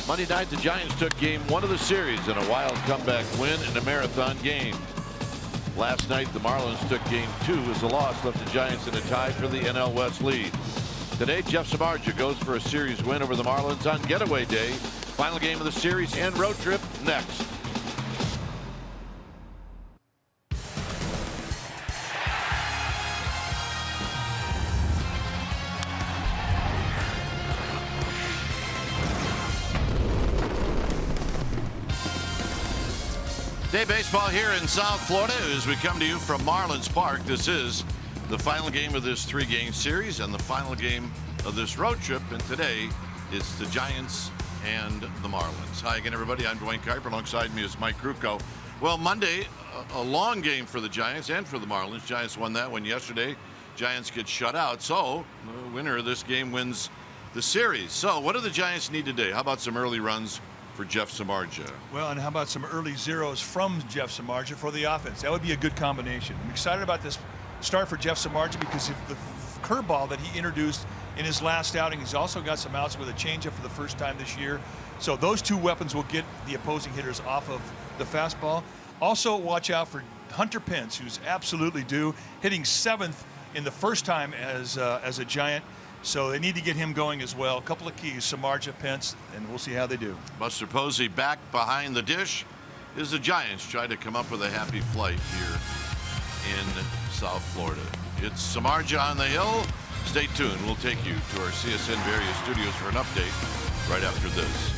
Monday night, the Giants took game 1 of the series in a wild comeback win in a marathon game. Last night, the Marlins took game 2 as the loss left the Giants in a tie for the NL West lead. Today, Jeff Samardzija goes for a series win over the Marlins on getaway day. Final game of the series and road trip next. Day baseball here in South Florida as we come to you from Marlins Park. This is the final game of this 3-game series and the final game of this road trip. And today it's the Giants and the Marlins. Hi again, everybody. I'm Dwayne Kuiper. Alongside me is Mike Krukow. Well, Monday, a long game for the Giants and for the Marlins. Giants won that one yesterday. Giants get shut out. So the winner of this game wins the series. So what do the Giants need today? How about some early runs for Jeff Samardzija? Well, and how about some early zeros from Jeff Samardzija for the offense? That would be a good combination. I'm excited about this start for Jeff Samardzija because of the curveball that he introduced in his last outing. He's also got some outs with a changeup for the first time this year. So those two weapons will get the opposing hitters off of the fastball. Also, watch out for Hunter Pence, who's absolutely due, hitting 7th in the first time as a Giant. So they need to get him going as well. A couple of keys, Samardzija, Pence, and we'll see how they do. Buster Posey back behind the dish as the Giants try to come up with a happy flight here in South Florida. It's Samardzija on the hill. Stay tuned. We'll take you to our CSN various studios for an update right after this.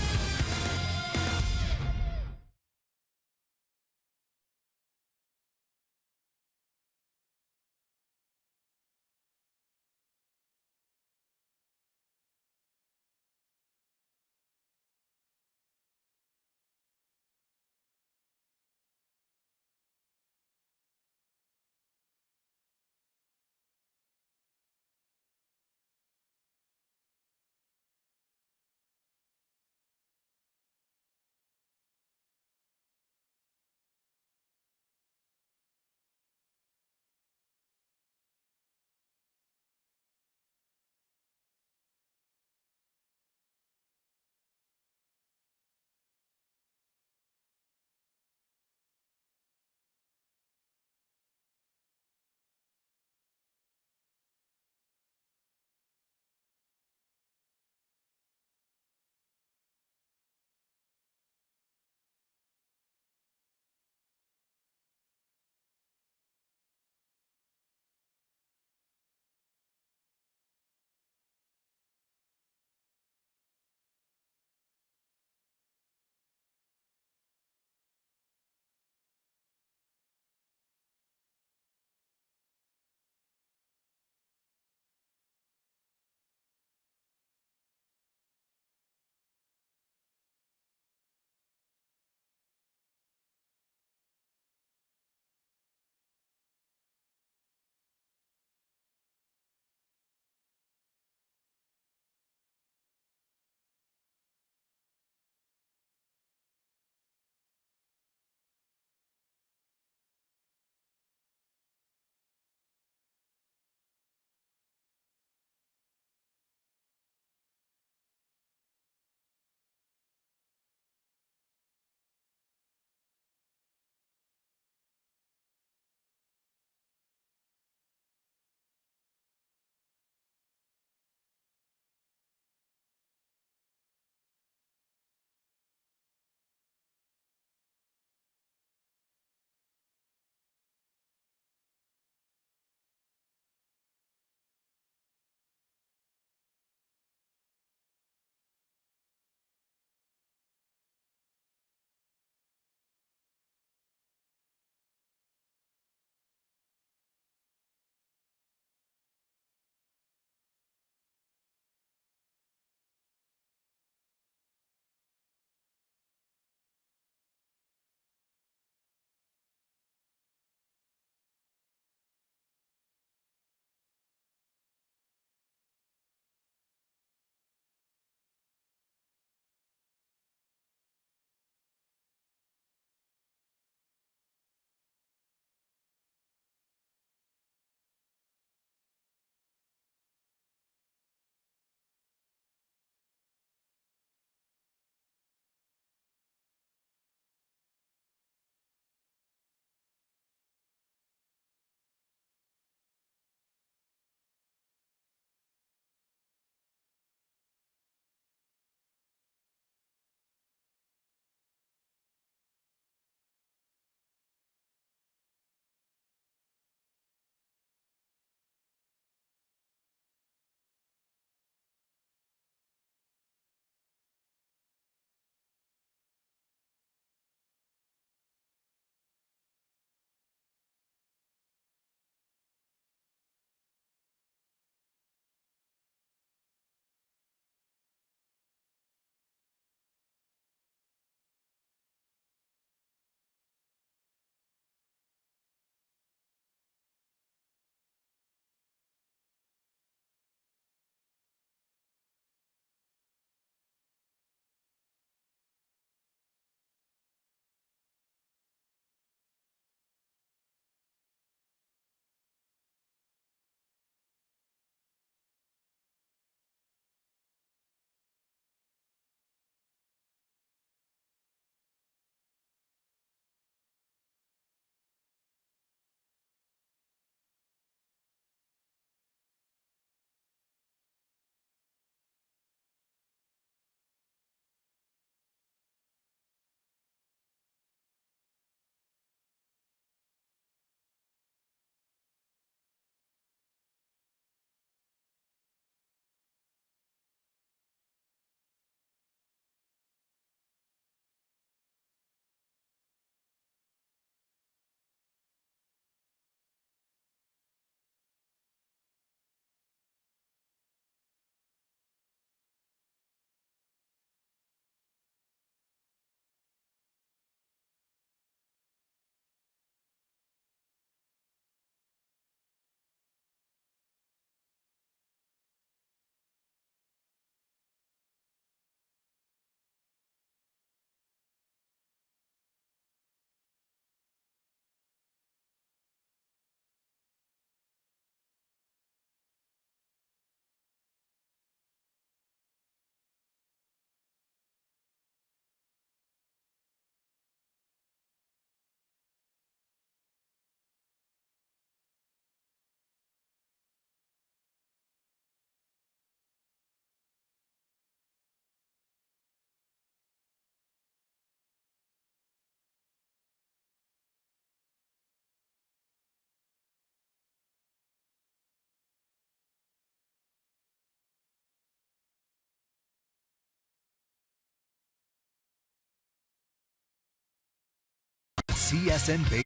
CSN Bay.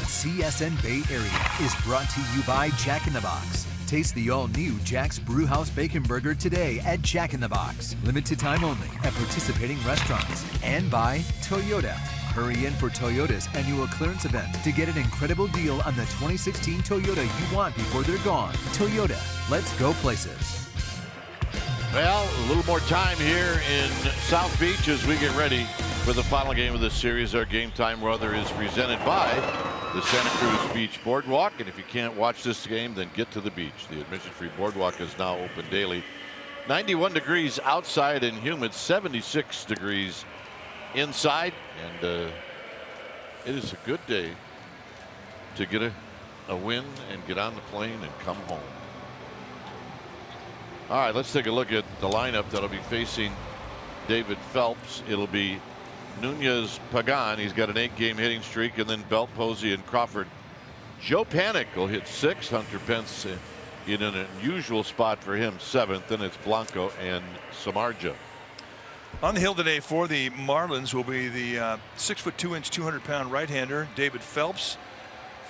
CSN Bay Area is brought to you by Jack in the Box. Taste the all-new Jack's Brewhouse Bacon Burger today at Jack in the Box. Limited time only at participating restaurants. And by Toyota. Hurry in for Toyota's annual clearance event to get an incredible deal on the 2016 Toyota you want before they're gone. Toyota, let's go places. Well, a little more time here in South Beach as we get ready for the final game of this series. Our Game Time weather is presented by the Santa Cruz Beach Boardwalk. And if you can't watch this game, then get to the beach. The admission-free boardwalk is now open daily. 91 degrees outside and humid, 76 degrees inside. And it is a good day to get a win and get on the plane and come home. All right, let's take a look at the lineup that'll be facing David Phelps. It'll be Nunez Pagan. He's got an 8-game hitting streak, and then Belt, Posey, and Crawford. Joe Panik will hit 6th. Hunter Pence in an unusual spot for him, 7th. And it's Blanco and Samardzija. On the hill today for the Marlins will be the 6'2", 200-pound right-hander David Phelps.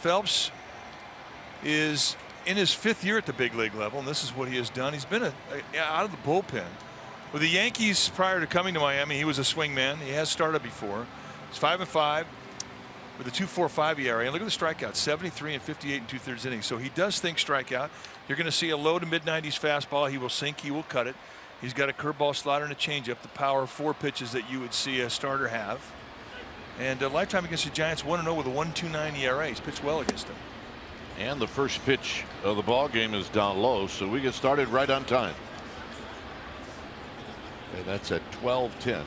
Phelps is in his 5th year at the big league level, and this is what he has done. He's been out of the bullpen. With the Yankees prior to coming to Miami, he was a swingman. He has started before. He's 5-5 with a 2.45 ERA. And look at the strikeouts, 73 and 58 and 2/3 innings. So he does think strikeout. You're going to see a low to mid-90s fastball. He will sink. He will cut it. He's got a curveball, slider, and a changeup. The power of 4 pitches that you would see a starter have. And a lifetime against the Giants, 1-0 with a 1.29 ERA. He's pitched well against them. And the first pitch of the ball game is down low, so we get started right on time. And that's at 12:10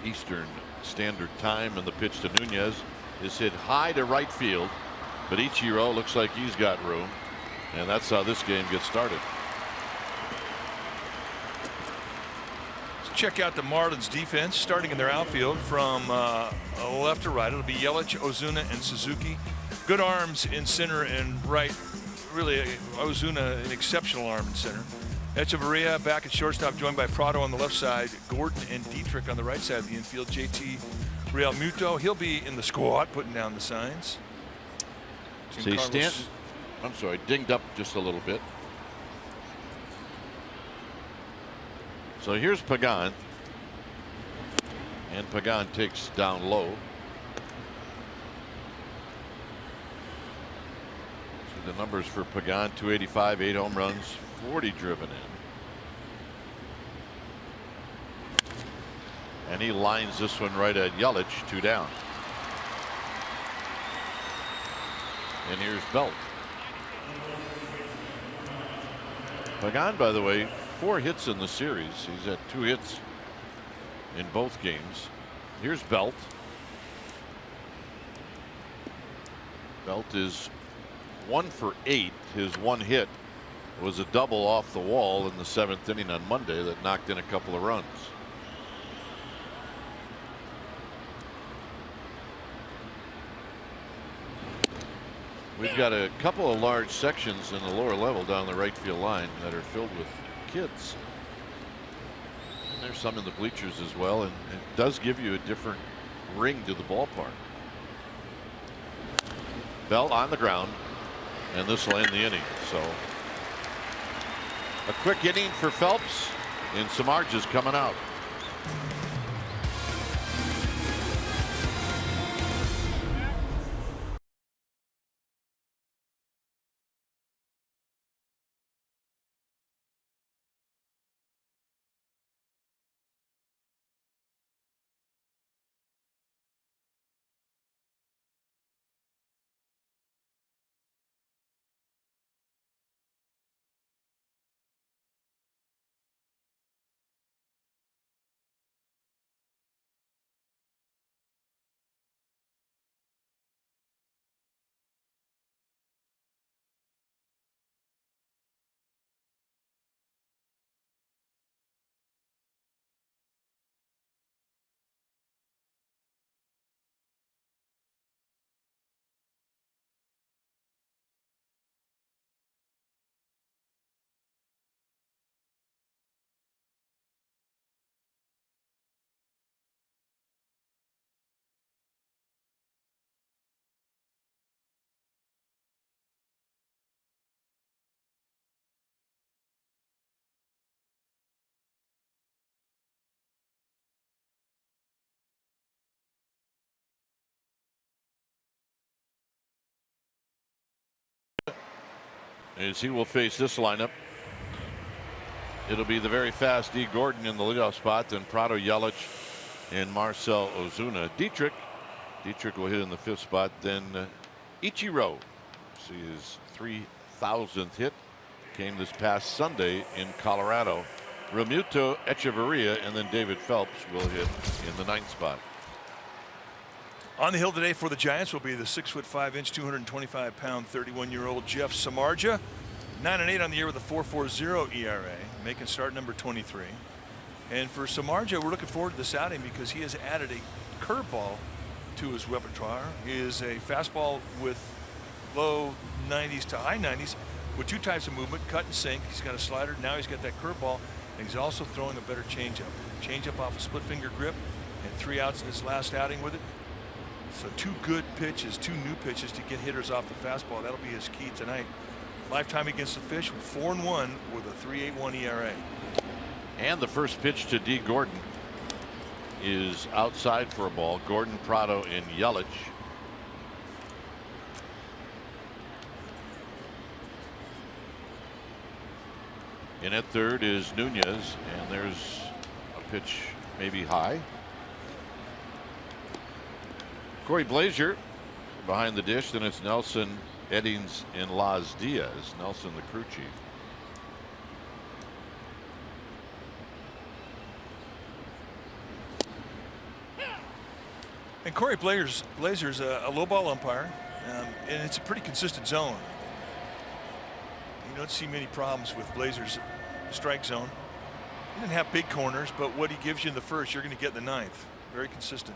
Eastern Standard Time, and the pitch to Nunez is hit high to right field, but Ichiro looks like he's got room, and that's how this game gets started. Let's check out the Marlins defense starting in their outfield from left to right. It'll be Yelich, Ozuna, and Suzuki. Good arms in center and right. Really, Ozuna, an exceptional arm in center. Echeverria back at shortstop, joined by Prado on the left side, Gordon and Dietrich on the right side of the infield. JT Realmuto, he'll be in the squad putting down the signs. See, Stanton, I'm sorry, dinged up just a little bit. So here's Pagan, and Pagan takes down low. So the numbers for Pagan: 285, 8 home runs, 40 driven in. And he lines this one right at Yelich, 2 down. And here's Belt. Pagan, by the way, 4 hits in the series. He's had 2 hits in both games. Here's Belt. Belt is 1 for 8. His 1 hit was a double off the wall in the 7th inning on Monday that knocked in a couple of runs. We've got a couple of large sections in the lower level down the right field line that are filled with kids. And there's some in the bleachers as well, and it does give you a different ring to the ballpark. Bell on the ground, and this will end the inning. So a quick inning for Phelps, and Samardzija's coming out. as he will face this lineup. It'll be the very fast D. Gordon in the leadoff spot, then Prado, Yelich, and Marcell Ozuna. Dietrich will hit in the 5th spot, then Ichiro. See his 3,000th hit came this past Sunday in Colorado. Realmuto, Echeverria, and then David Phelps will hit in the 9th spot. On the hill today for the Giants will be the 6'5", 225-pound, 31-year-old Jeff Samardzija. 9-8 on the year with a 4.40 ERA, making start number 23. And for Samardzija, we're looking forward to this outing because he has added a curveball to his repertoire. He is a fastball with low 90s to high 90s with 2 types of movement, cut and sink. He's got a slider. Now he's got that curveball, and he's also throwing a better changeup. Changeup off a split finger grip, and 3 outs in his last outing with it. So 2 good pitches, 2 new pitches to get hitters off the fastball. That'll be his key tonight. Lifetime against the Fish with 4-1 with a 3.81 ERA. And the first pitch to D. Gordon is outside for a ball. Gordon, Prado, and Yelich. In at third is Nunez, and there's a pitch maybe high. Corey Blazier behind the dish. Then it's Nelson, Eddings, and Las Diaz. Nelson, the crew chief. And Corey Blazer's a low ball umpire, and it's a pretty consistent zone. You don't see many problems with Blazer's strike zone. He didn't have big corners, but what he gives you in the first, you're going to get in the 9th. Very consistent.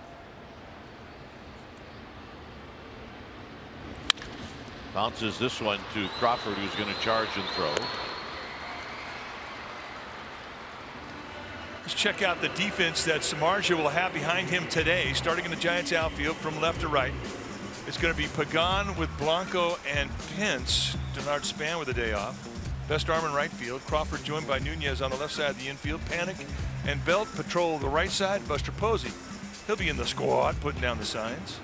Bounces this one to Crawford, who's going to charge and throw. Let's check out the defense that Samardzija will have behind him today. Starting in the Giants outfield from left to right, it's going to be Pagan with Blanco and Pence. Denard Span with a day off. Best arm in right field. Crawford joined by Nunez on the left side of the infield. Panic and Belt patrol the right side. Buster Posey, he'll be in the squad putting down the signs.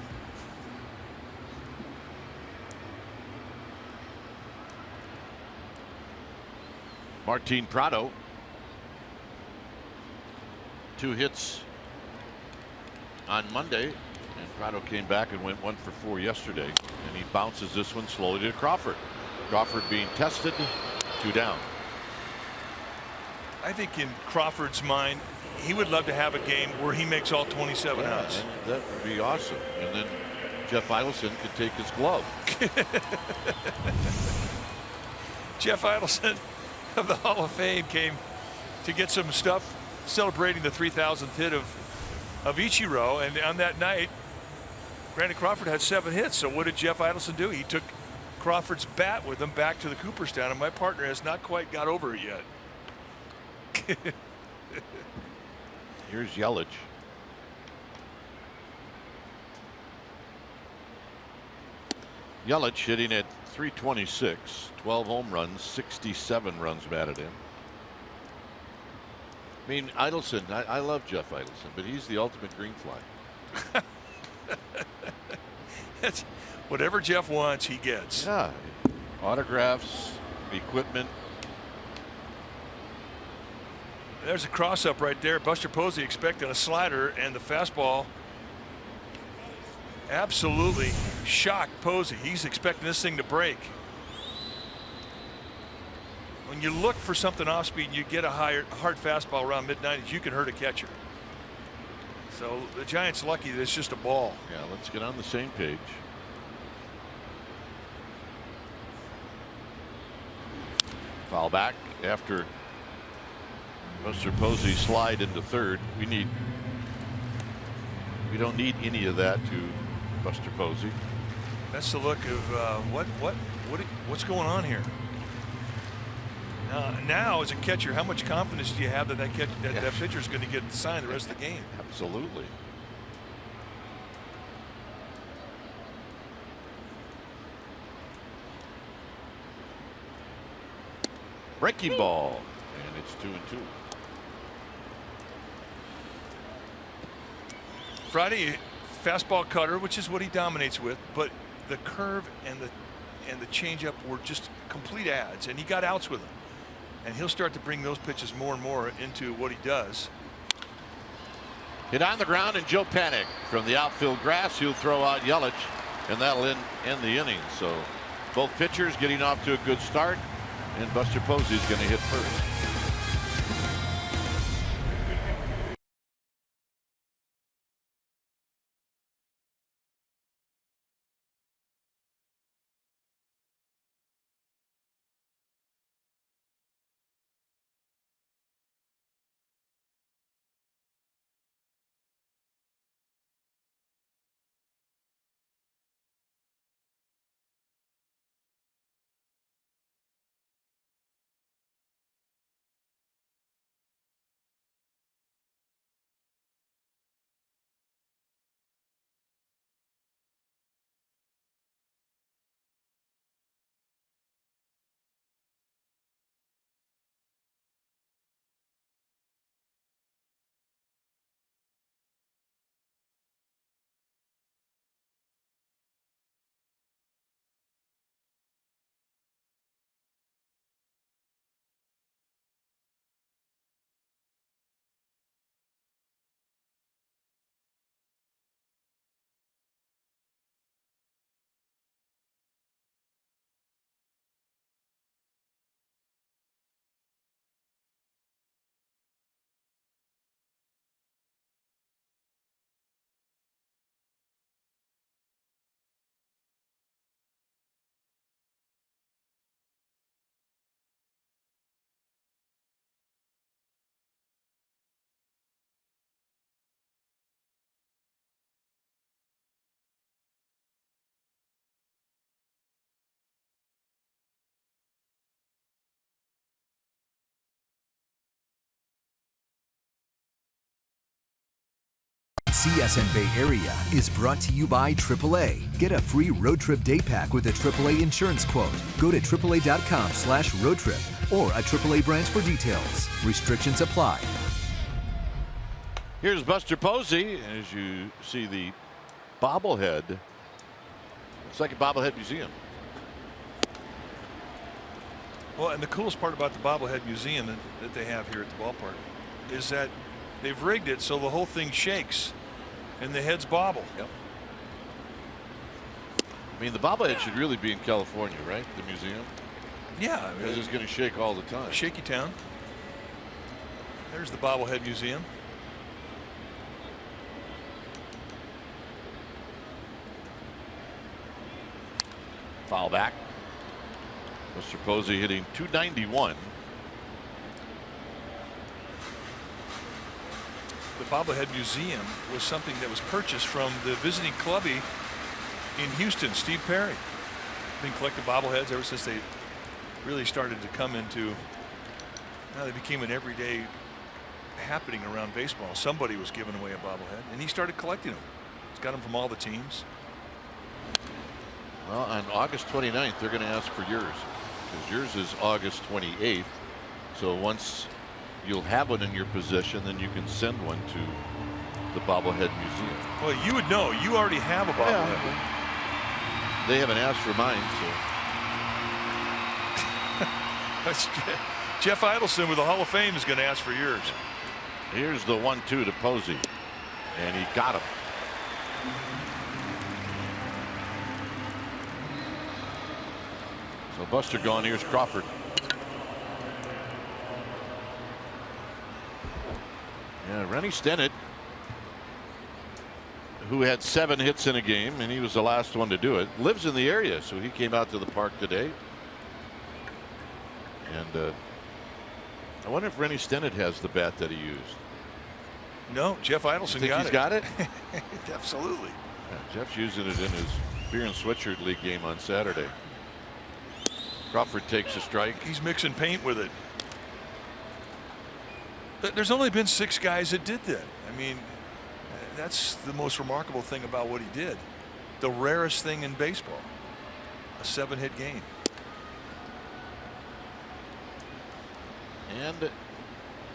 Martin Prado, 2 hits on Monday, and Prado came back and went 1 for 4 yesterday, and he bounces this one slowly to Crawford. Crawford being tested, 2 down. I think in Crawford's mind, he would love to have a game where he makes all 27 outs. That would be awesome. And then Jeff Idelson could take his glove. Jeff Idelson of the Hall of Fame came to get some stuff celebrating the 3,000th hit of Ichiro, and on that night Brandon Crawford had 7 hits. So what did Jeff Idelson do? He took Crawford's bat with him back to the Cooperstown, and my partner has not quite got over it yet. Here's Yelich. Yelich hitting at .326, 12 home runs, 67 runs batted in. I mean, Idelson, I love Jeff Idelson, but he's the ultimate green fly. That's whatever Jeff wants, he gets. Yeah, autographs, equipment. There's a cross up right there. Buster Posey expecting a slider, and the fastball absolutely shocked Posey. He's expecting this thing to break. When you look for something off speed and you get a hard fastball around mid-90s, you can hurt a catcher. So the Giants lucky that it's just a ball. Yeah, let's get on the same page. Foul back after Buster Posey slide into third. We don't need any of that to Buster Posey. That's the look of what's going on here. Now, as a catcher, how much confidence do you have that that pitcher is going to get the sign the rest of the game? Absolutely. Breaking ball, and it's 2-2. Friday, fastball cutter, which is what he dominates with, but the curve and the and the changeup were just complete ads, and he got outs with them. And he'll start to bring those pitches more and more into what he does. Hit on the ground, and Joe Panic from the outfield grass. He'll throw out Yelich, and that'll end the inning. So both pitchers getting off to a good start, and Buster Posey's going to hit first. CSN Bay Area is brought to you by AAA. Get a free road trip day pack with a AAA insurance quote. Go to AAA.com/road trip or a AAA branch for details. Restrictions apply. Here's Buster Posey as you see the bobblehead. It's like a bobblehead museum. Well, and the coolest part about the bobblehead museum that they have here at the ballpark is that they've rigged it so the whole thing shakes and the heads bobble. Yep. I mean, the bobblehead should really be in California, right? The museum. Yeah, because it's going to shake all the time. Shaky town. There's the bobblehead museum. Foul back. Mr. Posey hitting .291. The bobblehead museum was something that was purchased from the visiting clubby in Houston, Steve Perry. Been collecting bobbleheads ever since they really started to come into. Now they became an everyday happening around baseball. Somebody was giving away a bobblehead, and he started collecting them. He's got them from all the teams. Well, on August 29th, they're going to ask for yours, because yours is August 28th. So once you'll have one in your possession, then you can send one to the bobblehead museum. Well, you would know. You already have a bobblehead. Yeah. They haven't asked for mine, so. Jeff Idelson with the Hall of Fame is going to ask for yours. Here's the 1-2 to Posey, and he got him. So Buster gone. Here's Crawford. Yeah, Rennie Stennett, who had 7 hits in a game, and he was the last one to do it, lives in the area, so he came out to the park today. And I wonder if Rennie Stennett has the bat that he used. No, Jeff Idelson got it. He's got it? Absolutely. Yeah, Jeff's using it in his beer and sweatshirt league game on Saturday. Crawford takes a strike. He's mixing paint with it. There's only been 6 guys that did that. I mean, that's the most remarkable thing about what he did. The rarest thing in baseball. A 7-hit game. And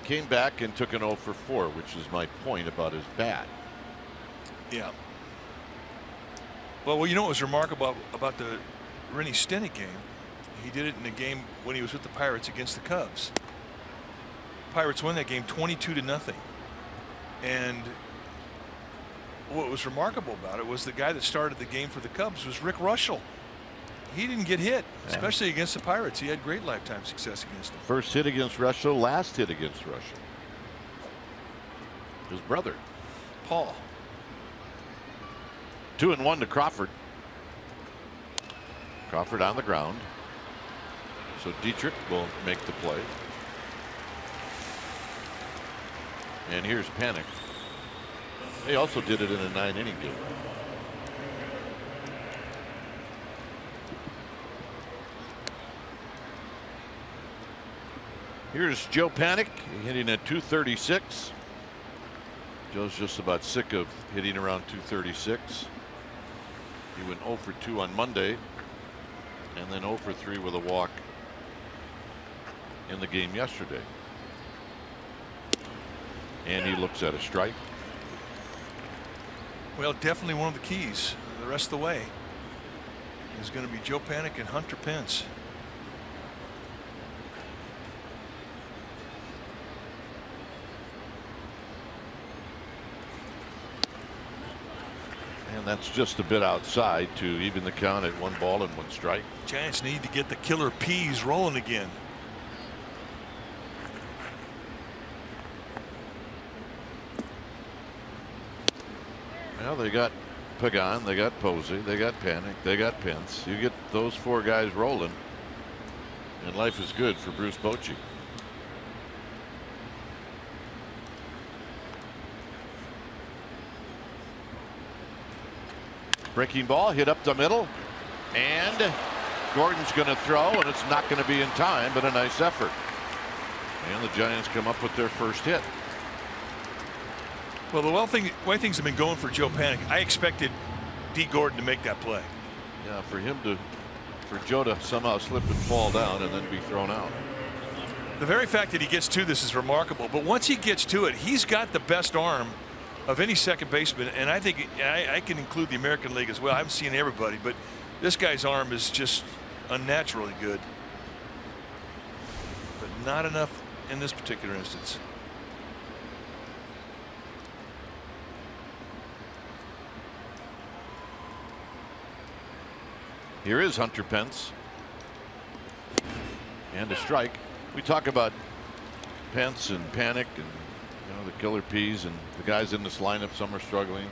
came back and took an 0 for 4, which is my point about his bat. Yeah. Well, you know what was remarkable about Rennie Stenick game. He did it in a game when he was with the Pirates against the Cubs. Pirates won that game 22-0. And what was remarkable about it was the guy that started the game for the Cubs was Rick Russell. He didn't get hit, especially against the Pirates. He had great lifetime success against them. First hit against Russell, last hit against Russell. His brother, Paul. 2-1 to Crawford. Crawford on the ground. So Dietrich will make the play. And here's Panic. They also did it in a 9-inning game. Here's Joe Panic hitting at 236. Joe's just about sick of hitting around 236. He went 0 for 2 on Monday and then 0 for 3 with a walk in the game yesterday. And he looks at a strike. Well, definitely one of the keys the rest of the way is going to be Joe Panic and Hunter Pence. And that's just a bit outside to even the count at 1 ball and 1 strike. Giants need to get the killer peas rolling again. Well, they got Pagan, they got Posey, they got Panic, they got Pence. You get those 4 guys rolling, and life is good for Bruce Bochy. Breaking ball hit up the middle, and Gordon's going to throw, and it's not going to be in time, but a nice effort. And the Giants come up with their first hit. Well, the way things have been going for Joe Panic, I expected D. Gordon to make that play. Yeah, for Joe to somehow slip and fall down and then be thrown out. The very fact that he gets to this is remarkable, but once he gets to it, he's got the best arm of any second baseman, and I think I can include the American League as well. I haven't seen everybody, but this guy's arm is just unnaturally good, but not enough in this particular instance. Here is Hunter Pence. And a strike. We talk about Pence and Panic and the killer peas and the guys in this lineup. Some are struggling.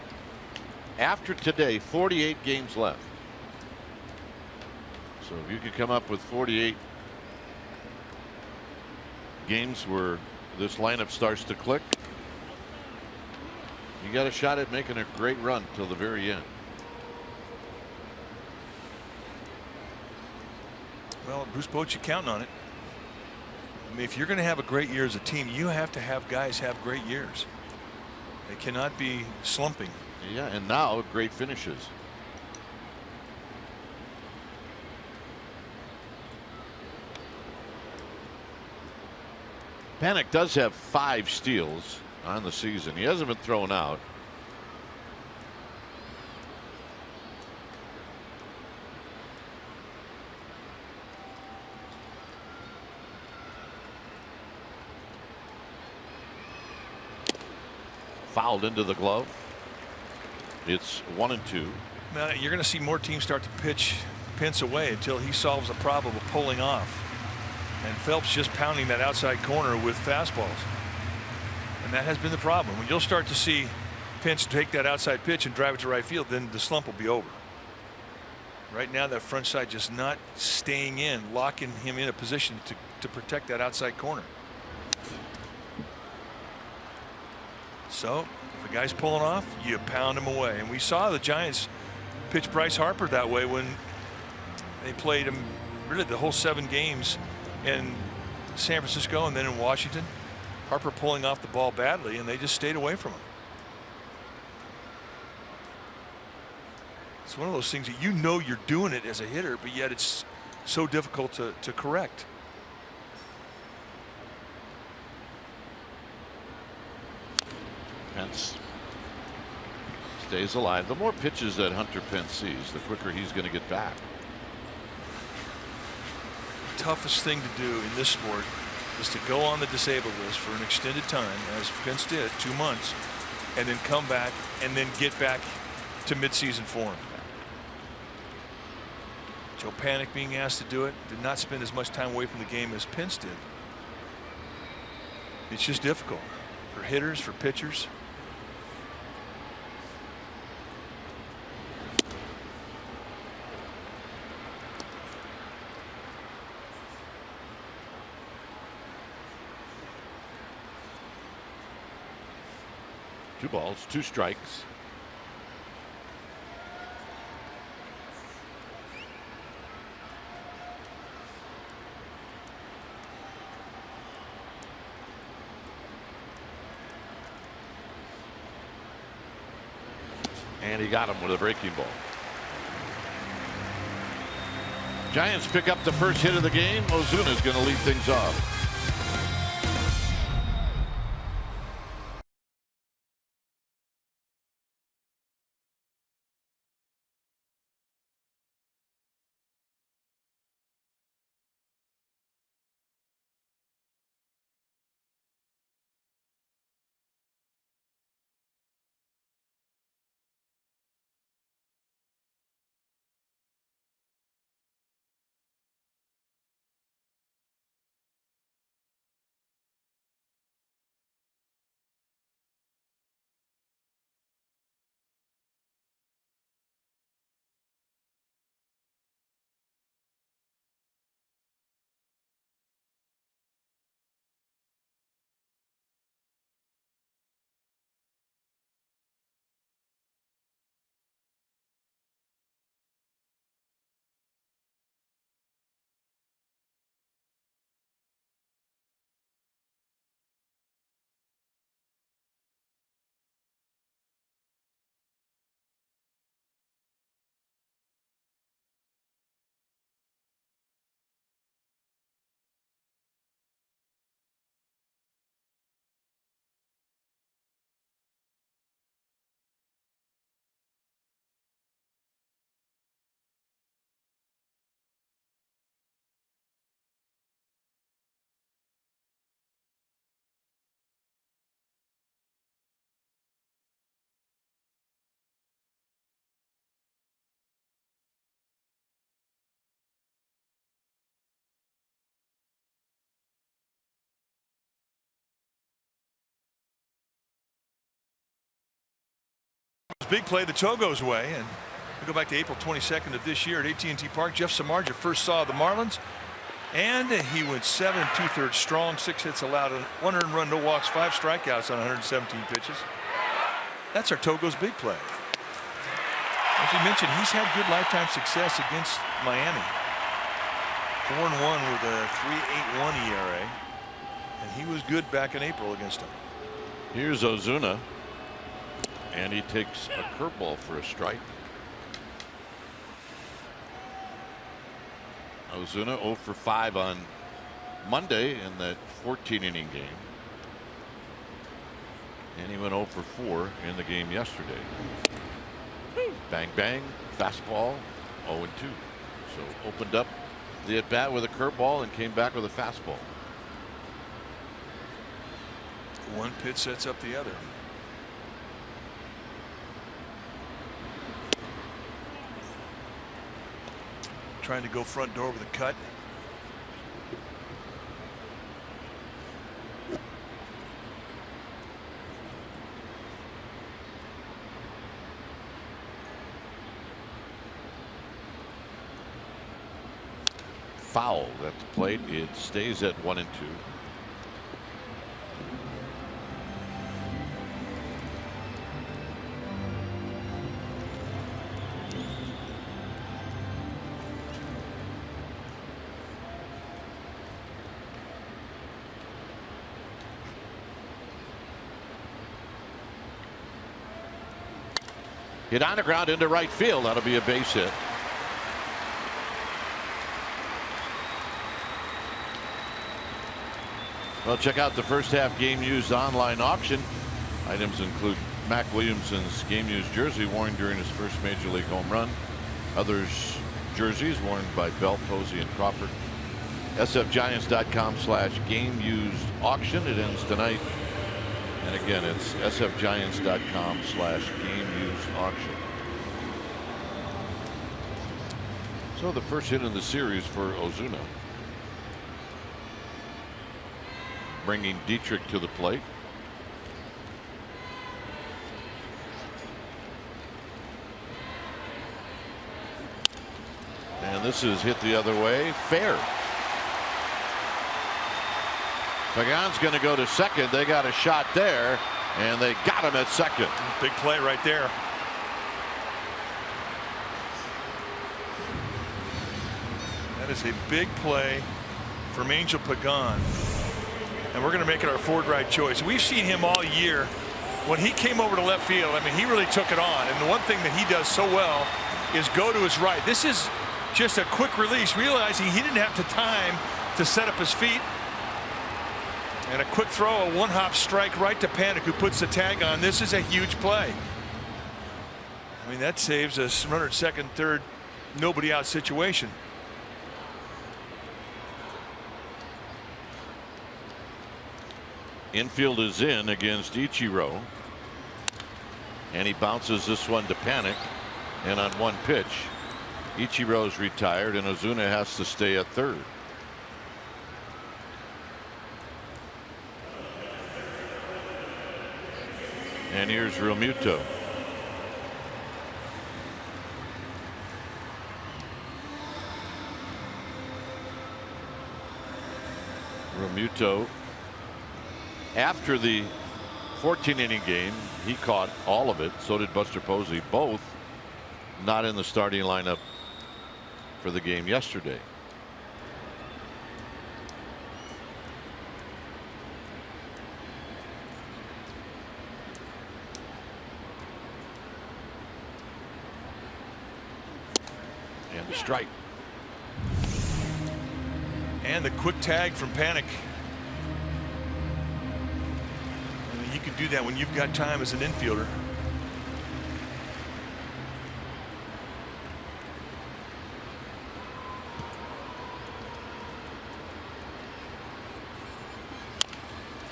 After today, 48 games left. So if you could come up with 48 games where this lineup starts to click, you got a shot at making a great run till the very end. Well, Bruce Bochy counting on it. I mean, if you're going to have a great year as a team, you have to have guys have great years. They cannot be slumping. Yeah, and now great finishes. Panic does have 5 steals on the season. He hasn't been thrown out. Fouled into the glove. It's 1-2. Now, you're going to see more teams start to pitch Pence away until he solves the problem of pulling off. And Phelps just pounding that outside corner with fastballs. And that has been the problem. When you'll start to see Pence take that outside pitch and drive it to right field, then the slump will be over. Right now, that front side just not staying in, locking him in a position to protect that outside corner. So if a guy's pulling off, you pound him away. And we saw the Giants pitch Bryce Harper that way when they played him really the whole 7 games in San Francisco and then in Washington. Harper pulling off the ball badly, and they just stayed away from him. It's one of those things that you're doing it as a hitter, but yet it's so difficult to correct. Pence stays alive. The more pitches that Hunter Pence sees, the quicker he's going to get back. toughest thing to do in this sport is to go on the disabled list for an extended time, as Pence did, 2 months, and then come back and then get back to midseason form. Joe Panik being asked to do it, did not spend as much time away from the game as Pence did. It's just difficult for hitters, for pitchers. Two balls, 2 strikes. And he got him with a breaking ball. Giants pick up the first hit of the game. Ozuna is going to lead things off. Big play, the toe goes away, and we go back to April 22nd of this year at AT&T Park. Jeff Samardzija first saw the Marlins, and he went 7 2/3 strong, 6 hits allowed, 1 earned run, no walks, 5 strikeouts on 117 pitches. That's our Togo's big play. As you mentioned, he's had good lifetime success against Miami. 4-1 with a 3.81 ERA, and he was good back in April against him. Here's Ozuna. And he takes a curveball for a strike. Ozuna 0 for 5 on Monday in that 14-inning game. And he went 0 for 4 in the game yesterday. Bang, bang, fastball, 0-2. So opened up the at-bat with a curveball and came back with a fastball. One pitch sets up the other. Trying to go front door with a cut. Foul at the plate. It stays at 1-2. Hit on the ground into right field. That'll be a base hit. Well, check out the first half game used online auction. Items include Mac Williamson's game used jersey worn during his first major league home run. Others jerseys worn by Bell, Posey, and Crawford. sfgiants.com/game used auction. It ends tonight. And again, it's sfgiants.com/game used auction. So the first hit in the series for Ozuna, bringing Dietrich to the plate. And this is hit the other way, fair. Pagan's going to go to second. They got a shot there, and they got him at second. Big play right there. That is a big play from Angel Pagan. And we're going to make it our forward right choice. We've seen him all year. When he came over to left field, I mean, he really took it on. And the one thing that he does so well is go to his right. This is just a quick release, realizing he didn't have the time to set up his feet. And a quick throw, a one-hop strike right to Panik, who puts the tag on. This is a huge play. I mean, that saves us runner at second, third, nobody out situation. Infield is in against Ichiro, and he bounces this one to Panik, and on one pitch Ichiro's retired and Ozuna has to stay at third. And here's Realmuto. Realmuto, after the 14-inning game, he caught all of it. So did Buster Posey. Both not in the starting lineup for the game yesterday. And a strike. And the quick tag from Panik. I mean, you can do that when you've got time as an infielder.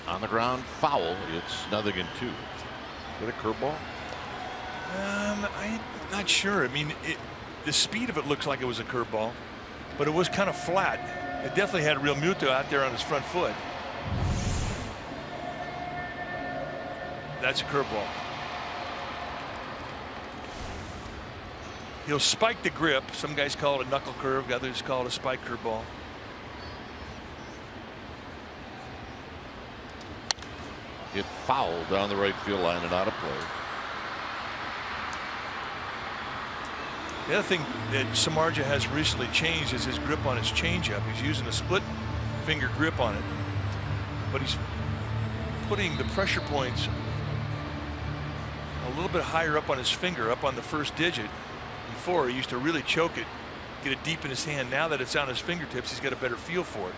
On the ground, foul. It's 0-2. Is it a curveball? I'm not sure. I mean, the speed of it looks like it was a curveball, but it was kind of flat. It definitely had Realmuto out there on his front foot. That's a curveball. He'll spike the grip. Some guys call it a knuckle curve, others call it a spike curveball. It fouled down the right field line and out of play. The other thing that Samardzija has recently changed is his grip on his changeup. He's using a split finger grip on it, but he's putting the pressure points a little bit higher up on his finger, up on the first digit. Before, he used to really choke it, get it deep in his hand. Now that it's on his fingertips, he's got a better feel for it.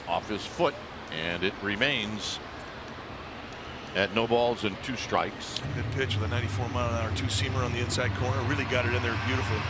Off his foot, and it remains at no balls and 2 strikes. Good pitch with a 94-mile-an-hour two-seamer on the inside corner. Really got it in there beautifully.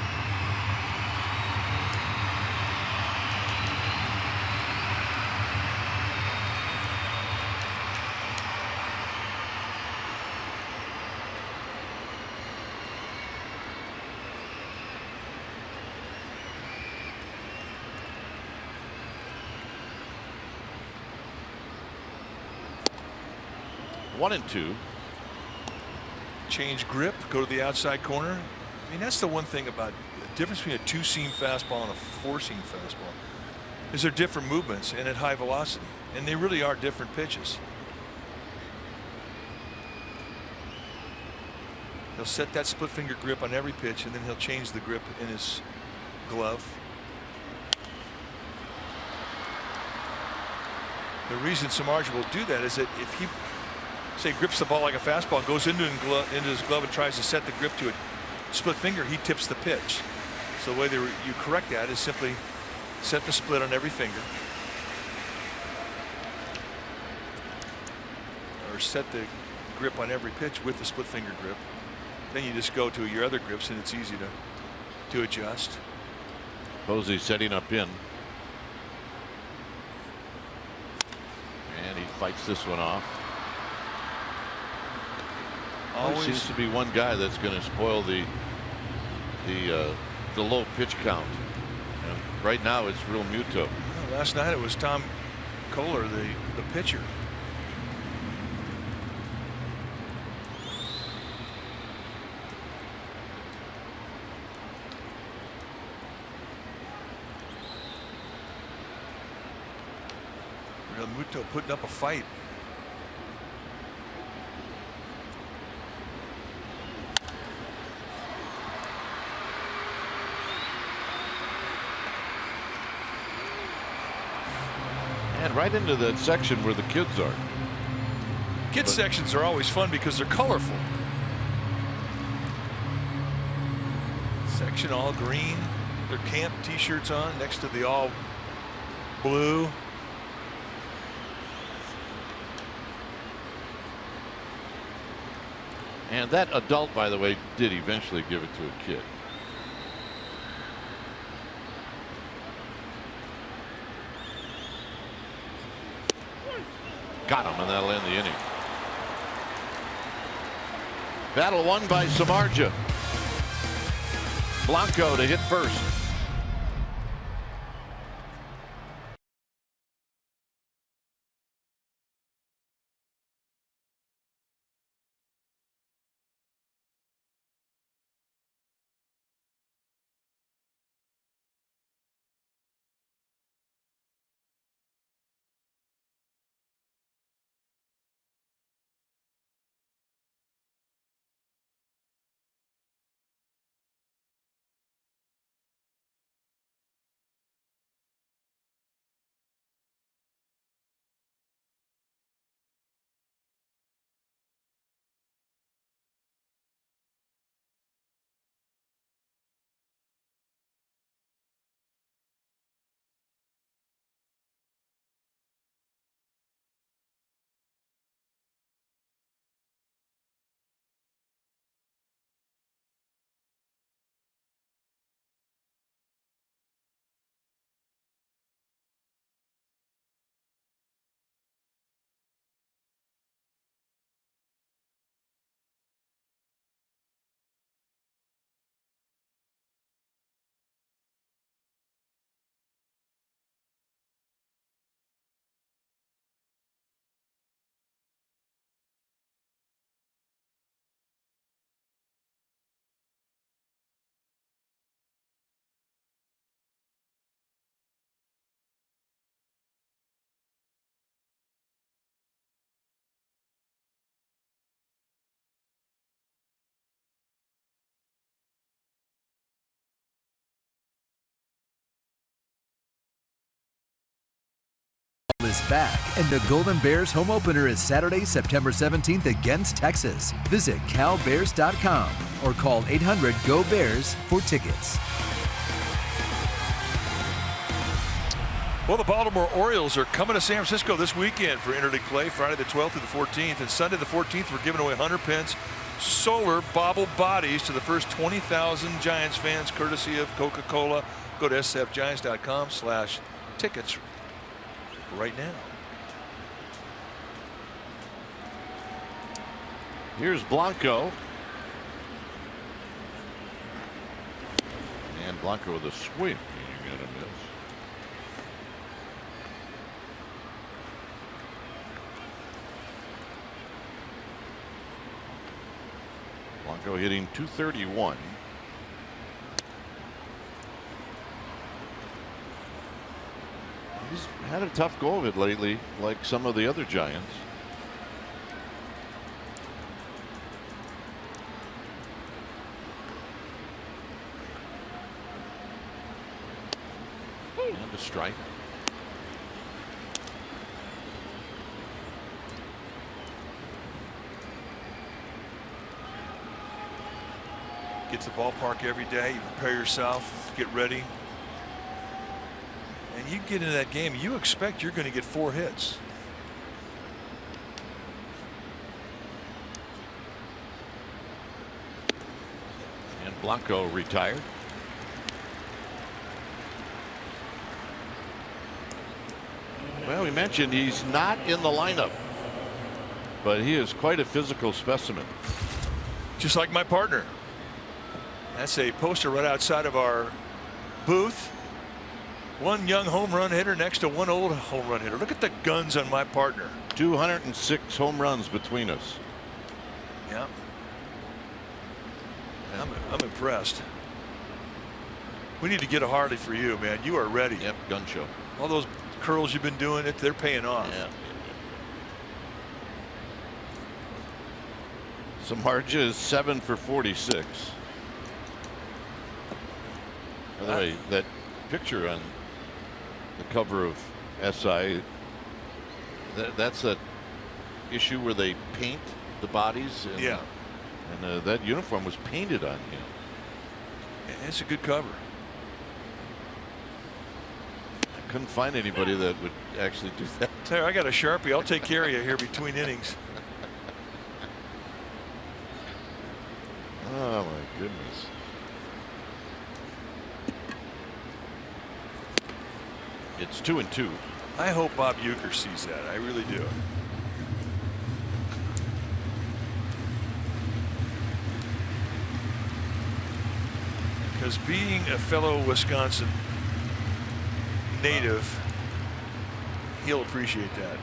One and 2. Change grip, go to the outside corner. I mean, that's the one thing about the difference between a two-seam fastball and a four-seam fastball is they're different movements and at high velocity, and they really are different pitches. He'll set that split finger grip on every pitch, and then he'll change the grip in his glove. The reason Samardzija will do that is that if he say grips the ball like a fastball, goes into his glove and tries to set the grip to a split finger, he tips the pitch. So the way you correct that is simply set the split on every finger, or set the grip on every pitch with the split finger grip. Then you just go to your other grips and it's easy to adjust. Posey setting up in. And he fights this one off. Always seems to be one guy that's going to spoil the low pitch count. And right now it's Real Muto. Well, last night it was Tom Kohler, the pitcher. Real Muto putting up a fight. And right into that section where the kids are. Kids sections are always fun because they're colorful. Section all green, their camp t-shirts on next to the all blue. And that adult, by the way, did eventually give it to a kid. Got him, and that'll end the inning. Battle won by Samardzija. Blanco to hit first. Is back, and the Golden Bears home opener is Saturday, September 17th against Texas. Visit calbears.com or call 800-GO-BEARS for tickets. Well, the Baltimore Orioles are coming to San Francisco this weekend for interleague play, Friday the 12th through the 14th. And Sunday the 14th, we're giving away 100 pence solar bobble bodies to the first 20,000 Giants fans, courtesy of Coca-Cola. Go to sfgiants.com/tickets right now. Here's Blanco. And Blanco with a swing. You're gonna miss. Blanco hitting .231. He's had a tough go of it lately, like some of the other Giants. And a strike. Get to the ballpark every day, you prepare yourself, get ready. And you get into that game, you expect you're going to get 4 hits. Blanco retired. Well, we mentioned he's not in the lineup, but he is quite a physical specimen. Just like my partner. That's a poster right outside of our booth. One young home run hitter next to one old home run hitter. Look at the guns on my partner. 206 home runs between us. Yeah. I'm impressed. We need to get a Harley for you, man. You are ready. Yep, gun show. All those curls you've been doing, they're paying off. Yeah. Samardzija is 7 for 46. By the way, that picture on the cover of SI, that's that issue where they paint the bodies. And, yeah. And that uniform was painted on him. It's a good cover. I couldn't find anybody that would actually do that. There, I got a Sharpie. I'll take care of you here between innings. Oh my goodness. It's 2-2. I hope Bob Uecker sees that. I really do. Because being a fellow Wisconsin native, he'll appreciate that.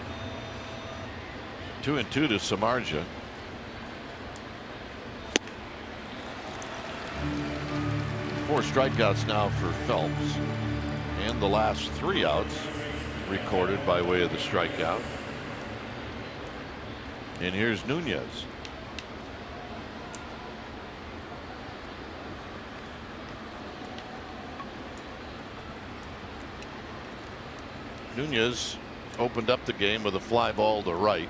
2-2 to Samardzija. Four strikeouts now for Phelps, and the last 3 outs recorded by way of the strikeout. And here's Nunez. Nunez opened up the game with a fly ball to right.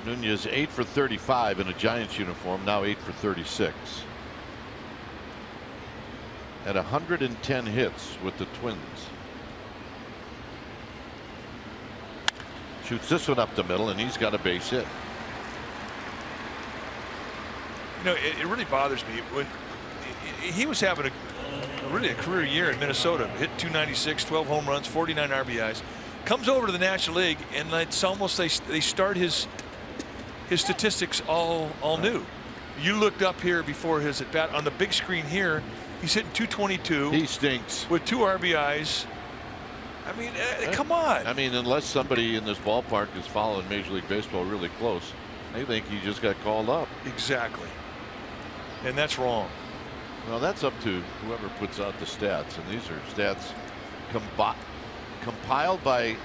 Nunez 8 for 35 in a Giants uniform, now 8 for 36. At 110 hits with the Twins. Shoots this one up the middle, and he's got a base hit. You know, it really bothers me when he was having really a career year in Minnesota. Hit 296, 12 home runs, 49 RBIs. Comes over to the National League, and it's almost they start his statistics all new. You looked up here before his at bat on the big screen here. He's hitting 222. He stinks with 2 RBIs. I mean, come on. I mean, unless somebody in this ballpark is following Major League Baseball really close, they think he just got called up. Exactly. And that's wrong. Well, that's up to whoever puts out the stats, and these are stats compiled by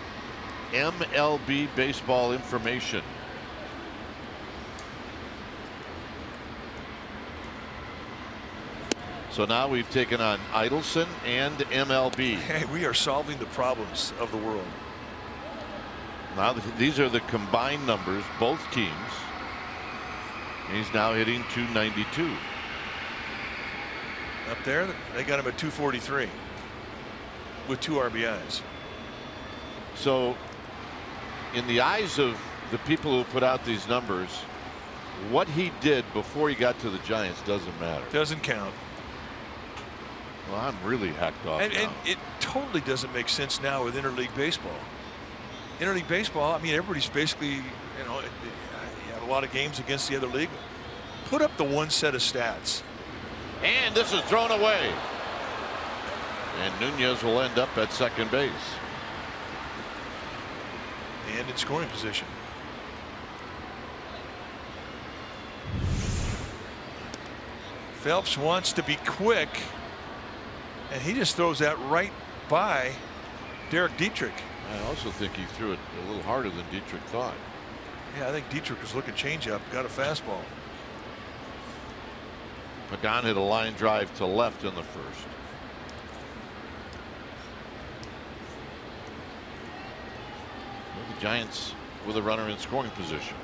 MLB Baseball Information. So now we've taken on Idelson and MLB. Hey, we are solving the problems of the world. Now these are the combined numbers, both teams. He's now hitting 292. Up there, they got him at 243 with 2 RBIs. So, in the eyes of the people who put out these numbers, what he did before he got to the Giants doesn't matter. Doesn't count. Well, I'm really hacked off. And it totally doesn't make sense now with interleague baseball. Interleague baseball, I mean, everybody's basically, you know, you have a lot of games against the other league. Put up the one set of stats. And this is thrown away. And Nunez will end up at second base. And in scoring position. Phelps wants to be quick. And he just throws that right by Derek Dietrich. I also think he threw it a little harder than Dietrich thought. Yeah, I think Dietrich was looking changeup, got a fastball. Pagan hit a line drive to left in the first. The Giants with a runner in scoring position.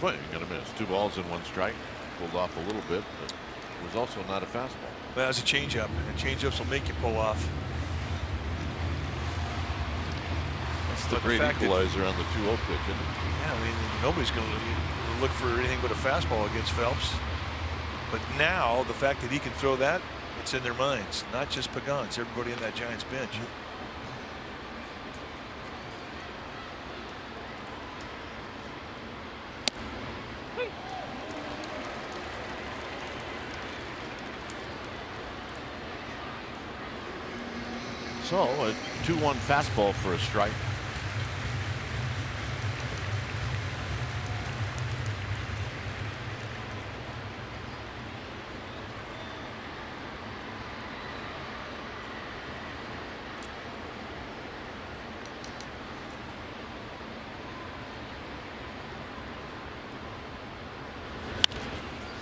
swing and a miss. 2 balls and 1 strike. Pulled off a little bit, but it was also not a fastball. Well, that's a changeup, and changeups will make you pull off. That's the great equalizer on the 2-0 pitch, isn't it? Yeah, I mean, nobody's going to look for anything but a fastball against Phelps. But now the fact that he can throw that, it's in their minds. Not just Pagan, it's everybody in that Giants bench. So a 2-1 fastball for a strike.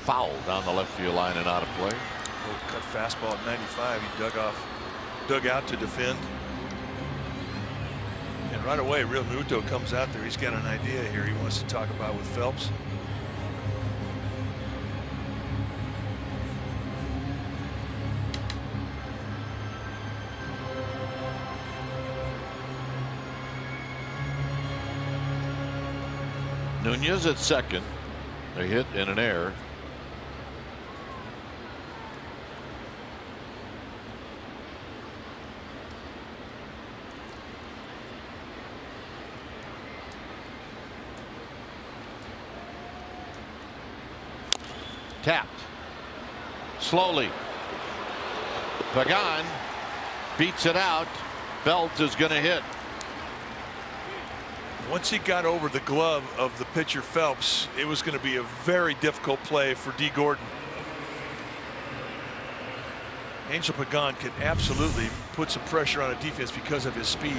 Foul down the left field line and out of play. Cut fastball at 95. He dug out to defend. And right away, Real Muto comes out there. He's got an idea here he wants to talk about with Phelps. Nunez at second. A hit and an error. Tapped. Slowly. Pagan beats it out. Belt is going to hit. Once he got over the glove of the pitcher Phelps, it was going to be a very difficult play for D. Gordon. Angel Pagan can absolutely put some pressure on a defense because of his speed.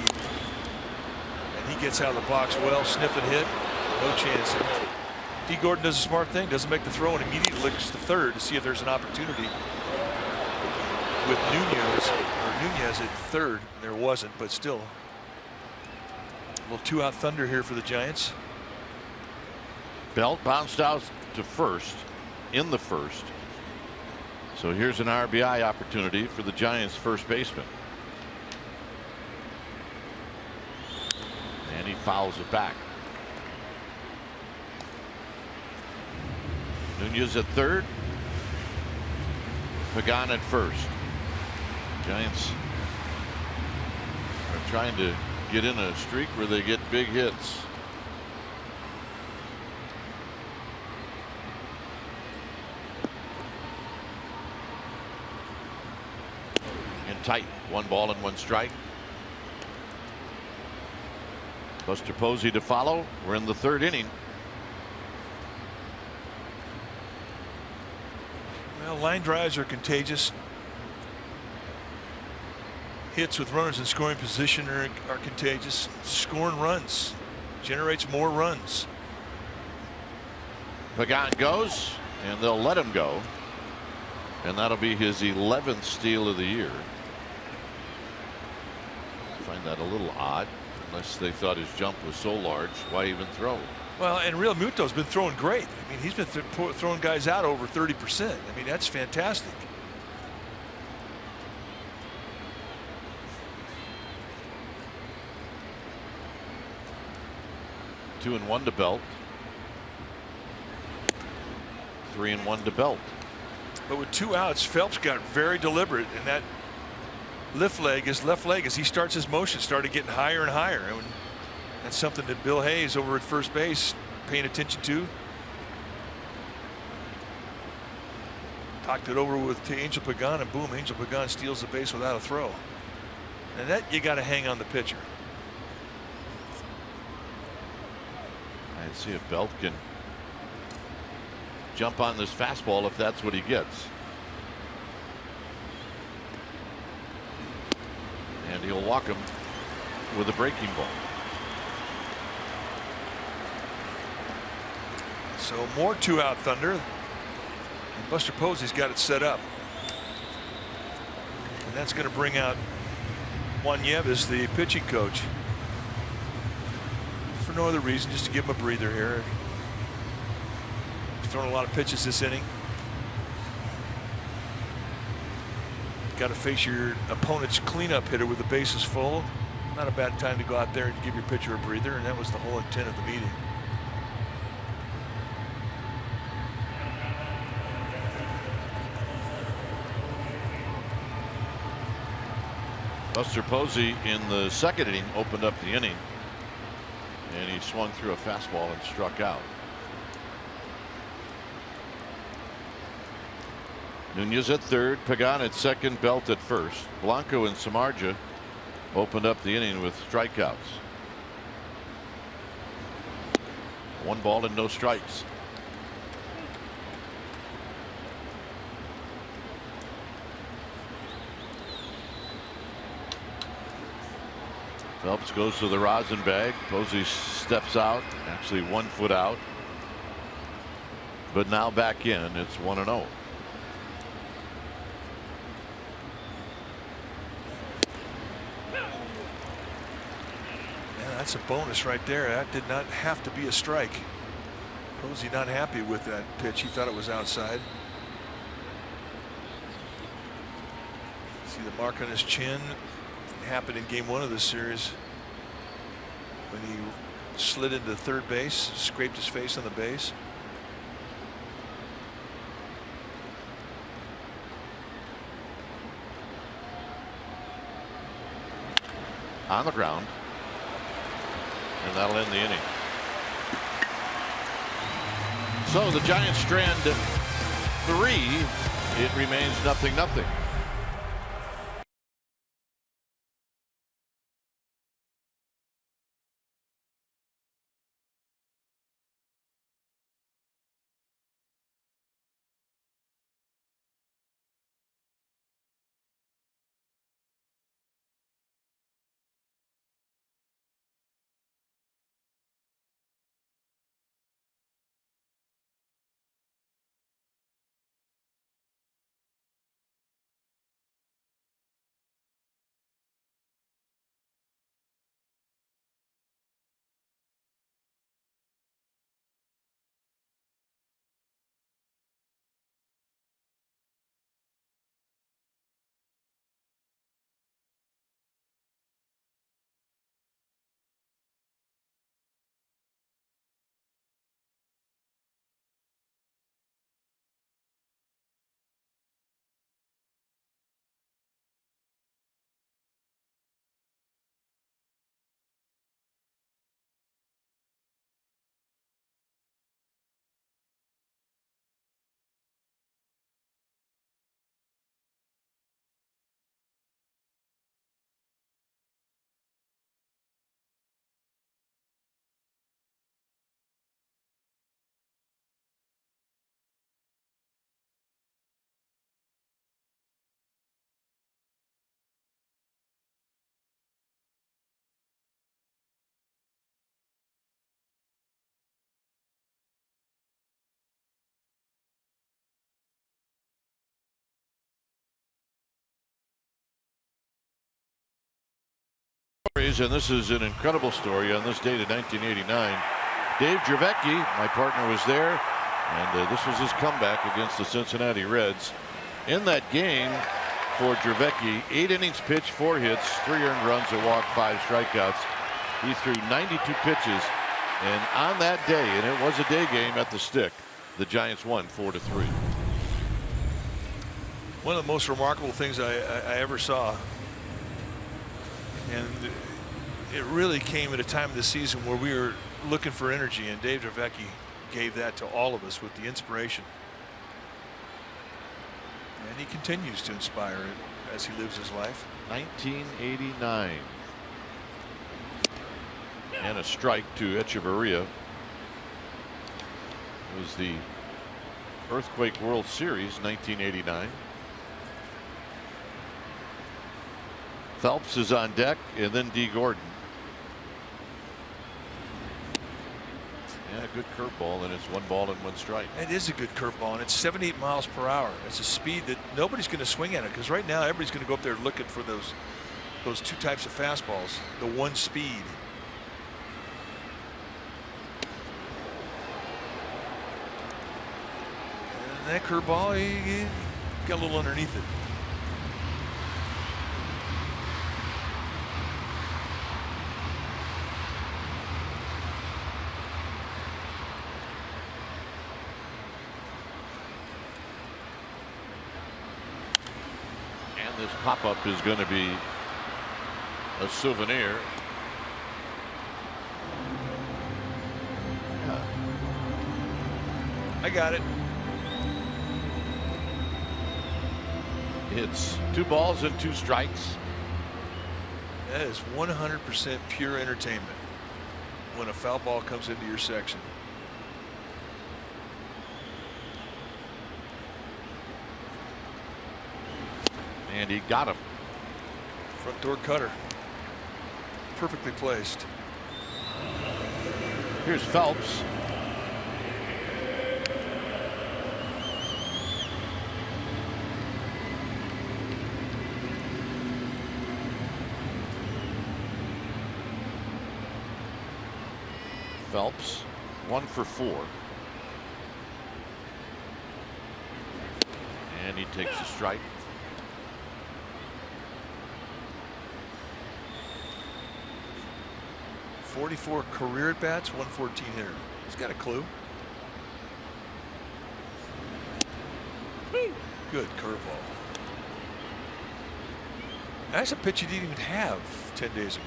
And he gets out of the box well, sniff and hit. No chance. D. Gordon does a smart thing, doesn't make the throw, and immediately looks to third to see if there's an opportunity with Nunez at third. There wasn't, but still. A little 2-out thunder here for the Giants. Belt bounced out to first in the first. So here's an RBI opportunity for the Giants first baseman. And he fouls it back. Nunez at third. Pagan at first. Giants are trying to get in a streak where they get big hits. In tight. 1 ball and 1 strike. Buster Posey to follow. We're in the 3rd inning. Well, line drives are contagious. Hits with runners in scoring position are contagious. Scoring runs generates more runs. Pagan goes, and they'll let him go. And that'll be his 11th steal of the year. I find that a little odd, unless they thought his jump was so large. Why even throw? Well, and Real Muto's been throwing great. I mean, he's been throwing guys out over 30%. I mean, that's fantastic. Two and 1 to Belt. 3 and 1 to Belt. But with 2 outs, Phelps got very deliberate, and that left leg as he starts his motion started getting higher and higher. And that's something that Bill Hayes over at first base paying attention to. Talked it over to Angel Pagan, and boom, Angel Pagan steals the base without a throw. And that you got to hang on the pitcher. I'd see if Belt can jump on this fastball if that's what he gets. And he'll walk him with a breaking ball. So more 2-out thunder. And Buster Posey's got it set up. And that's going to bring out Juan Nieves, the pitching coach. For no other reason, just to give him a breather here. thrown a lot of pitches this inning. Got to face your opponent's cleanup hitter with the bases full. Not a bad time to go out there and give your pitcher a breather, and that was the whole intent of the meeting. Buster Posey in the second inning opened up the inning, and he swung through a fastball and struck out. Nunez at third, Pagan at second, Belt at first. Blanco and Samardzija opened up the inning with strikeouts. 1 ball and no strikes. Phelps goes to the rosin bag. Posey steps out, actually 1 foot out, but now back in. It's 1-0. That's a bonus right there. That did not have to be a strike. Posey not happy with that pitch. He thought it was outside. See the mark on his chin. It happened in game 1 of this series when he slid into third base, scraped his face on the base. On the ground. And that'll end the inning. So the Giants strand 3. It remains 0-0. And this is an incredible story. On this date of 1989, Dave Dravecky, my partner, was there, and this was his comeback against the Cincinnati Reds. In that game for Dravecky, 8 innings pitched, 4 hits, 3 earned runs, a walk, 5 strikeouts. He threw 92 pitches, and on that day, and it was a day game at the Stick, the Giants won 4-3. One of the most remarkable things I ever saw. And it really came at a time of the season where we were looking for energy, and Dave Dravecky gave that to all of us with the inspiration. And he continues to inspire it as he lives his life. 1989. And a strike to Echeverria. It was the Earthquake World Series 1989. Phelps is on deck, and then D. Gordon. Yeah, good curveball, and it's 1 ball and 1 strike. It is a good curveball, and it's 78 miles per hour. It's a speed that nobody's going to swing at it, because right now everybody's going to go up there looking for those 2 types of fastballs, the 1 speed. that curveball, he got a little underneath it. And this pop-up is going to be a souvenir. I got it. It's 2 balls and 2 strikes. That is 100% pure entertainment when a foul ball comes into your section. And he got him. Front door cutter. Perfectly placed. Here's Phelps. Phelps 1 for 4. And he takes a strike. .44 career at bats, 114 hitter. He's got a clue. Good curveball. That's a pitch he didn't even have 10 days ago.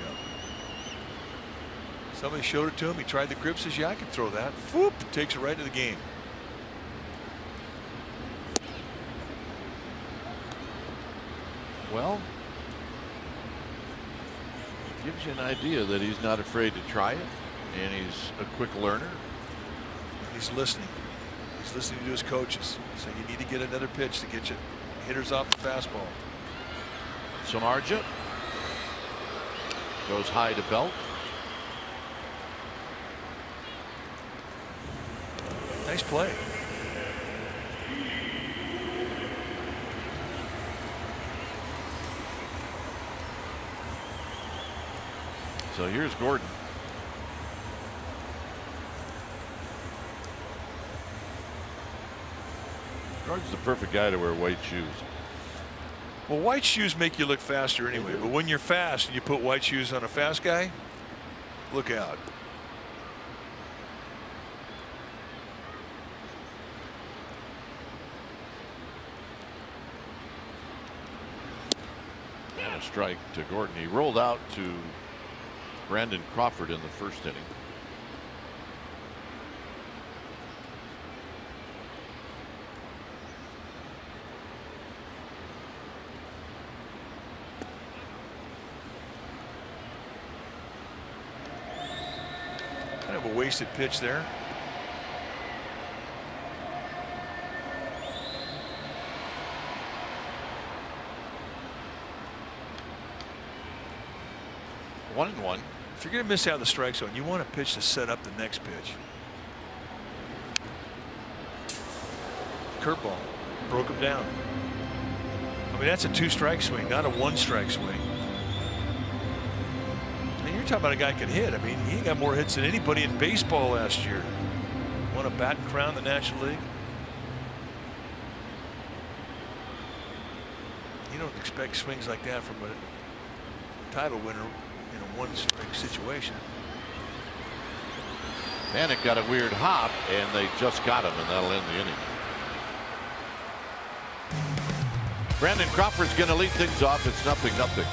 Somebody showed it to him. He tried the grip. Says, "Yeah, I can throw that." Whoop! Takes it right to the game. Well, gives you an idea that he's not afraid to try it, and he's a quick learner. He's listening. He's listening to his coaches. So you need to get another pitch to get you hitters off the fastball. Samardzija goes high to Belt. Nice play. So here's Gordon. Gordon's the perfect guy to wear white shoes. Well, white shoes make you look faster anyway, but when you're fast and you put white shoes on a fast guy, look out. And a strike to Gordon. He rolled out to Brandon Crawford in the first inning. Kind of a wasted pitch there. One and one. If you're going to miss out the strike zone, you want a pitch to set up the next pitch. Curveball broke him down. I mean, that's a 2-strike swing, not a 1-strike swing. And you're talking about a guy can hit. I mean, he got more hits than anybody in baseball last year. Won a batting crown in the National League. You don't expect swings like that from a title winner in a 1-strike situation. Panik got a weird hop, and they just got him, and that'll end the inning. Brandon Crawford's going to lead things off. It's 0-0.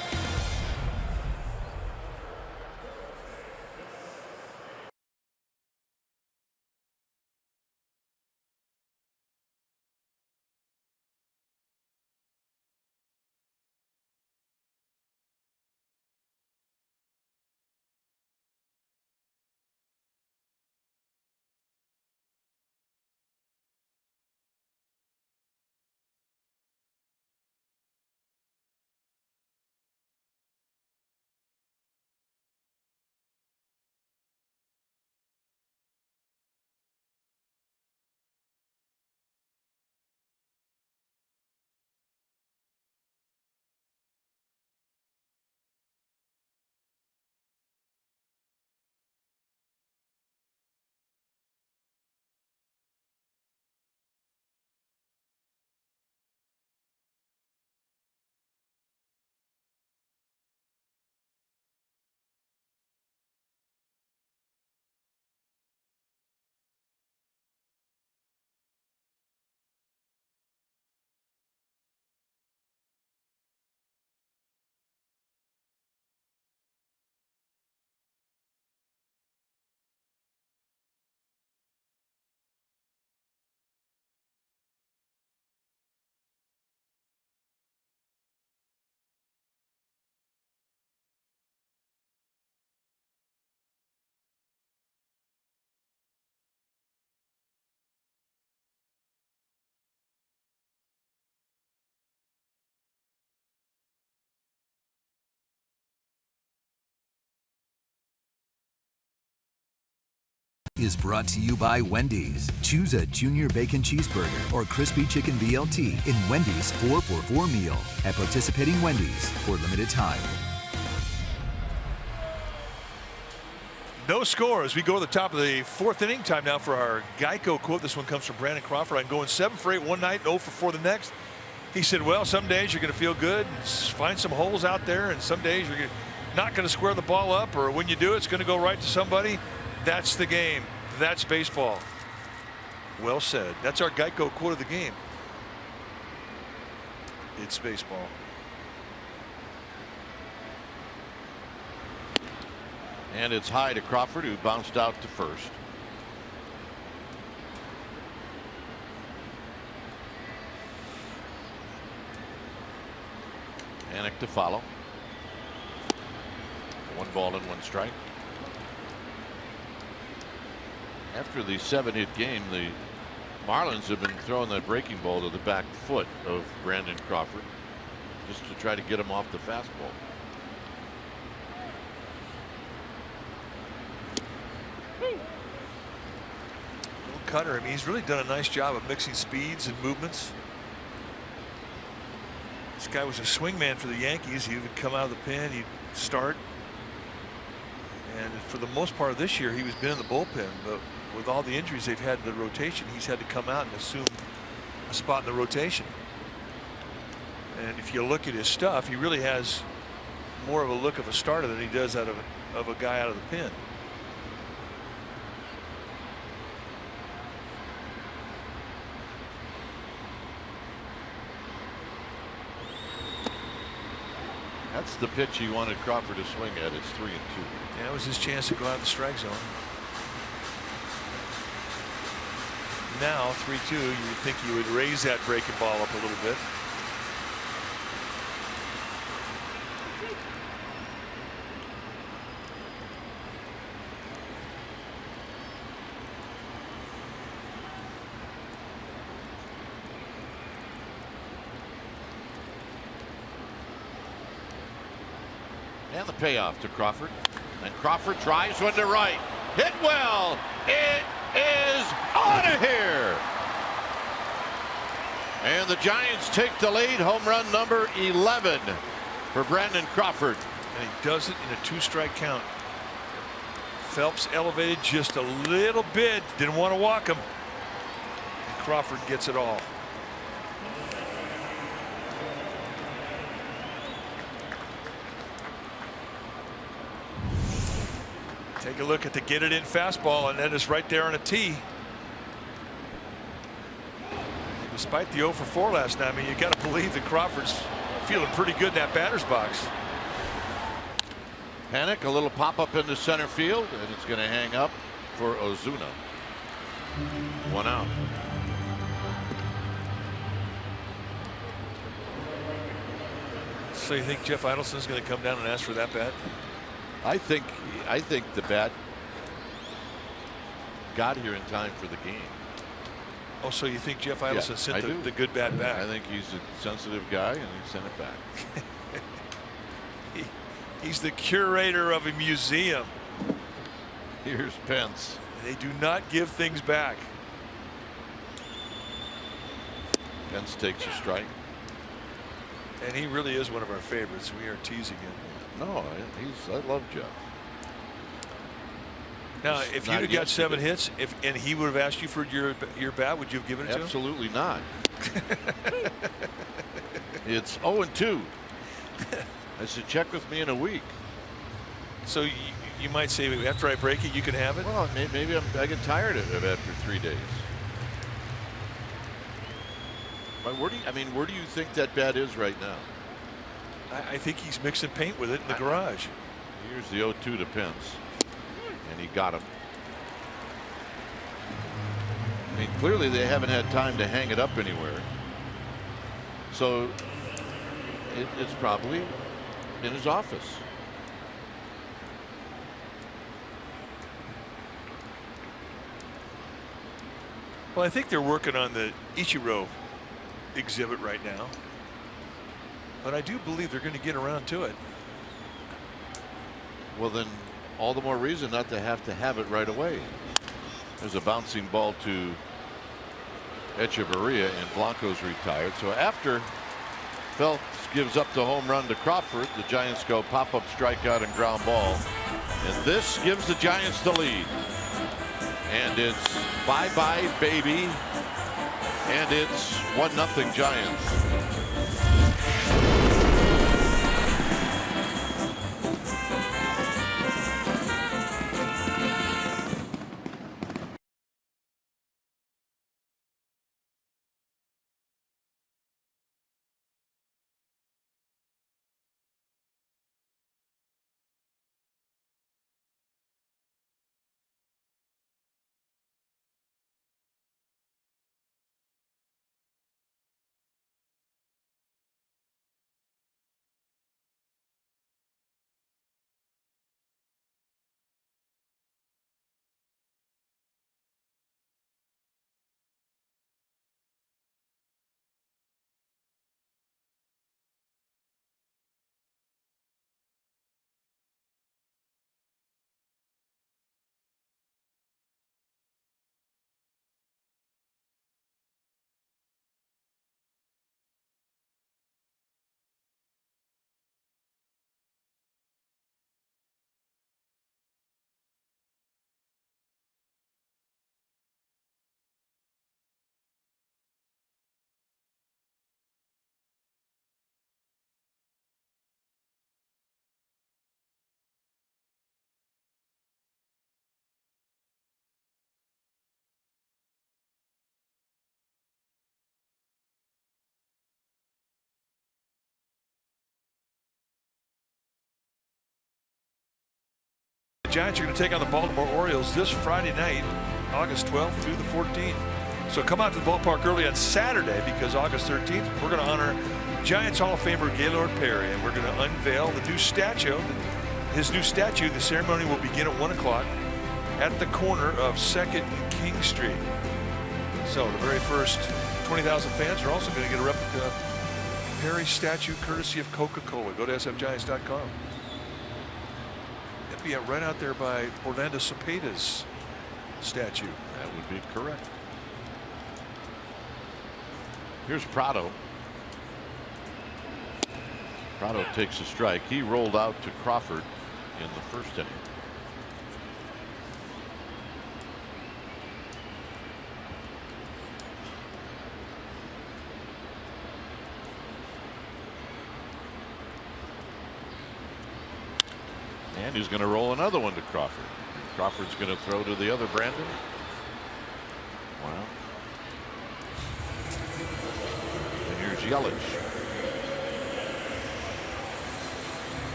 is brought to you by Wendy's. Choose a Junior Bacon Cheeseburger or Crispy Chicken BLT in Wendy's 4-for-4 meal at participating Wendy's for limited time. No score as we go to the top of the 4th inning. Time now for our Geico quote. This one comes from Brandon Crawford. I'm going 7 for 8 one night, 0 for 4 the next. He said, well, some days you're going to feel good, find some holes out there, and some days you're not going to square the ball up, or when you do, it's going to go right to somebody. That's the game. That's baseball. Well said. That's our Geico quote of the game. It's baseball. And it's high to Crawford, who bounced out to first. Anik to follow. 1 ball and 1 strike. After the 7-hit game, the Marlins have been throwing that breaking ball to the back foot of Brandon Crawford just to try to get him off the fastball. Cutter. I mean, he's really done a nice job of mixing speeds and movements. This guy was a swingman for the Yankees. He would come out of the pen, he'd start, and for the most part of this year, he was been in the bullpen. But with all the injuries they've had in the rotation, he's had to come out and assume a spot in the rotation. And if you look at his stuff, he really has more of a look of a starter than he does out of a guy out of the pen. That's the pitch he wanted Crawford to swing at. It's 3-2. Yeah, that was his chance to go out of the strike zone. Now 3-2. You would think you would raise that breaking ball up a little bit. And the payoff to Crawford. And Crawford tries one to right. Hit well. It is out of here. And the Giants take the lead. Home run number 11 for Brandon Crawford. And he does it in a 2-strike count. Phelps elevated just a little bit. Didn't want to walk him. And Crawford gets it all. Take a look at the get it in fastball, and that is right there on a tee. Despite the 0 for 4 last night, I mean, you got to believe that Crawford's feeling pretty good in that batter's box. Panic, a little pop up into center field, and it's going to hang up for Ozuna. 1 out. So you think Jeff Idleson's going to come down and ask for that bat? I think the bat got here in time for the game. Oh, so you think Jeff Idleson sent the good bat back? I think he's a sensitive guy, and he sent it back. He's the curator of a museum. Here's Pence. They do not give things back. Pence takes a strike. And he really is one of our favorites. We are teasing him. No, I love Jeff. Now, if you'd have got 7 hits, and he would have asked you for your bat, would you have given it to him? Absolutely not. It's 0-2. I said, check with me in a week. So you might say, after I break it, you can have it? Well, maybe I get tired of it after 3 days. But where do you think that bat is right now? I think he's mixing paint with it in the garage. Here's the 0-2 to Pence. And he got him. I mean, clearly they haven't had time to hang it up anywhere. So it's probably in his office. Well, I think they're working on the Ichiro exhibit right now. But I do believe they're going to get around to it. Well, then all the more reason not to have it right away. There's a bouncing ball to Echeverria, and Blanco's retired. So after Phelps gives up the home run to Crawford, the Giants go pop-up strikeout and ground ball. And this gives the Giants the lead. And it's bye-bye, baby. And it's 1-0 Giants. The Giants are going to take on the Baltimore Orioles this Friday night, August 12th through the 14th. So come out to the ballpark early on Saturday, because August 13th we're going to honor Giants Hall of Famer Gaylord Perry, and we're going to unveil the new statue. His new statue. The ceremony will begin at 1 o'clock at the corner of 2nd and King Street. So the very first 20,000 fans are also going to get a replica Perry statue courtesy of Coca-Cola. Go to sfgiants.com. Be right out there by Orlando Cepeda's statue. That would be correct. Here's Prado. Prado takes a strike. He rolled out to Crawford in the first inning. And he's going to roll another one to Crawford. Crawford's going to throw to the other Brandon. Wow. And here's Yelich.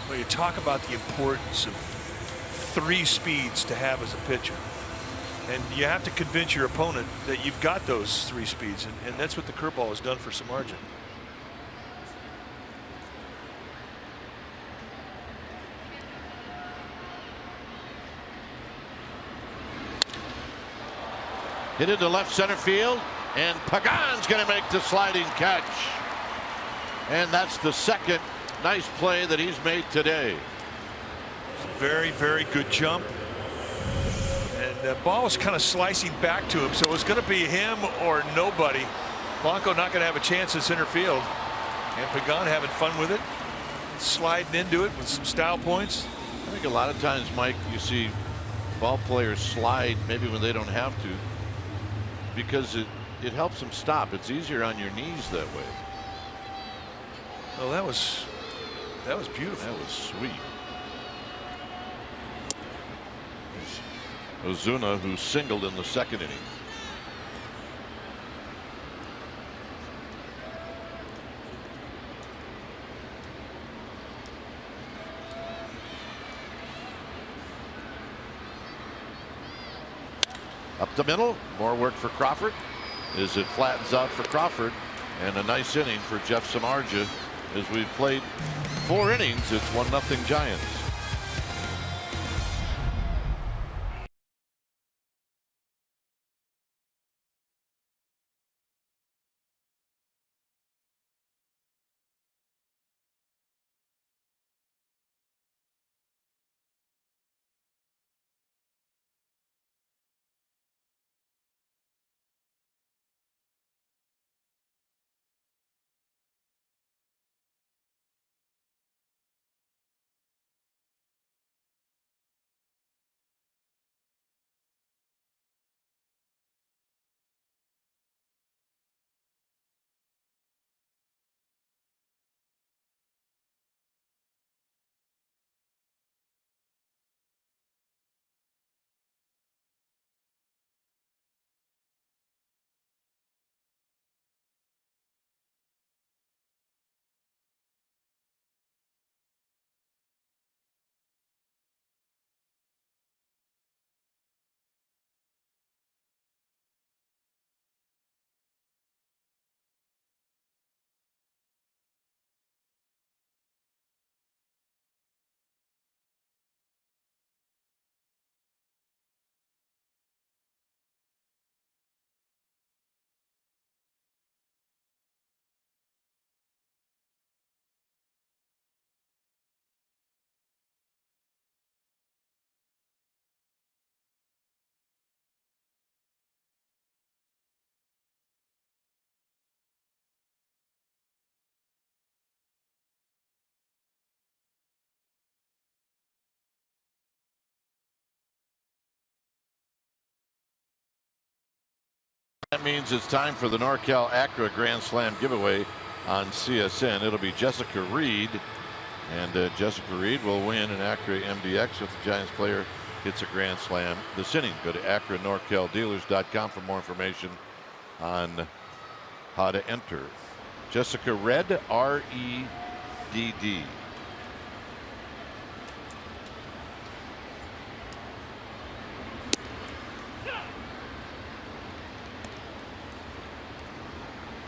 Well, you talk about the importance of 3 speeds to have as a pitcher. And you have to convince your opponent that you've got those 3 speeds. And that's what the curveball has done for Samardzija. Hit into left center field, and Pagan's going to make the sliding catch. And that's the second nice play that he's made today. Very, very good jump. And the ball was kind of slicing back to him, so it was going to be him or nobody. Blanco not going to have a chance in center field. And Pagan having fun with it, sliding into it with some style points. I think a lot of times, Mike, you see ball players slide maybe when they don't have to, because it helps them stop. It's easier on your knees that way. Oh, that was beautiful. That was sweet. Ozuna, who singled in the second inning. Up the middle, more work for Crawford as it flattens out for Crawford, and a nice inning for Jeff Samardzija. As we've played 4 innings, it's 1-0 Giants. That means it's time for the NorCal Acura Grand Slam giveaway on CSN. It'll be Jessica Reed, and Jessica Reed will win an Acura MDX if the Giants player hits a Grand Slam this inning. Go to AcuraNorCalDealers.com for more information on how to enter. Jessica Red, R-E-D-D.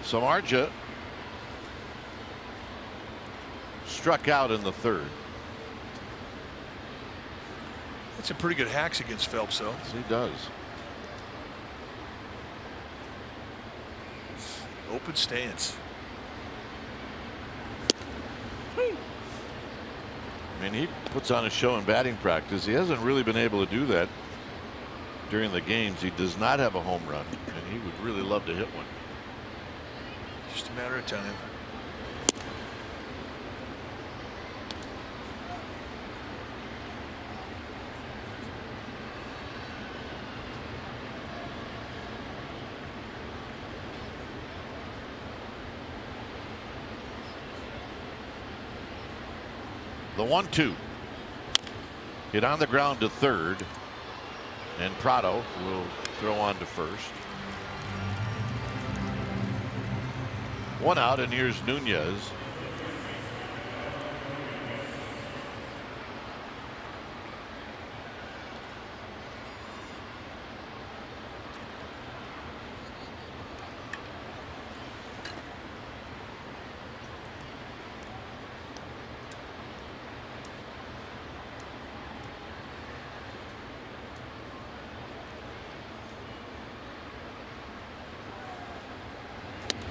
Samardzija struck out in the third. That's a pretty good hacks against Phelps, though. Yes, he does. Open stance. I mean, he puts on a show in batting practice. He hasn't really been able to do that during the games. He does not have a home run, and he would really love to hit one. Just a matter of time. The 1-2 hit on the ground to third, and Prado will throw on to first. One out, and here's Nunez.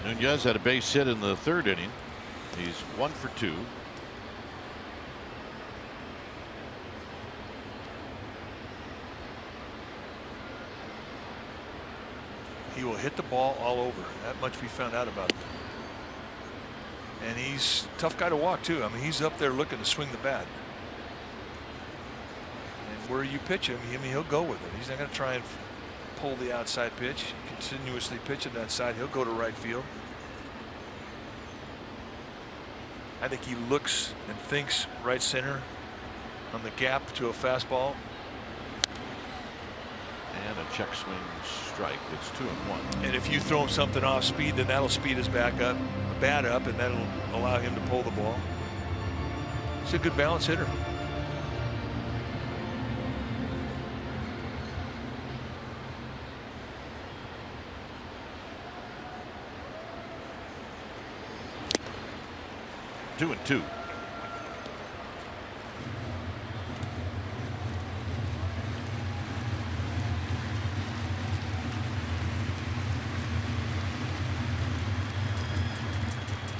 Nunez had a base hit in the third inning. He's 1 for 2. He will hit the ball all over. That much we found out about him. And he's a tough guy to walk, too. I mean, he's up there looking to swing the bat. And where you pitch him, I mean, he'll go with it. He's not going to try and pull the outside pitch, continuously pitching that side. He'll go to right field. I think he looks and thinks right center on the gap to a fastball. And a check swing strike. It's 2-1. And if you throw him something off speed, then that'll speed his bat up, and that'll allow him to pull the ball. He's a good balance hitter. Two and 2.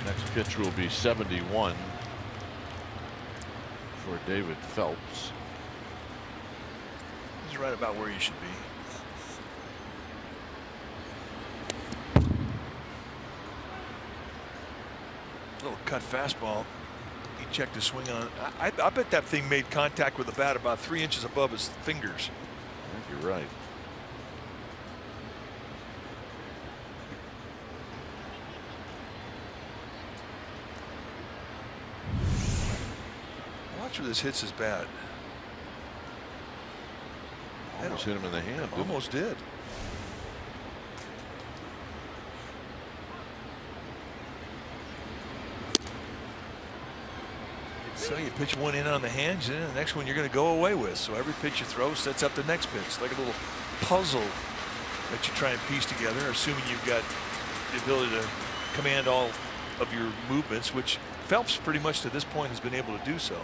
Next pitch will be 71 for David Phelps. He's right about where you should be. Little cut fastball. He checked his swing on it. I bet that thing made contact with the bat about 3 inches above his fingers. I think you're right. Watch where this hits his bat. Almost hit him in the hand. Almost did. So you pitch one in on the hands, and the next one you're going to go away with. So every pitch you throw sets up the next pitch, like a little puzzle that you try and piece together, assuming you've got the ability to command all of your movements, which Phelps pretty much to this point has been able to do so.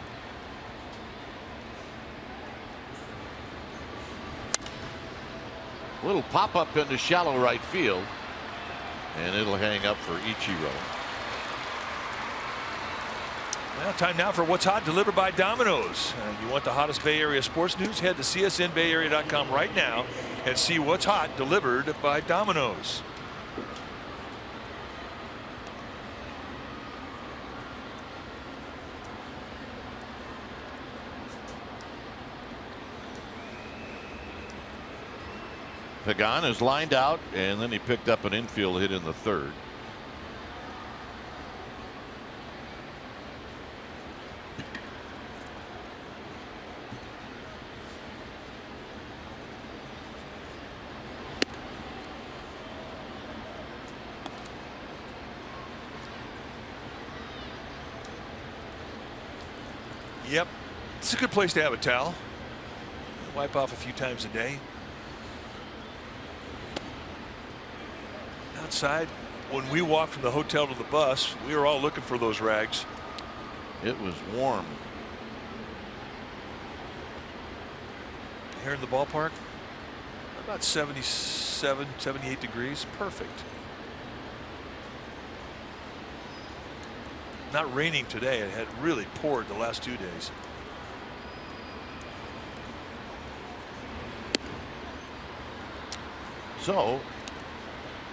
Little pop up into shallow right field, and it'll hang up for Ichiro. Well, time now for What's Hot, delivered by Domino's. You want the hottest Bay Area sports news? Head to csnbayarea.com right now and see what's hot, delivered by Domino's. Pagan is lined out, and then he picked up an infield hit in the third. Yep, it's a good place to have a towel. Wipe off a few times a day. Outside, when we walked from the hotel to the bus, we were all looking for those rags. It was warm. Here in the ballpark, about 77, 78 degrees. Perfect. Not raining today. It had really poured the last 2 days. So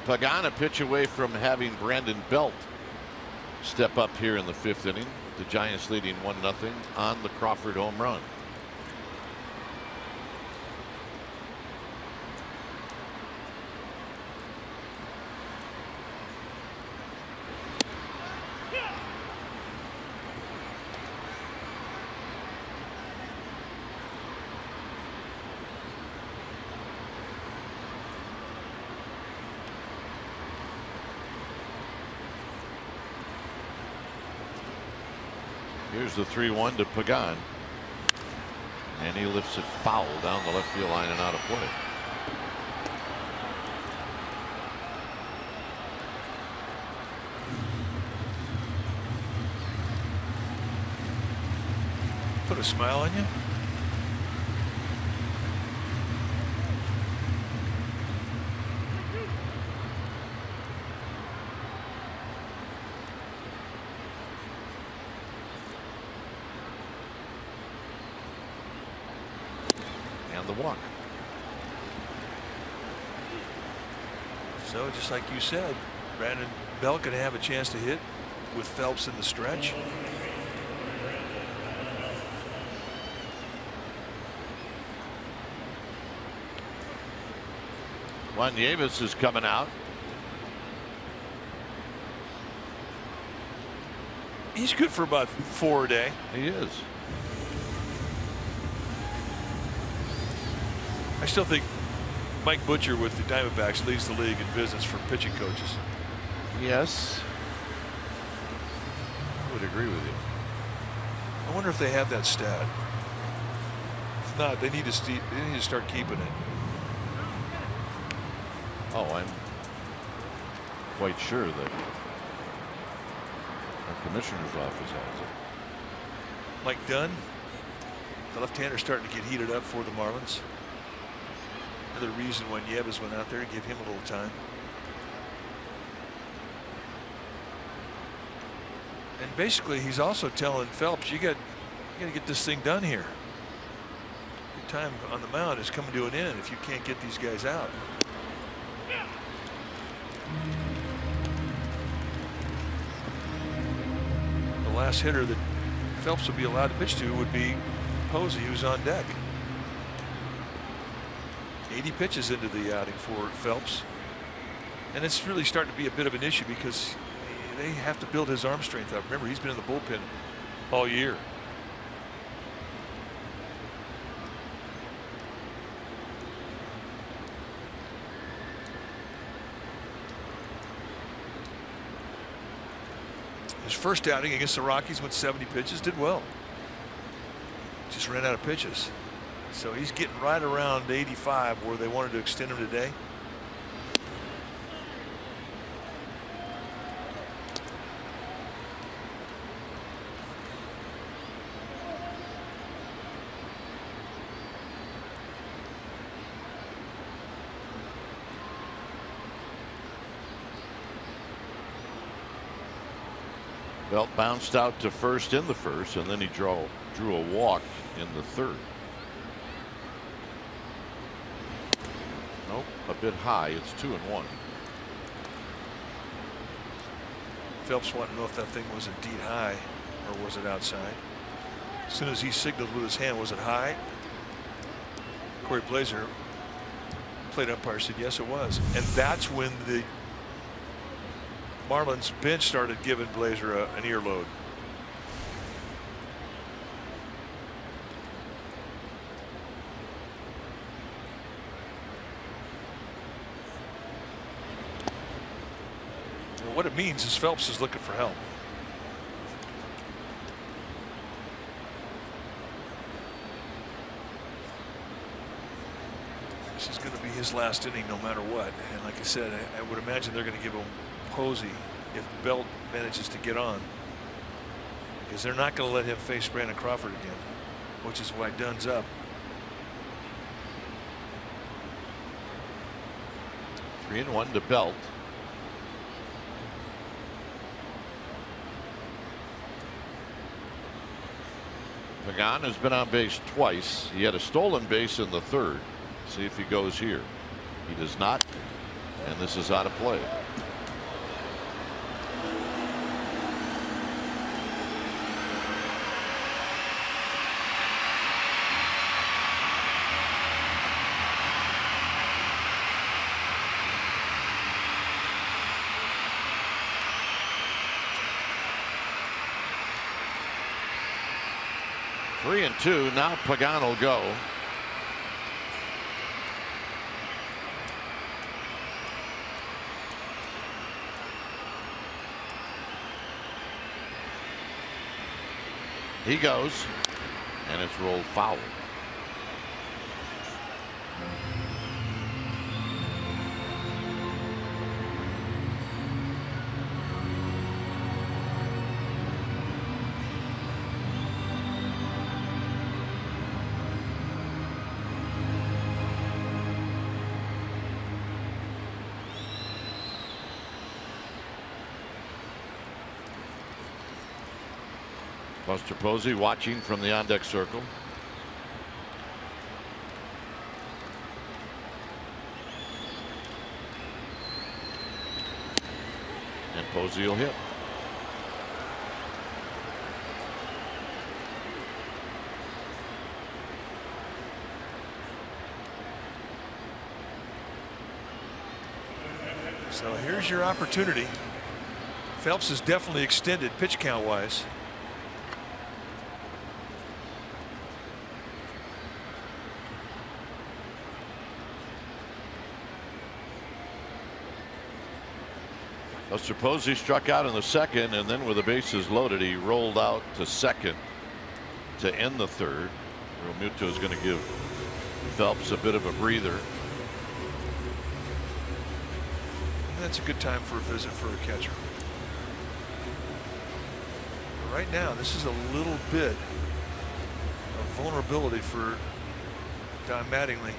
Pagan a pitch away from having Brandon Belt step up here in the 5th inning. The Giants leading 1-0 on the Crawford home run. Here's the 3-1 to Pagan, and he lifts it foul down the left field line and out of play. Put a smile on you. The walk. So just like you said, Brandon Belt going to have a chance to hit with Phelps in the stretch. Juan Nieves is coming out. He's good for about 4 a day. He is. I still think Mike Butcher with the Diamondbacks leads the league in business for pitching coaches. Yes, I would agree with you. I wonder if they have that stat. If not, they need to start keeping it. Oh, I'm quite sure that our commissioner's office has it. Mike Dunn, the left-hander, starting to get heated up for the Marlins. Another reason why Nieves went out there to give him a little time. And basically, he's also telling Phelps, you got to get this thing done here. Your time on the mound is coming to an end if you can't get these guys out. The last hitter that Phelps would be allowed to pitch to would be Posey, who's on deck. 80 pitches into the outing for Phelps, and it's really starting to be a bit of an issue because they have to build his arm strength up. Remember, he's been in the bullpen all year. His first outing against the Rockies went 70 pitches, did well. Just ran out of pitches. So he's getting right around 85 where they wanted to extend him today. Belt bounced out to first in the first, and then he drew a walk in the third. Nope, a bit high. It's 2-1. Phelps wanted to know if that thing was indeed high or was it outside. As soon as he signaled with his hand, was it high? Corey Blazer plate umpire said yes, it was. And that's when the Marlins bench started giving Blazer an earload. And what it means is Phelps is looking for help. This is going to be his last inning no matter what. And like I said, I would imagine they're going to give him Posey if Belt manages to get on, because they're not going to let him face Brandon Crawford again, which is why Dunn's up. 3-1 to Belt. Pagan has been on base twice. He had a stolen base in the third. See if he goes here. He does not, and this is out of play. Three and two. Now Pagan will go. He goes, and it's rolled foul. Buster Posey watching from the on-deck circle. And Posey will hit. So here's your opportunity. Phelps is definitely extended pitch count wise. Buster Posey struck out in the second, and then with the bases loaded, he rolled out to second to end the third. Realmuto is going to give Phelps a bit of a breather. That's a good time for a visit for a catcher. But right now, this is a little bit of vulnerability for Don Mattingly,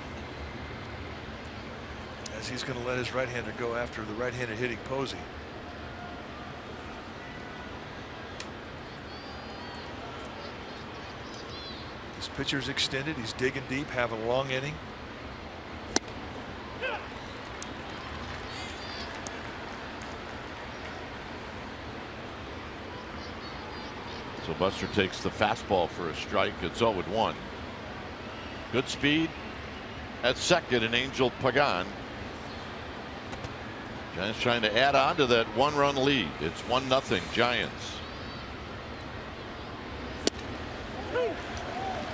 as he's going to let his right-hander go after the right-handed hitting Posey. His pitcher's extended. He's digging deep, having a long inning. So Buster takes the fastball for a strike. It's 0-1. Good speed at second, and Angel Pagan. Giants trying to add on to that one-run lead. It's 1-0 Giants.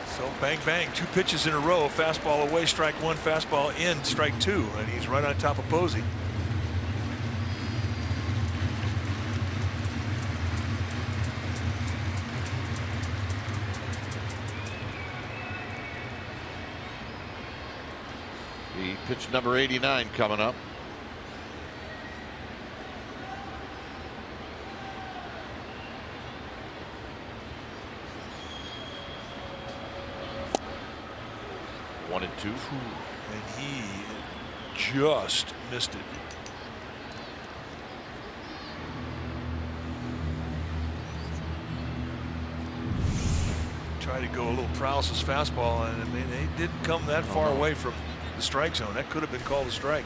So bang bang, two pitches in a row. Fastball away, strike one. Fastball in, strike two, and he's right on top of Posey. The pitch number 89 coming up. One and two. And he just missed it. Tried to go a little Prowse's fastball, and I mean, they didn't come that far away from the strike zone. That could have been called a strike.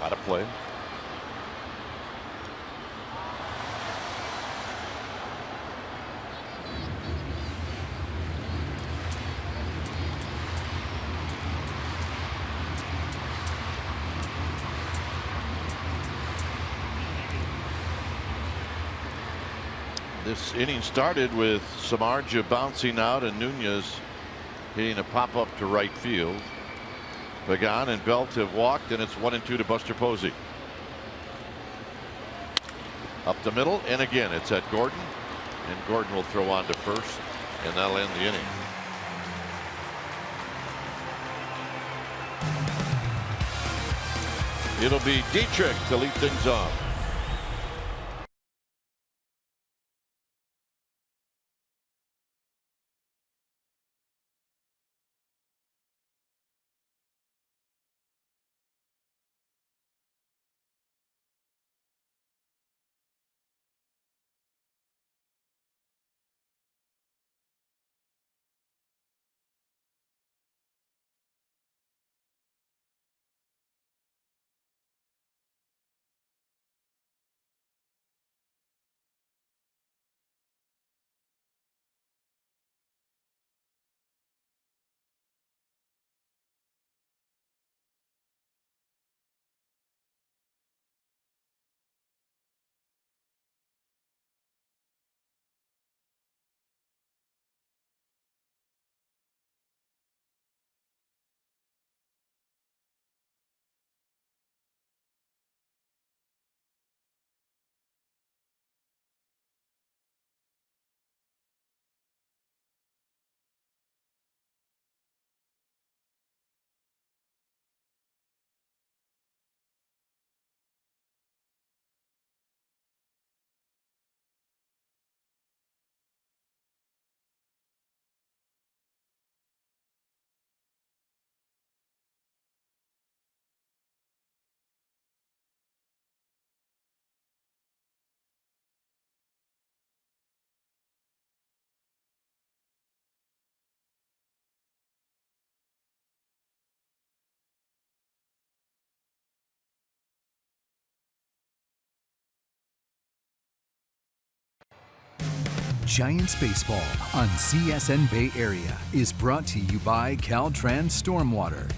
Out of play. This inning started with Samardzija bouncing out and Nunez hitting a pop-up to right field. Pagan and Belt have walked, and it's 1-2 to Buster Posey. Up the middle, and again it's at Gordon, and Gordon will throw on to first, and that'll end the inning. It'll be Dietrich to lead things off. Giants Baseball on CSN Bay Area is brought to you by Caltrans Stormwater.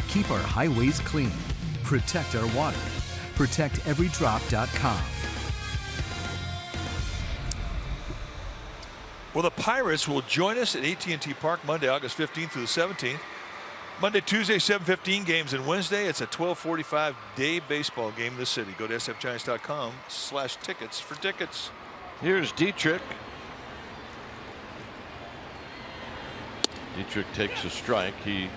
Keep our highways clean. Protect our water. ProtectEveryDrop.com. Well, the Pirates will join us at AT&T Park Monday, August 15th through the 17th. Monday, Tuesday, 7:15 games, and Wednesday it's a 12:45 day baseball game in the city. Go to sfgiants.com/tickets for tickets. Here's Dietrich. Dietrich takes a strike. He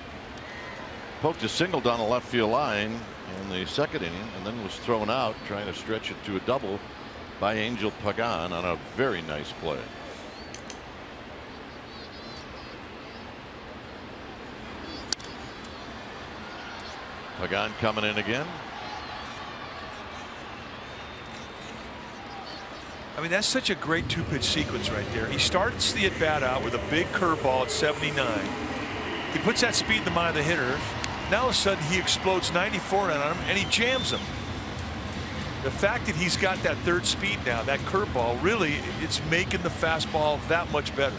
poked a single down the left field line in the second inning and then was thrown out trying to stretch it to a double by Angel Pagan on a very nice play. Pagan coming in again. I mean, that's such a great two-pitch sequence right there. He starts the at-bat out with a big curveball at 79. He puts that speed in the mind of the hitter. Now all of a sudden he explodes 94 on him and he jams him. The fact that he's got that third speed now, that curveball, really it's making the fastball that much better.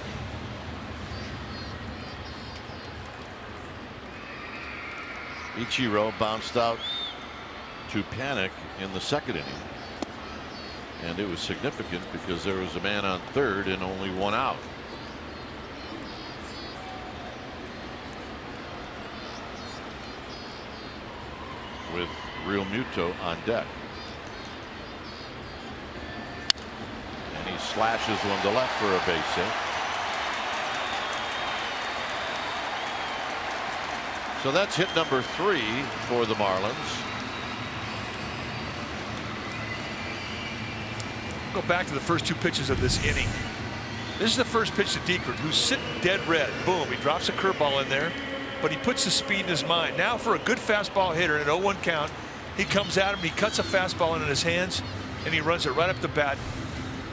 Ichiro bounced out to Panic in the second inning. And it was significant because there was a man on third and only one out. With Real Muto on deck. And he slashes one to left for a base hit. So that's hit number 3 for the Marlins. Go back to the first two pitches of this inning. This is the first pitch to Dietrich, who's sitting dead red. Boom, he drops a curveball in there, but he puts the speed in his mind. Now for a good fastball hitter in an 0-1 count, he comes at him, he cuts a fastball in his hands, and he runs it right up the bat,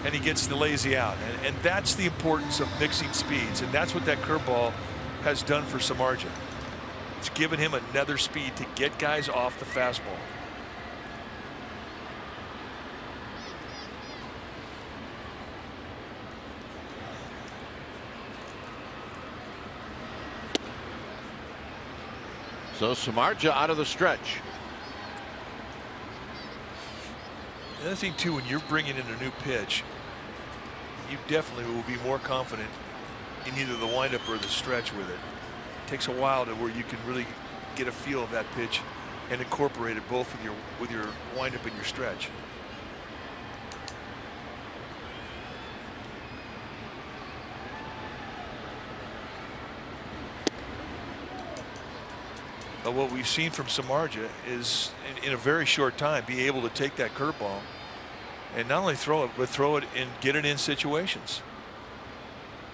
and he gets the lazy out. And that's the importance of mixing speeds, and that's what that curveball has done for Samardzija. It's given him another speed to get guys off the fastball. So Samardzija out of the stretch. The other thing too, when you're bringing in a new pitch, you definitely will be more confident in either the windup or the stretch with it. It takes a while to where you can really get a feel of that pitch and incorporate it both with your windup and your stretch. But what we've seen from Samardzija is in a very short time be able to take that curveball and not only throw it, but throw it and get it in situations.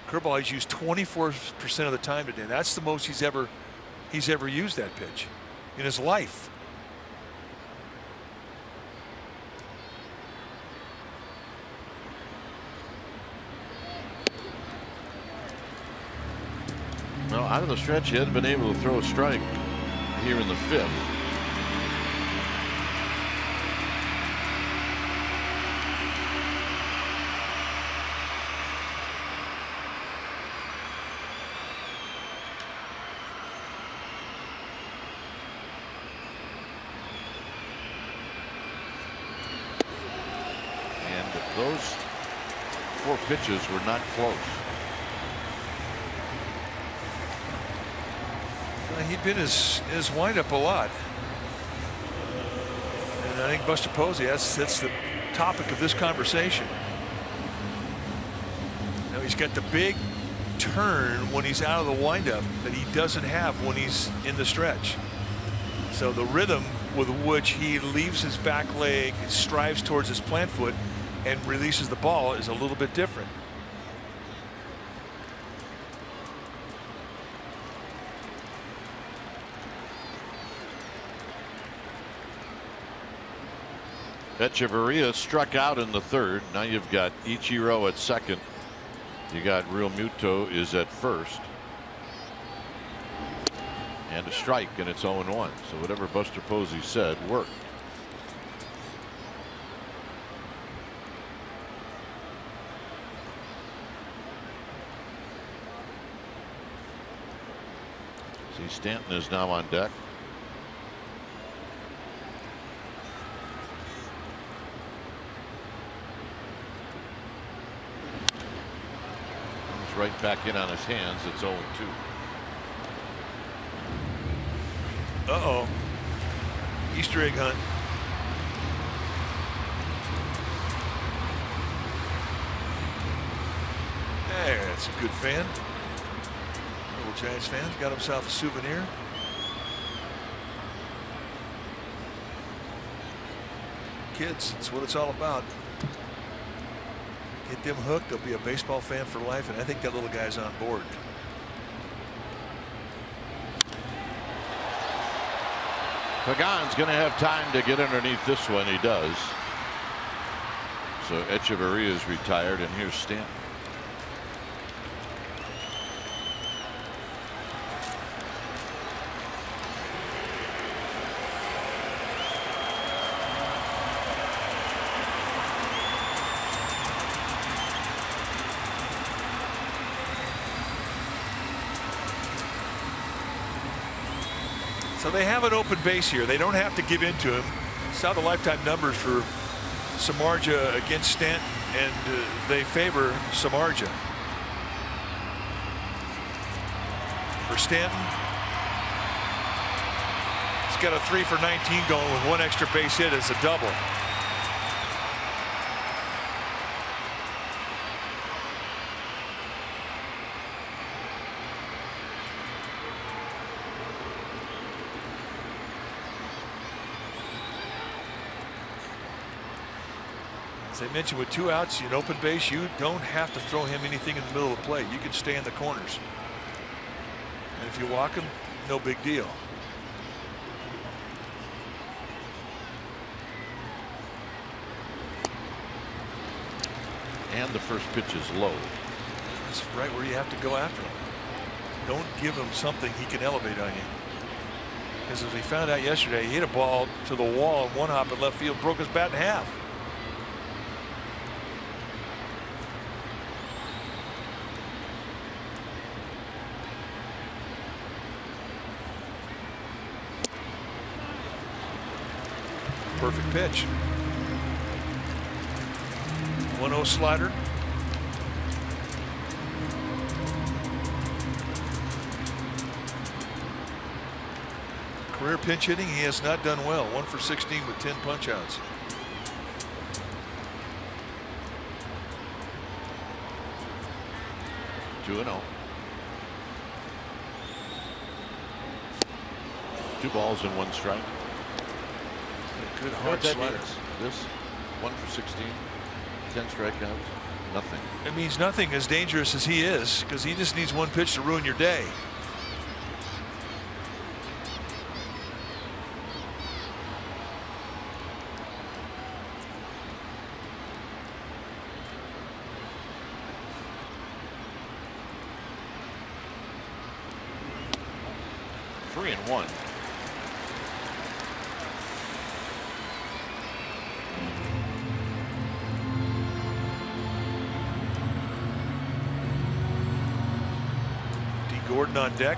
Curveball he's used 24% of the time today. That's the most he's ever used that pitch in his life. Well, out of the stretch, he hadn't been able to throw a strike here in the 5th. And those 4 pitches were not close. He'd been his windup a lot, and I think Buster Posey, that's the topic of this conversation. Now he's got the big turn when he's out of the windup that he doesn't have when he's in the stretch. So the rhythm with which he leaves his back leg, strives towards his plant foot, and releases the ball is a little bit different. Echeverria struck out in the 3rd. Now you've got Ichiro at 2nd. You got Real Muto is at 1st. And a strike, and it's 0-1. So whatever Buster Posey said worked. See, Stanton is now on deck. Right back in on his hands. It's 0-2. Uh-oh. Easter egg hunt. There, that's a good fan. Little Giants fan got himself a souvenir. Kids, that's what it's all about. Get them hooked, they'll be a baseball fan for life, and I think that little guy's on board. Pagan's going to have time to get underneath this one. He does. So Echeverria is retired, and here's Stanton. So they have an open base here. They don't have to give in to him. Saw the lifetime numbers for Samardzija against Stanton, and they favor Samardzija. For Stanton, he's got a 3 for 19 going with 1 extra base hit as a double. As I mentioned, with 2 outs in open base, you don't have to throw him anything in the middle of the plate. You can stay in the corners. And if you walk him, no big deal. And the first pitch is low. That's right where you have to go after him. Don't give him something he can elevate on you. Because as we found out yesterday, he hit a ball to the wall in 1 hop in left field, broke his bat in half. Perfect pitch. 1-0 slider. Career pinch hitting, he has not done well. 1 for 16 with 10 punch outs. Two and 0. 2 balls and 1 strike. Good hard slider. This 1 for 16, 10 strikeouts, nothing. It means nothing as dangerous as he is, because he just needs 1 pitch to ruin your day. Three and 1. Gordon on deck,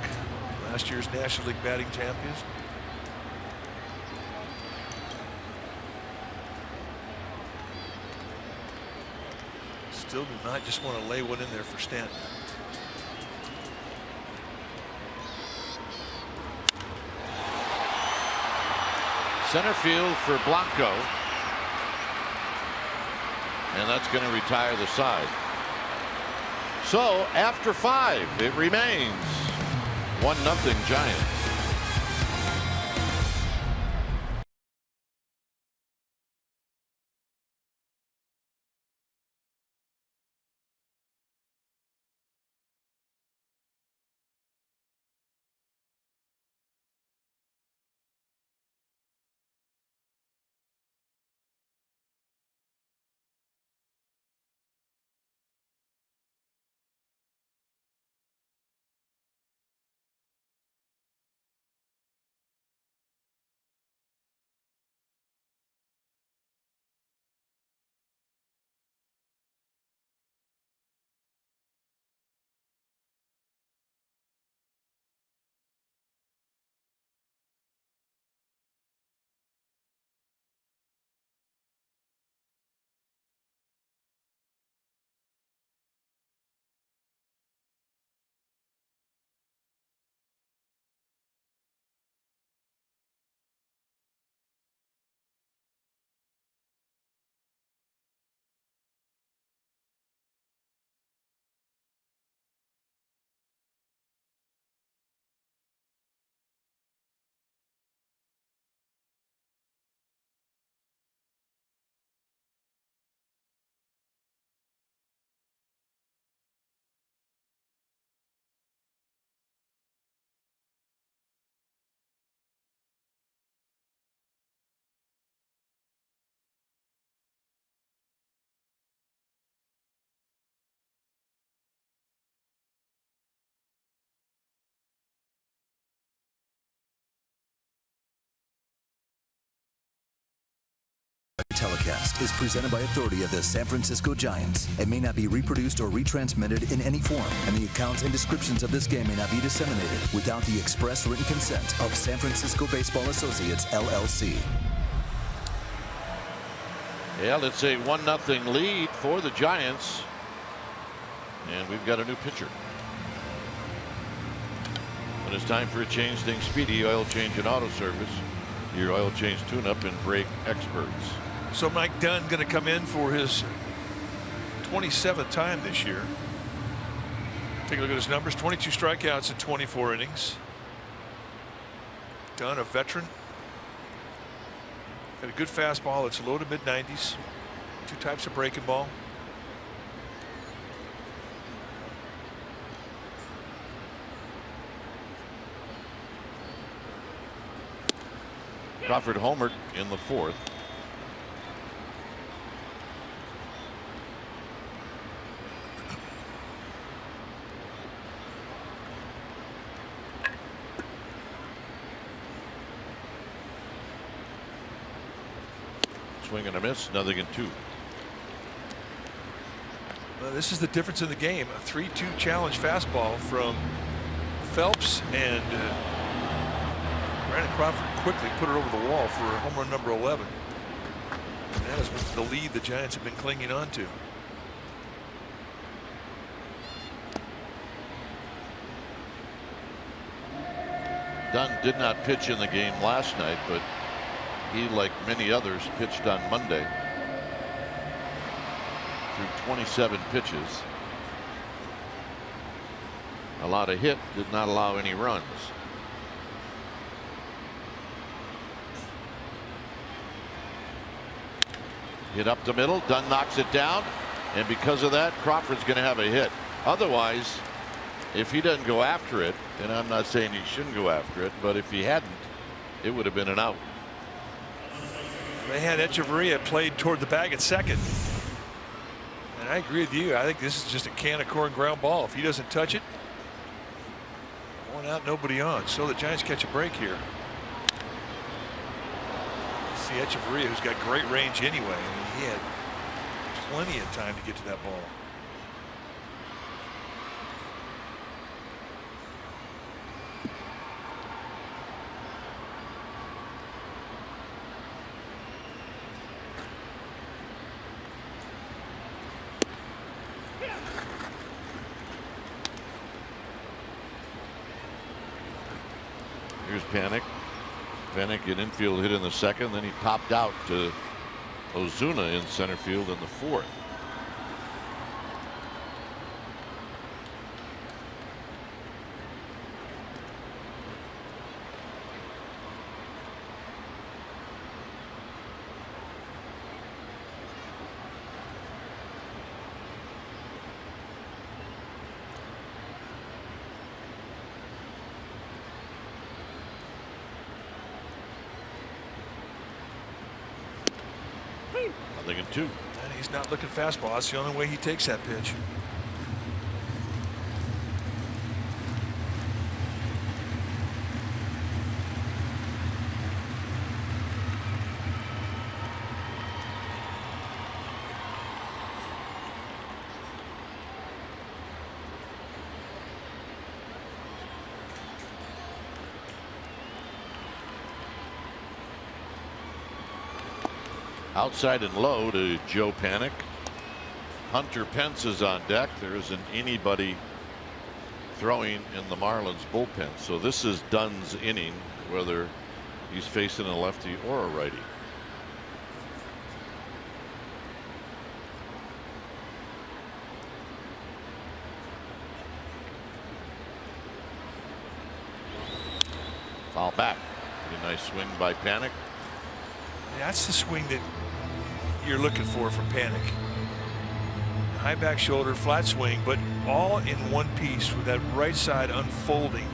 last year's National League batting champions. Still do not just want to lay one in there for Stanton. Center field for Blanco. And that's going to retire the side. So after 5, it remains 1-0 Giants. Telecast is presented by authority of the San Francisco Giants. It may not be reproduced or retransmitted in any form, and the accounts and descriptions of this game may not be disseminated without the express written consent of San Francisco Baseball Associates, LLC. Yeah, it's a 1-0 lead for the Giants. And we've got a new pitcher. When it's time for a change, think Speedy Oil Change and Auto Service. Your oil change tune-up and brake experts. So Mike Dunn going to come in for his 27th time this year. Take a look at his numbers. 22 strikeouts in 24 innings. Dunn, a veteran. Got a good fastball. It's low to mid-90s. 2 types of breaking ball. Crawford homered in the 4th. Swing and a miss, 0-2. Well, this is the difference in the game. A 3-2 challenge fastball from Phelps, and Brandon Crawford quickly put it over the wall for home run number 11. And that is the lead the Giants have been clinging on to. Dunn did not pitch in the game last night, but he, like many others, pitched on Monday through 27 pitches. A lot of hit, did not allow any runs. Hit up the middle, Dunn knocks it down, and because of that, Crawford's going to have a hit. Otherwise, if he doesn't go after it, and I'm not saying he shouldn't go after it, but if he hadn't, it would have been an out. They had Echeverria played toward the bag at second. And I agree with you. I think this is just a can of corn ground ball. If he doesn't touch it, one out, nobody on. So the Giants catch a break here. See Echeverria, who's got great range anyway. I mean, he had plenty of time to get to that ball. Here's Panic. Panic in infield hit in the second, then he popped out to Ozuna in center field in the fourth. Nothing in two. And he's not looking fastball. That's the only way he takes that pitch. Outside and low to Joe Panic. Hunter Pence is on deck. There isn't anybody throwing in the Marlins bullpen. So this is Dunn's inning, whether he's facing a lefty or a righty. Foul back. Pretty nice swing by Panic. That's the swing that you're looking for from Panic. High back shoulder, flat swing, but all in one piece with that right side unfolding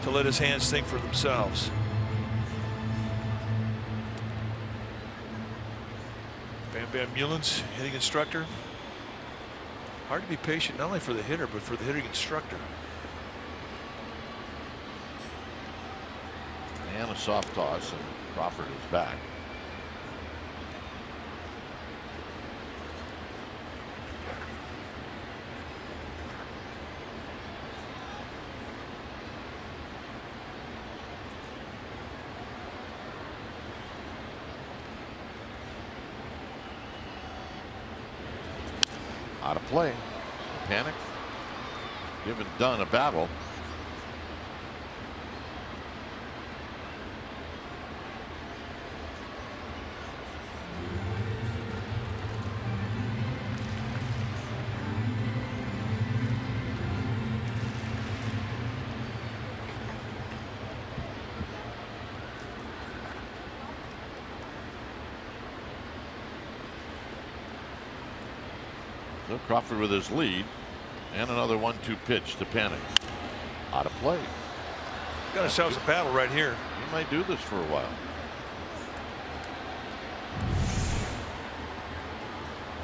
to let his hands think for themselves. Bam Bam Mullins, hitting instructor. Hard to be patient not only for the hitter but for the hitting instructor. And a soft toss, and Crawford is back. Out of play. Panic giving Dunn a battle. So Crawford with his lead, and another 1-2 pitch to Panic. Out of play. Got ourselves a battle right here. He might do this for a while.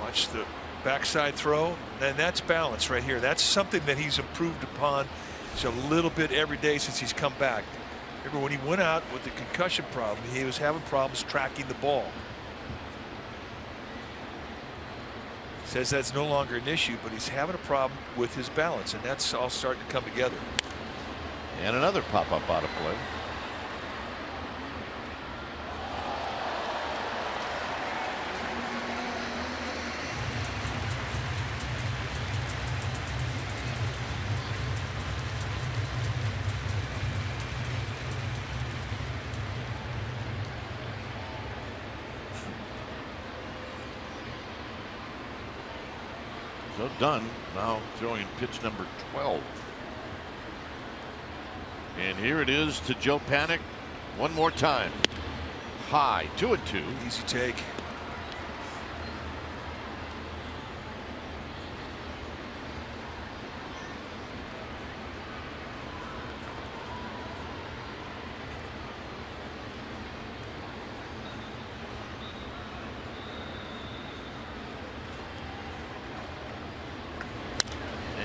Watch the backside throw, and that's balance right here. That's something that he's improved upon just a little bit every day since he's come back. Remember when he went out with the concussion problem, he was having problems tracking the ball. Says that's no longer an issue, but he's having a problem with his balance, and that's all starting to come together. And another pop-up out of play. So Dunn now throwing pitch number 12. And here it is to Joe Panic one more time. High, 2-2. Easy take.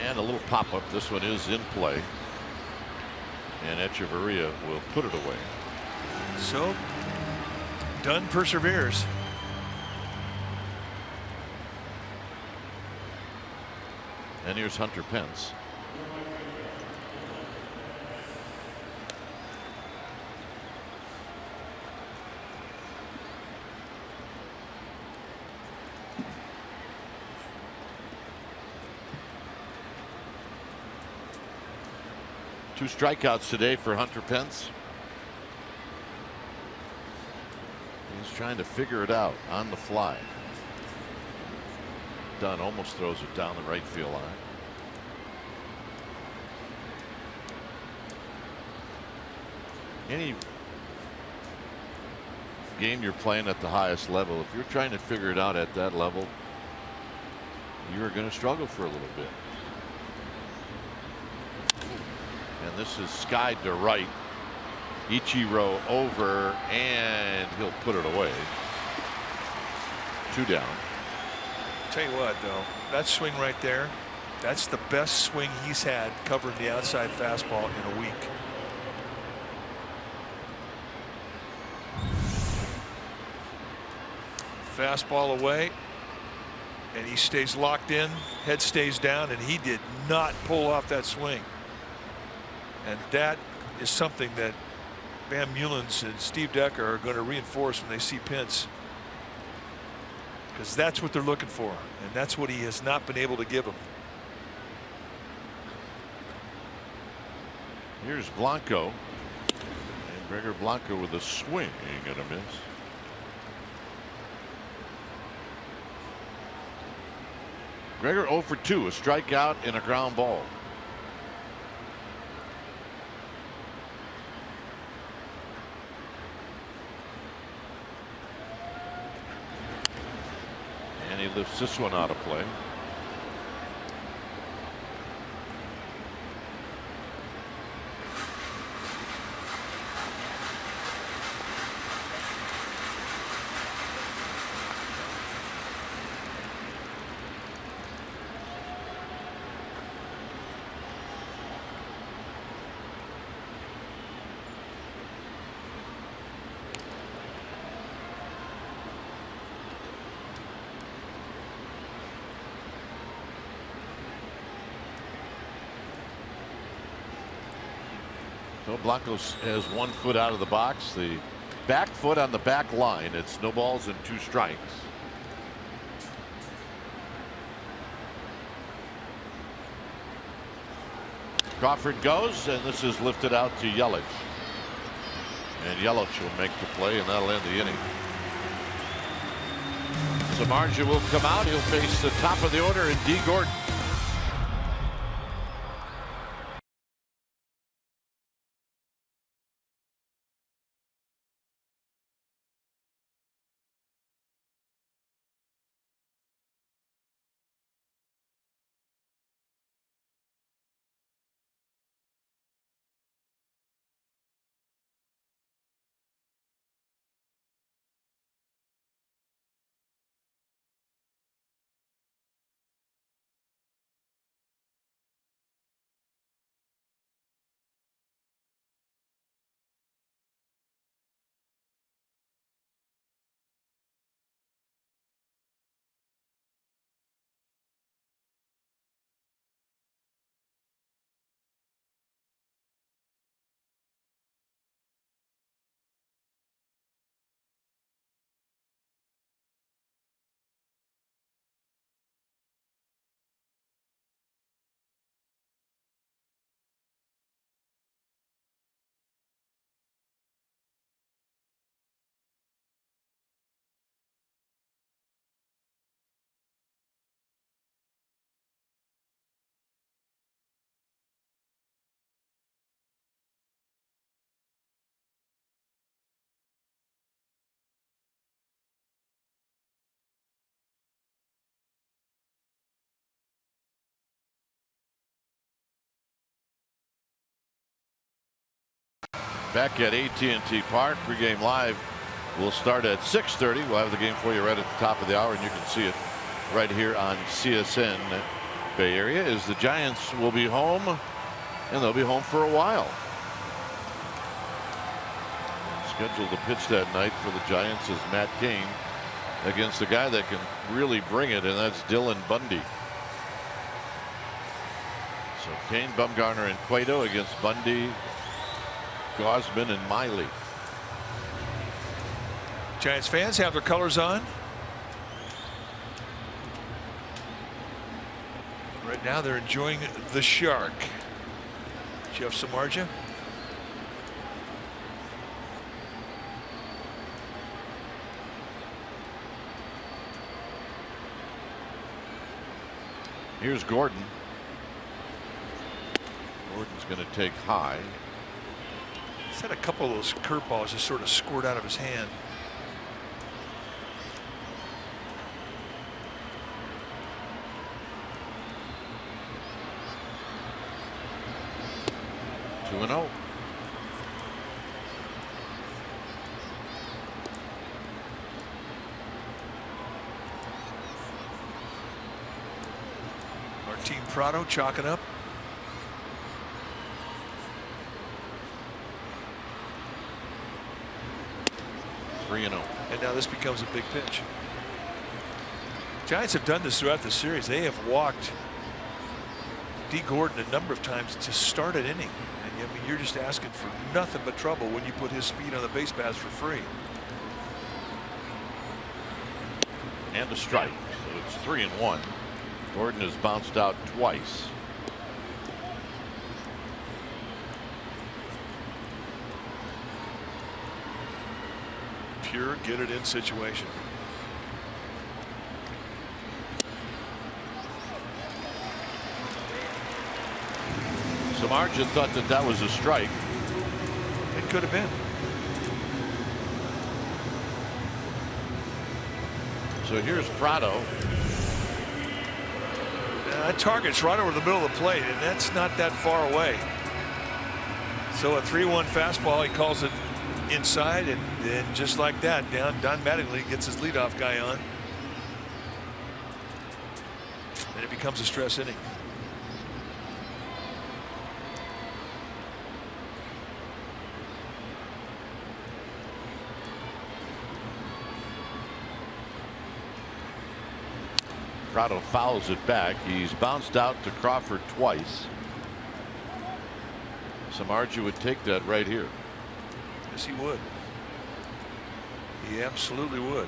And a little pop-up. This one is in play. And Echeverria will put it away. So Dunn perseveres. And here's Hunter Pence. Two strikeouts today for Hunter Pence. He's trying to figure it out on the fly. Dunn almost throws it down the right field line. Any game you're playing at the highest level, if you're trying to figure it out at that level, you're going to struggle for a little bit. And this is skied to right. Ichiro over, and he'll put it away. 2 down. Tell you what, though, that swing right there, that's the best swing he's had covering the outside fastball in a week. Fastball away, and he stays locked in, head stays down, and he did not pull off that swing. And that is something that Van Mullins and Steve Decker are going to reinforce when they see Pence, because that's what they're looking for, and that's what he has not been able to give them. Here's Blanco, and Gregor Blanco with a swing. Ain't gonna miss. Gregor 0 for 2, a strikeout and a ground ball. And he lifts this one out of play. So Blanco has 1 foot out of the box, the back foot on the back line. It's no balls and 2 strikes. Crawford goes, and this is lifted out to Yelich. And Yelich will make the play, and that'll end the inning. Samardzija will come out. He'll face the top of the order in D. Gordon. back at AT&T Park. Pregame live will start at 6:30. We'll have the game for you right at the top of the hour, and you can see it right here on CSN Bay Area. As the Giants will be home, and they'll be home for a while. Scheduled to pitch that night for the Giants is Matt Cain against a guy that can really bring it, and that's Dylan Bundy. So Cain, Bumgarner, and Cueto against Bundy, Gausman, and Miley. Giants fans have their colors on. Right now they're enjoying the shark. Jeff Samardzija. Here's Gordon. Gordon's going to take high. He's had a couple of those curveballs just sort of squirt out of his hand. Two and 0. Martin Prado chalking up. And now this becomes a big pitch. Giants have done this throughout the series. They have walked D. Gordon a number of times to start an inning. And I mean, you're just asking for nothing but trouble when you put his speed on the base paths for free. And a strike. So it's 3-1. Gordon has bounced out twice. Pure get it in situation. Samardzija thought that was a strike. It could have been. So here's Prado. That target's right over the middle of the plate, and that's not that far away. So a 3-1 fastball, he calls it inside, and then just like that, Don Mattingly gets his leadoff guy on, and it becomes a stress inning. Prado fouls it back. He's bounced out to Crawford twice. Samardzija would take that right here. Yes, he would. He absolutely would.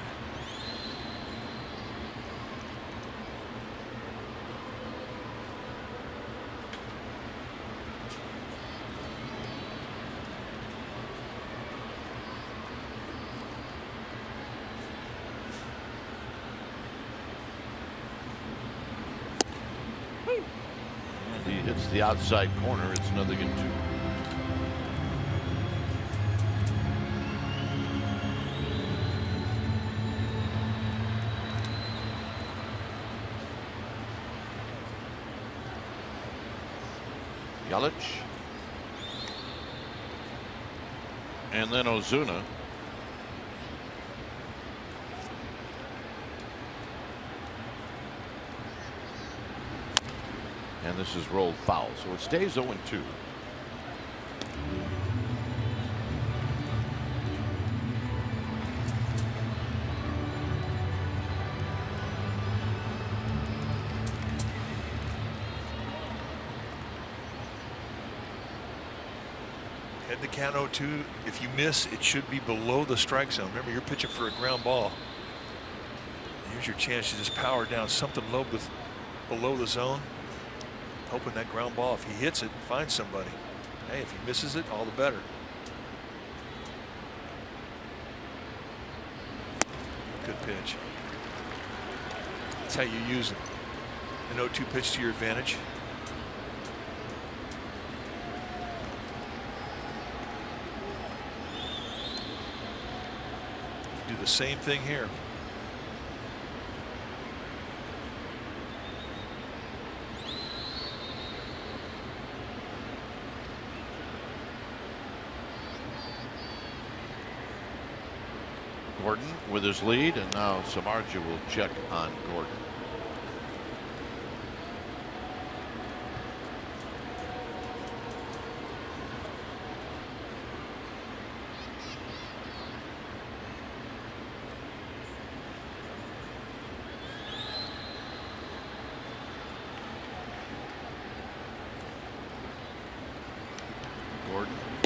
And he hits the outside corner. It's 0-2. Yelich, and then Ozuna. And this is rolled foul, so it stays 0-2. Head to count 0-2. If you miss, it should be below the strike zone. Remember, you're pitching for a ground ball. Here's your chance to just power down something low below the zone. Hoping that ground ball, if he hits it, finds somebody. Hey, if he misses it, all the better. Good pitch. That's how you use it. An 0-2 pitch to your advantage. Do the same thing here. Gordon with his lead, and now Samardzija will check on Gordon.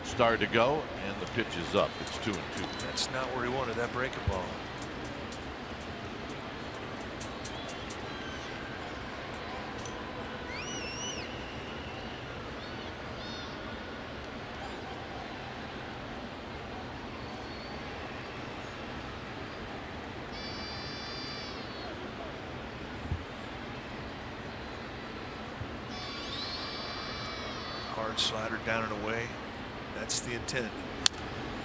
Started to go, and the pitch is up. It's 2-2. That's not where he wanted that breaking ball. Hard slider down and away. That's the intent.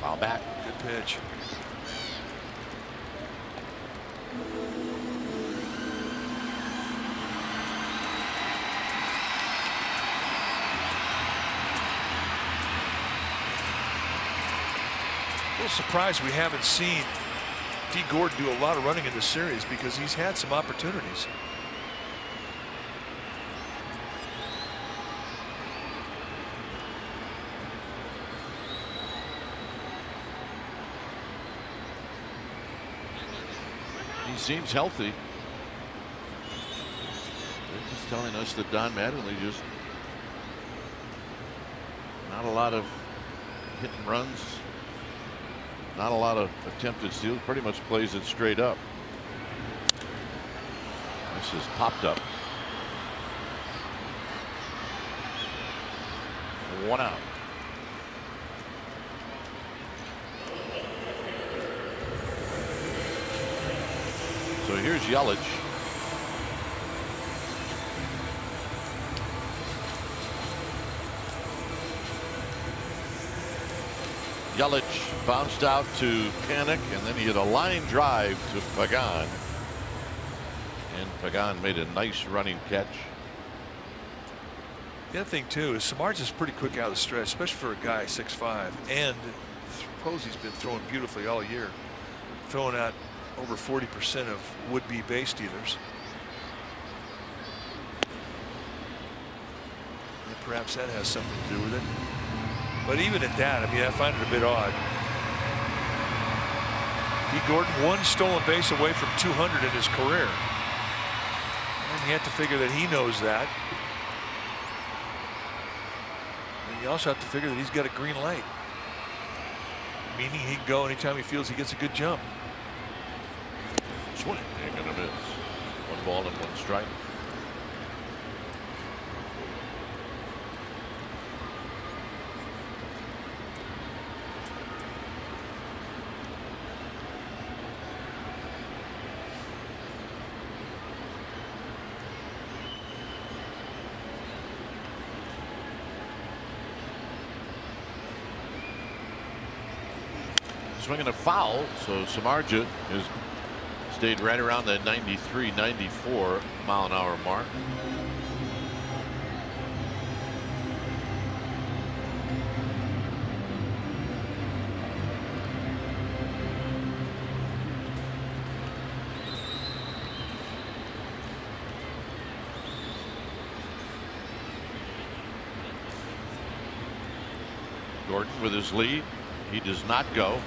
Foul back. Good pitch. A little surprised we haven't seen D. Gordon do a lot of running in this series because he's had some opportunities. He seems healthy. They're just telling us that Don Mattingly just not a lot of hit and runs, not a lot of attempted steals, pretty much plays it straight up. This is popped up. 1 out. So here's Yelich. Yelich bounced out to Panic, and then he hit a line drive to Pagan. And Pagan made a nice running catch. The other thing too is Samardzija's pretty quick out of the stretch, especially for a guy 6'5", and suppose he's been throwing beautifully all year, throwing out over 40% of would-be base stealers. And perhaps that has something to do with it. But even at that, I mean, I find it a bit odd. D. Gordon, 1 stolen base away from 200 in his career. And you have to figure that he knows that. And you also have to figure that he's got a green light, meaning he can go anytime he feels he gets a good jump. Swing, ain't gonna miss. 1 ball and 1 strike. Swinging a foul, so Samardzija has stayed right around that 93, 94 mile an hour mark. Gordon with his lead. He does not go,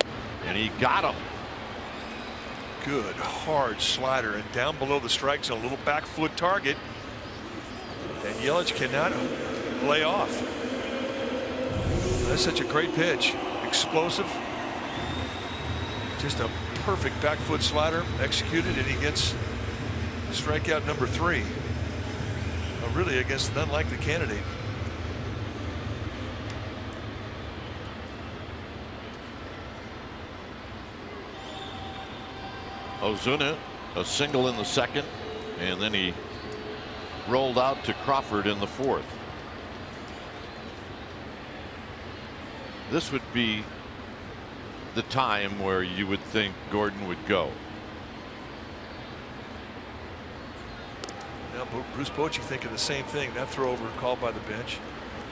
and he got him. Good hard slider, and down below the strike zone, a little back foot target, and Yelich cannot lay off. That's such a great pitch, explosive, just a perfect back foot slider executed, and he gets strikeout number 3. Really against an unlikely candidate. Ozuna, a single in the 2nd, and then he rolled out to Crawford in the 4th. This would be the time where you would think Gordon would go. Now Bruce Bochy thinking the same thing. That throw over called by the bench.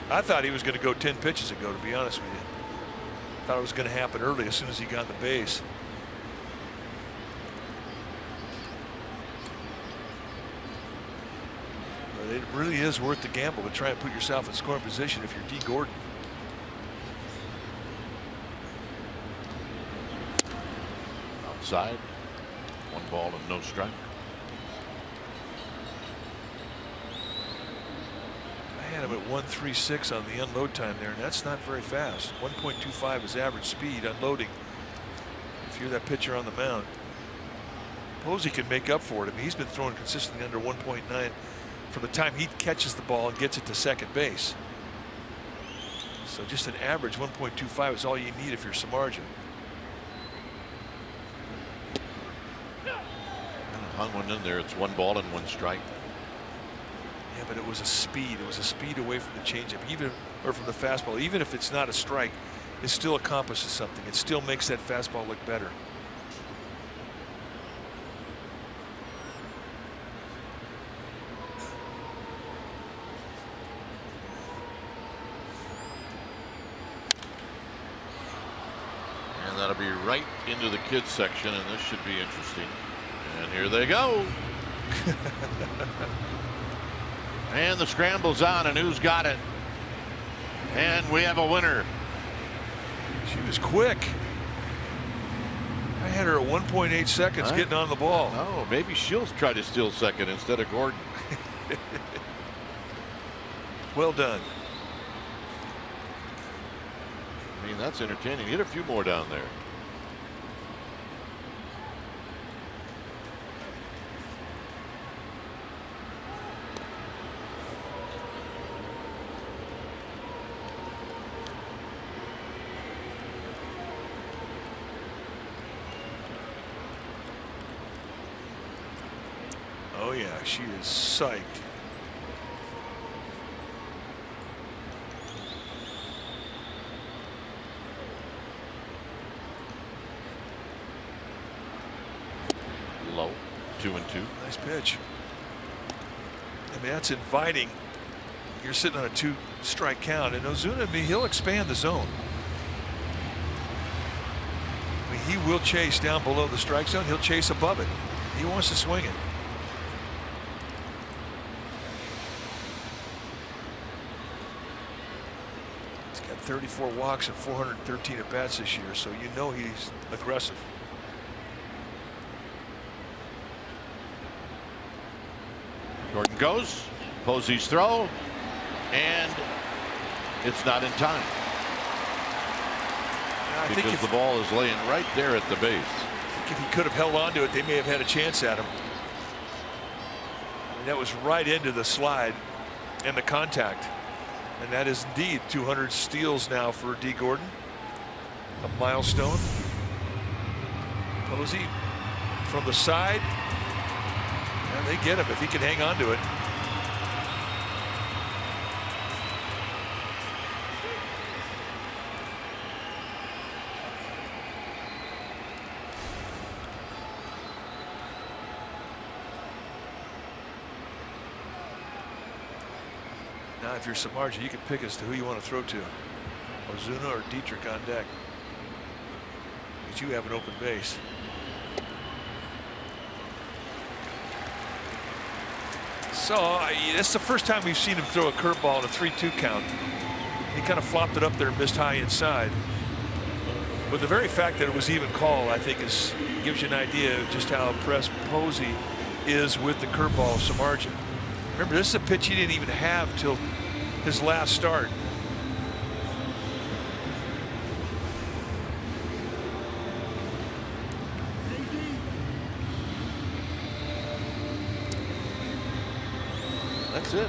I thought he was going to go 10 pitches ago, to be honest with you. Thought it was going to happen early as soon as he got the base. It really is worth the gamble to try and put yourself in scoring position if you're D. Gordon. Outside. 1 ball and no strike. I had him at 1.36 on the unload time there, and that's not very fast. 1.25 is average speed unloading if you're that pitcher on the mound. Posey can make up for it. I mean, he's been throwing consistently under 1.9 from the time he catches the ball and gets it to second base. So just an average 1.25 is all you need if you're Samardzija. Hung one in there. It's 1 ball and 1 strike. Yeah, but it was a speed. It was a speed away from the changeup, even or from the fastball. Even if it's not a strike, it still accomplishes something. It still makes that fastball look better. And that'll be right into the kids section, and this should be interesting. And here they go. And the scramble's on, and who's got it? And we have a winner. She was quick. I had her at 1.8 seconds getting on the ball. Oh, maybe she'll try to steal second instead of Gordon. Well done. I mean, that's entertaining. Hit a few more down there. Oh yeah, she is psyched. Low, 2-2. Nice pitch. I mean, that's inviting. You're sitting on a 2-strike count, and Ozuna, I mean, he'll expand the zone. I mean, he will chase down below the strike zone. He'll chase above it. He wants to swing it. He's got 34 walks and 413 at bats this year, so you know he's aggressive. Gordon goes. Posey's throw, and it's not in time. I because think if the ball is laying right there at the base. If he could have held on to it, they may have had a chance at him. I mean, that was right into the slide and the contact. And that is indeed 200 steals now for D. Gordon. A milestone. Posey from the side. And they get him if he can hang on to it. Now, if you're Samardzija, you can pick as to who you want to throw to. Ozuna or Dietrich on deck. Because you have an open base. So that's the first time we've seen him throw a curveball in a 3-2 count. He kind of flopped it up there and missed high inside. But the very fact that it was even called, I think, gives you an idea of just how impressed Posey is with the curveball of Samardzija. Remember, this is a pitch he didn't even have till his last start. That's it.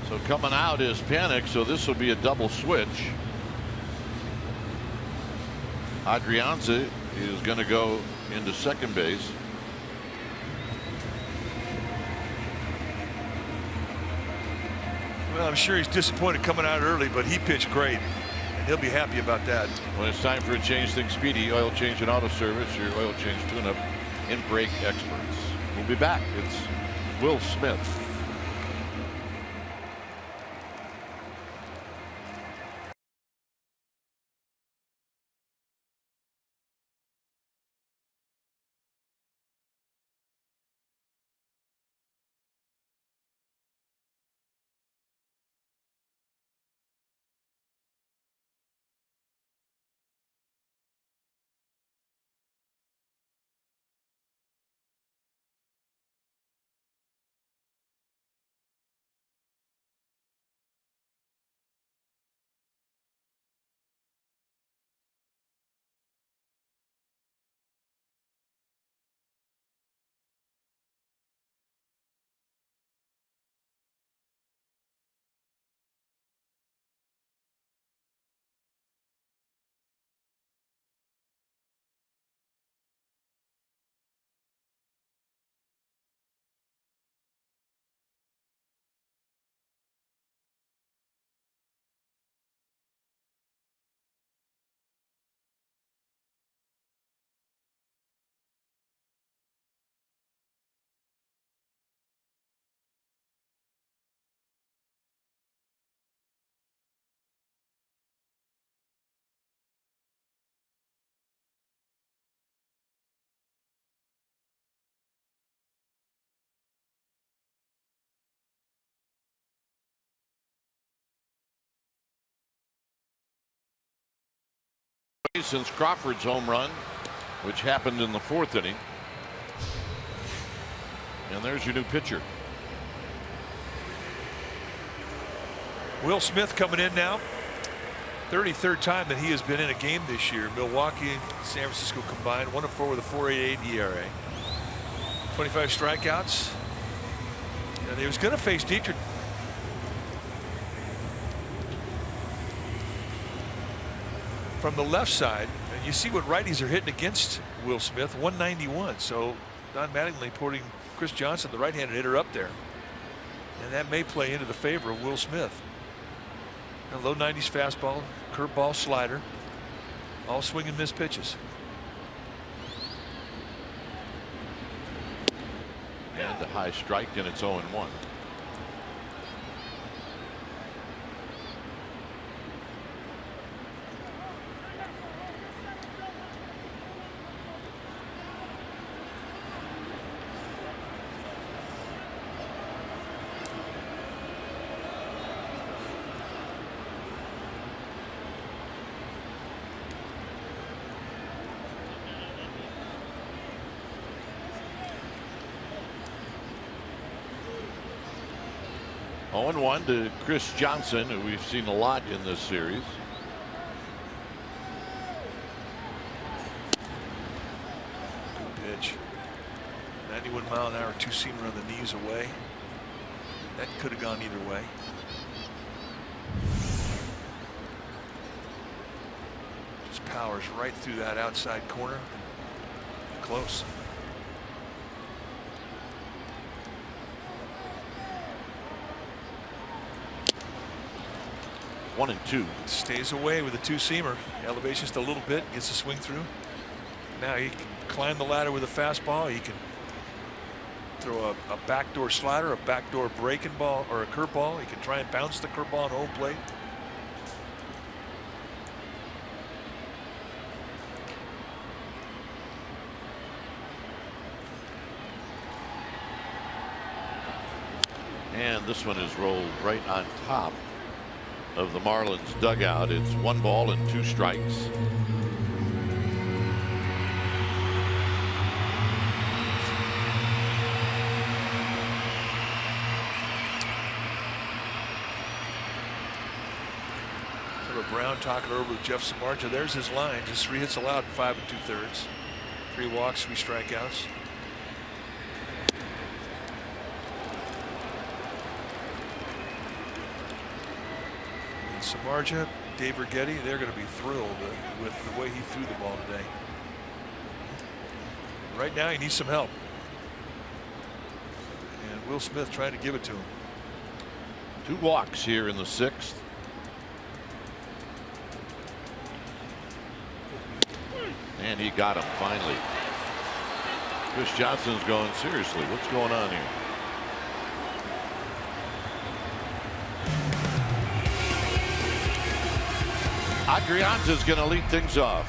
So coming out is Panic, so this will be a double switch. Adrianza is going to go into second base. Well, I'm sure he's disappointed coming out early, but he pitched great. He'll be happy about that. When it's time for a change things speedy, oil change and auto service, your oil change tune-up and brake experts. We'll be back. It's Will Smith. since Crawford's home run, which happened in the 4th inning. And there's your new pitcher. Will Smith coming in now. 33rd time that he has been in a game this year. Milwaukee and San Francisco combined, 1-4 with a 4.88 ERA. 25 strikeouts. And he was going to face Dietrich. From the left side, and you see what righties are hitting against Will Smith, 191. So Don Mattingly putting Chris Johnson, the right-handed hitter, up there. And that may play into the favor of Will Smith. A low 90s fastball, curveball, slider, all swing and miss pitches. And a high strike, and it's 0-1. Oh, 1 to Chris Johnson, who we've seen a lot in this series. Good pitch. 91-mile-an-hour two-seamer on the knees away. That could have gone either way. Just powers right through that outside corner. Close. 1-2. Stays away with a two-seamer. Elevation just a little bit, gets a swing through. Now he can climb the ladder with a fastball. He can throw a backdoor slider, a backdoor breaking ball, or a curveball. He can try and bounce the curveball on home plate. And this one is rolled right on top of the Marlins dugout. It's 1 ball and 2 strikes. Brown talking over with Jeff Samardzija. There's his line. Just 3 hits allowed in 5 2/3. 3 walks, 3 strikeouts. And Samardzija, Dave Righetti, they're going to be thrilled with the way he threw the ball today. Right now he needs some help. And Will Smith trying to give it to him. 2 walks here in the 6th. And he got him finally. Chris Johnson's going, seriously, what's going on here? Adrianza's going to lead things off.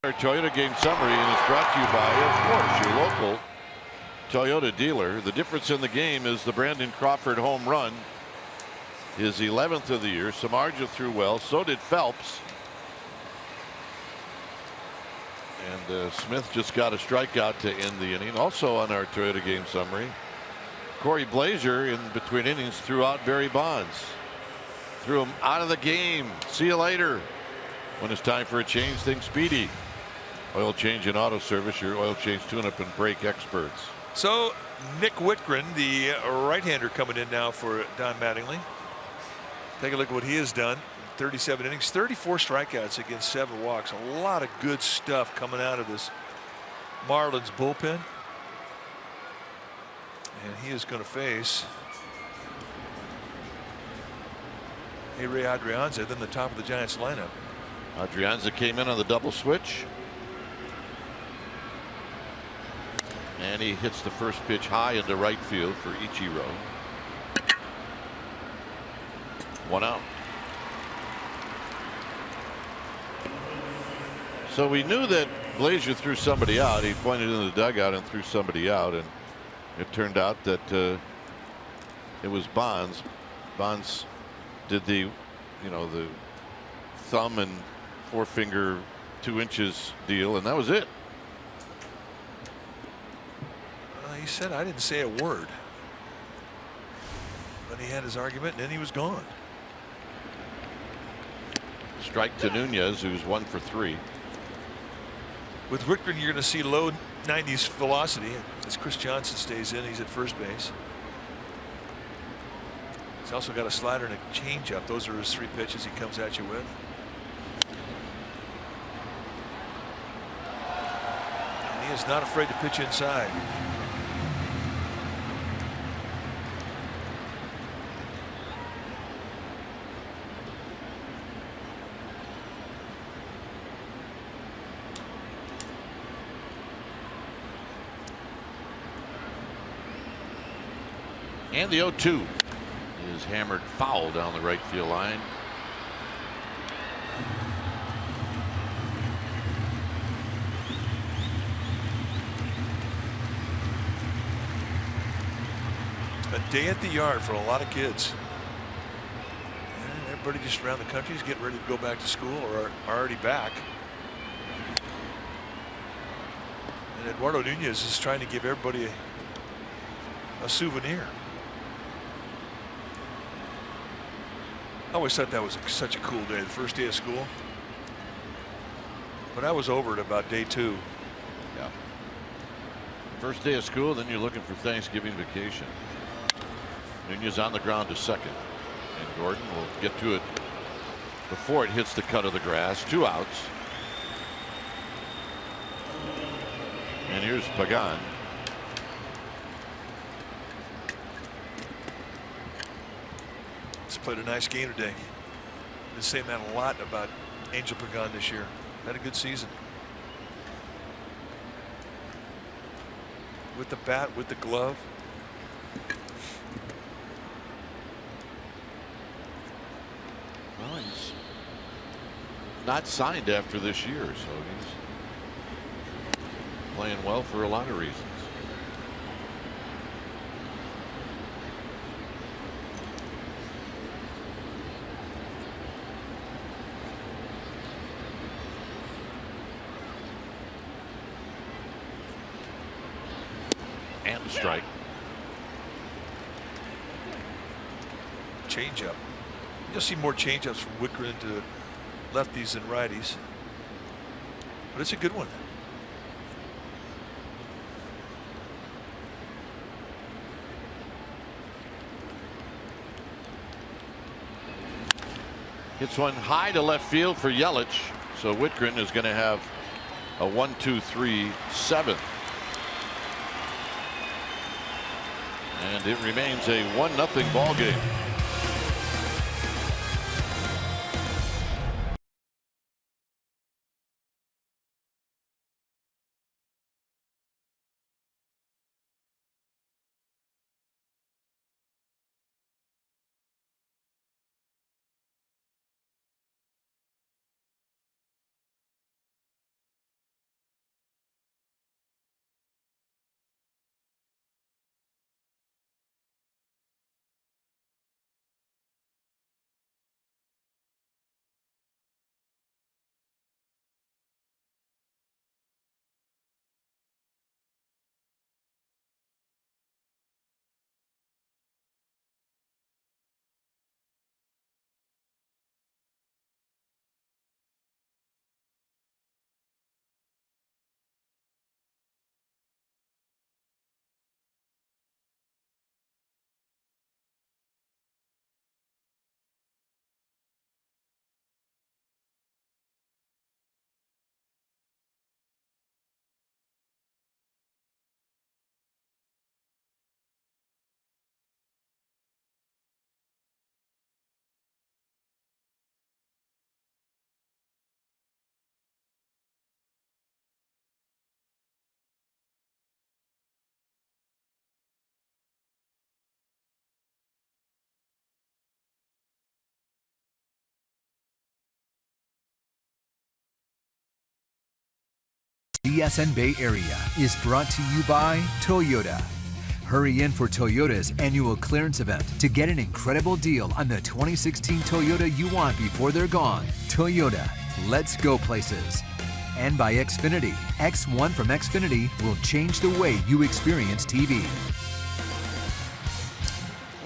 Our Toyota game summary, and it's brought to you by, of course, your local Toyota dealer. The difference in the game is the Brandon Crawford home run, his 11th of the year. Samardzija threw well, so did Phelps. And Smith just got a strikeout to end the inning. Also on our Toyota game summary, Corey Blazier in between innings threw out Barry Bonds. Threw him out of the game. See you later. When it's time for a change, think Speedy. Oil change and auto service, your oil change tune-up and brake experts. So Nick Whitgren, the right-hander, coming in now for Don Mattingly. Take a look at what he has done. 37 innings, 34 strikeouts against 7 walks. A lot of good stuff coming out of this Marlins bullpen. And he is going to face Ray Adrianza, then the top of the Giants lineup. Adrianza came in on the double switch. And he hits the first pitch high into right field for Ichiro. 1 out. So we knew that Blazier threw somebody out. He pointed in the dugout and threw somebody out, and it turned out that it was Bonds. Bonds did the thumb and forefinger 2 inches deal, and that was it. He said, I didn't say a word. But he had his argument, and then he was gone. Strike to Nunez, who's 1 for 3. With Whitgren, you're going to see low 90s velocity as Chris Johnson stays in. He's at first base. He's also got a slider and a changeup. Those are his 3 pitches he comes at you with. And he is not afraid to pitch inside. And the 0-2 is hammered foul down the right field line. A day at the yard for a lot of kids. And everybody just around the country is getting ready to go back to school or are already back. And Eduardo Nunez is trying to give everybody a souvenir. I always thought that was such a cool day, the first day of school. But I was over it about day 2. Yeah. First day of school, then you're looking for Thanksgiving vacation. Nunez on the ground to second. And Gordon will get to it before it hits the cut of the grass. 2 outs. And here's Pagan. Played a nice game today. Been saying that a lot about Angel Pagan this year. Had a good season. With the bat, with the glove. Well, he's not signed after this year, so he's playing well for a lot of reasons. And a strike. Changeup. You'll see more changeups from Whitgren to lefties and righties. But it's a good one. Hits one high to left field for Yelich. So Whitgren is going to have a 1-2-3-7. And it remains a 1-0 ball game. BSN Bay Area is brought to you by Toyota. Hurry in for Toyota's annual clearance event to get an incredible deal on the 2016 Toyota you want before they're gone. Toyota, let's go places. And by Xfinity. X1 from Xfinity will change the way you experience TV.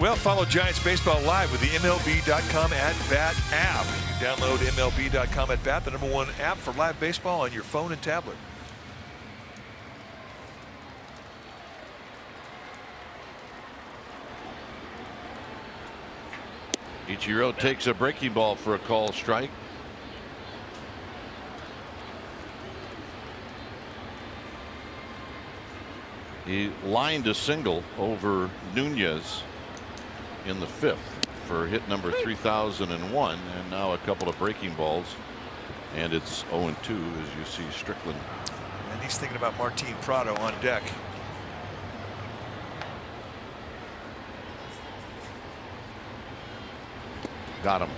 Well, follow Giants Baseball live with the MLB.com at-bat app. You can download MLB.com at-bat, the #1 app for live baseball on your phone and tablet. Ichiro takes a breaking ball for a call strike. He lined a single over Nunez in the 5th for hit number 3001, and now a couple of breaking balls, and it's 0-2 as you see Strickland. And he's thinking about Martin Prado on deck. Got him.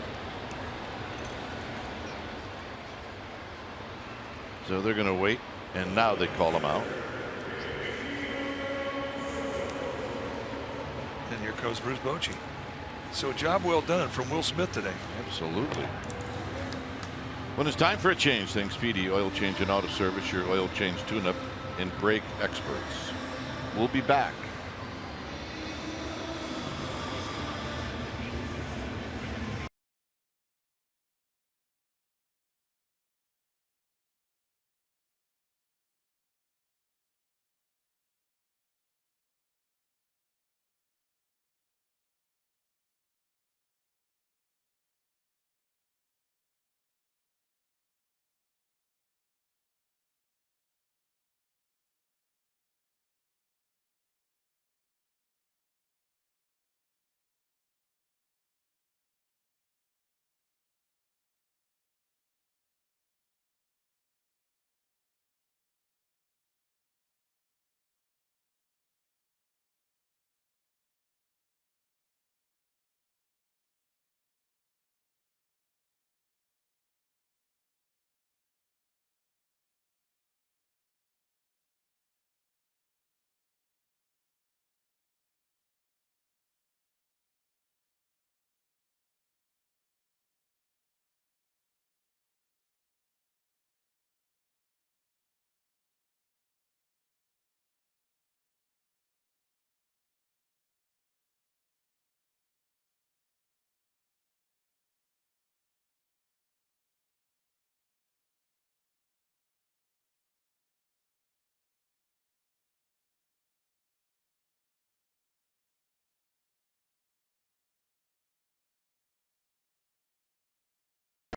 So they're going to wait, and now they call him out. And here comes Bruce Bochy. So job well done from Will Smith today. Absolutely. When it's time for a change, think Speedy Oil Change and Auto Service, your oil change tune-up and brake experts. We'll be back.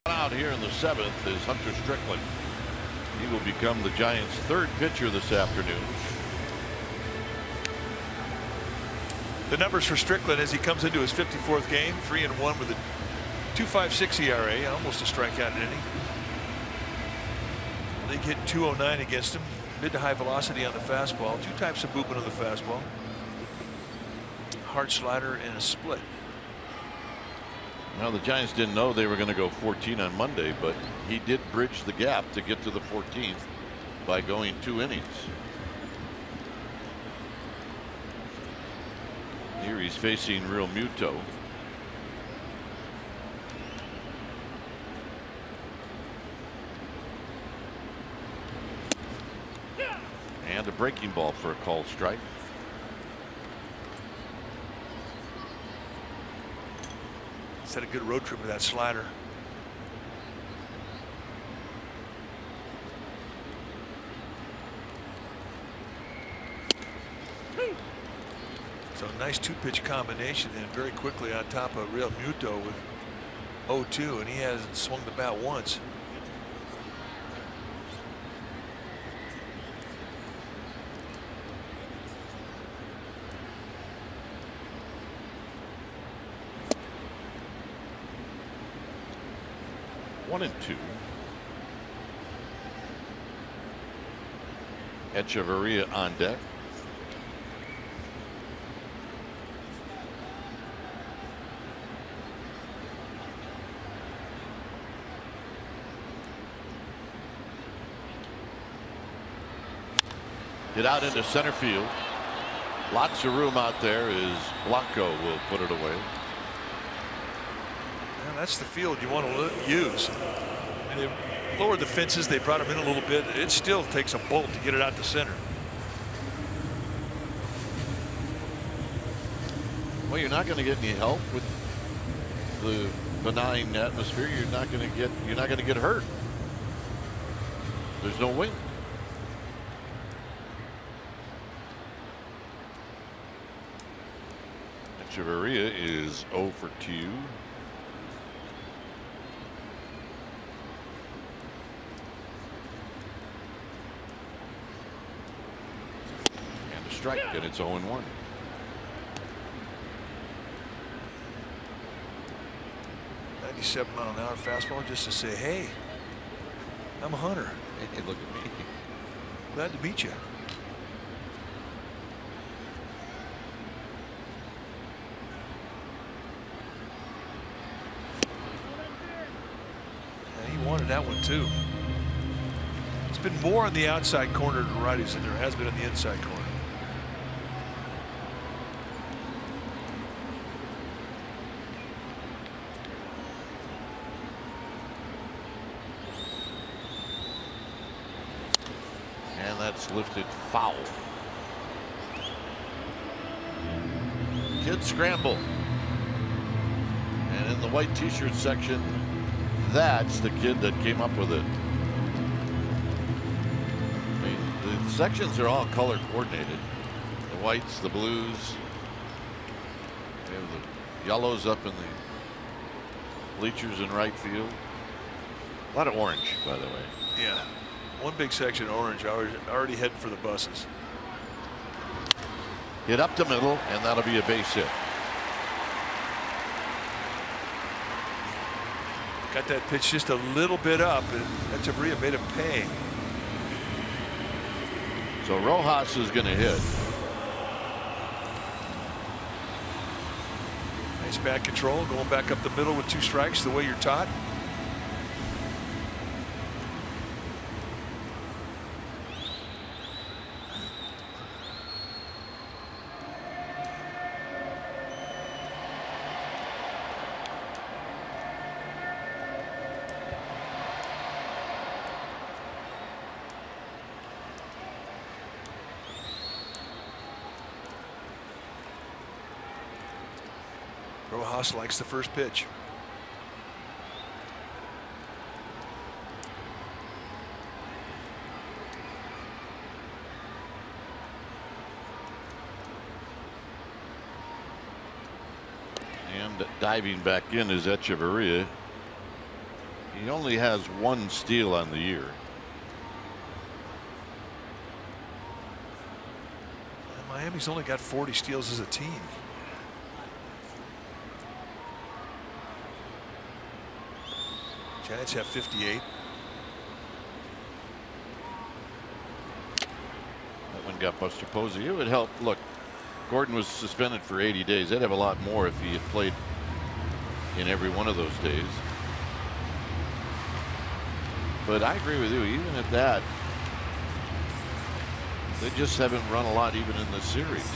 Out here in the 7th is Hunter Strickland. He will become the Giants' 3rd pitcher this afternoon. The numbers for Strickland as he comes into his 54th game, 3-1 with a 2.56 ERA, almost a strikeout inning. League hit .209 against him. Mid to high velocity on the fastball. 2 types of movement on the fastball. Hard slider and a split. Now the Giants didn't know they were going to go 14 on Monday, but he did bridge the gap to get to the 14th by going 2 innings. Here he's facing Real Muto. And a breaking ball for a called strike. Had a good road trip with that slider. So nice 2-pitch combination, and very quickly on top of Real Muto with 0-2, and he hasn't swung the bat once. One and 2. Echeverria on deck. Hit out into center field. Lots of room out there as Blanco will put it away. And that's the field you want to use. And they lowered the fences. They brought him in a little bit. It still takes a bolt to get it out to center. Well, you're not going to get any help with the benign atmosphere. You're not going to get hurt. There's no wind. Echeverria is 0 for 2. And a strike, and it's 0-1. .97-mile-an-hour fastball just to say, hey, I'm a hunter. Hey, look at me. Glad to meet you. Yeah, he wanted that one too. It's been more on the outside corner to righties than there has been on the inside corner. That's lifted foul. Kid scramble. And in the white t-shirt section, that's the kid that came up with it. I mean, the sections are all color coordinated. The whites, the blues. We have the yellows up in the bleachers in right field. A lot of orange, by the way. Yeah. One big section orange, already heading for the buses. Hit up the middle, and that'll be a base hit. Got that pitch just a little bit up, and Echeverria made him pay. So Rojas is going to hit. Nice back control, going back up the middle with 2 strikes, the way you're taught. Rojas likes the first pitch. And diving back in is Echeverria. He only has 1 steal on the year. And Miami's only got 40 steals as a team. Giants have 58. That one got Buster Posey. It would help. Look, Gordon was suspended for 80 days. They'd have a lot more if he had played in every one of those days. But I agree with you. Even at that, they just haven't run a lot even in the series.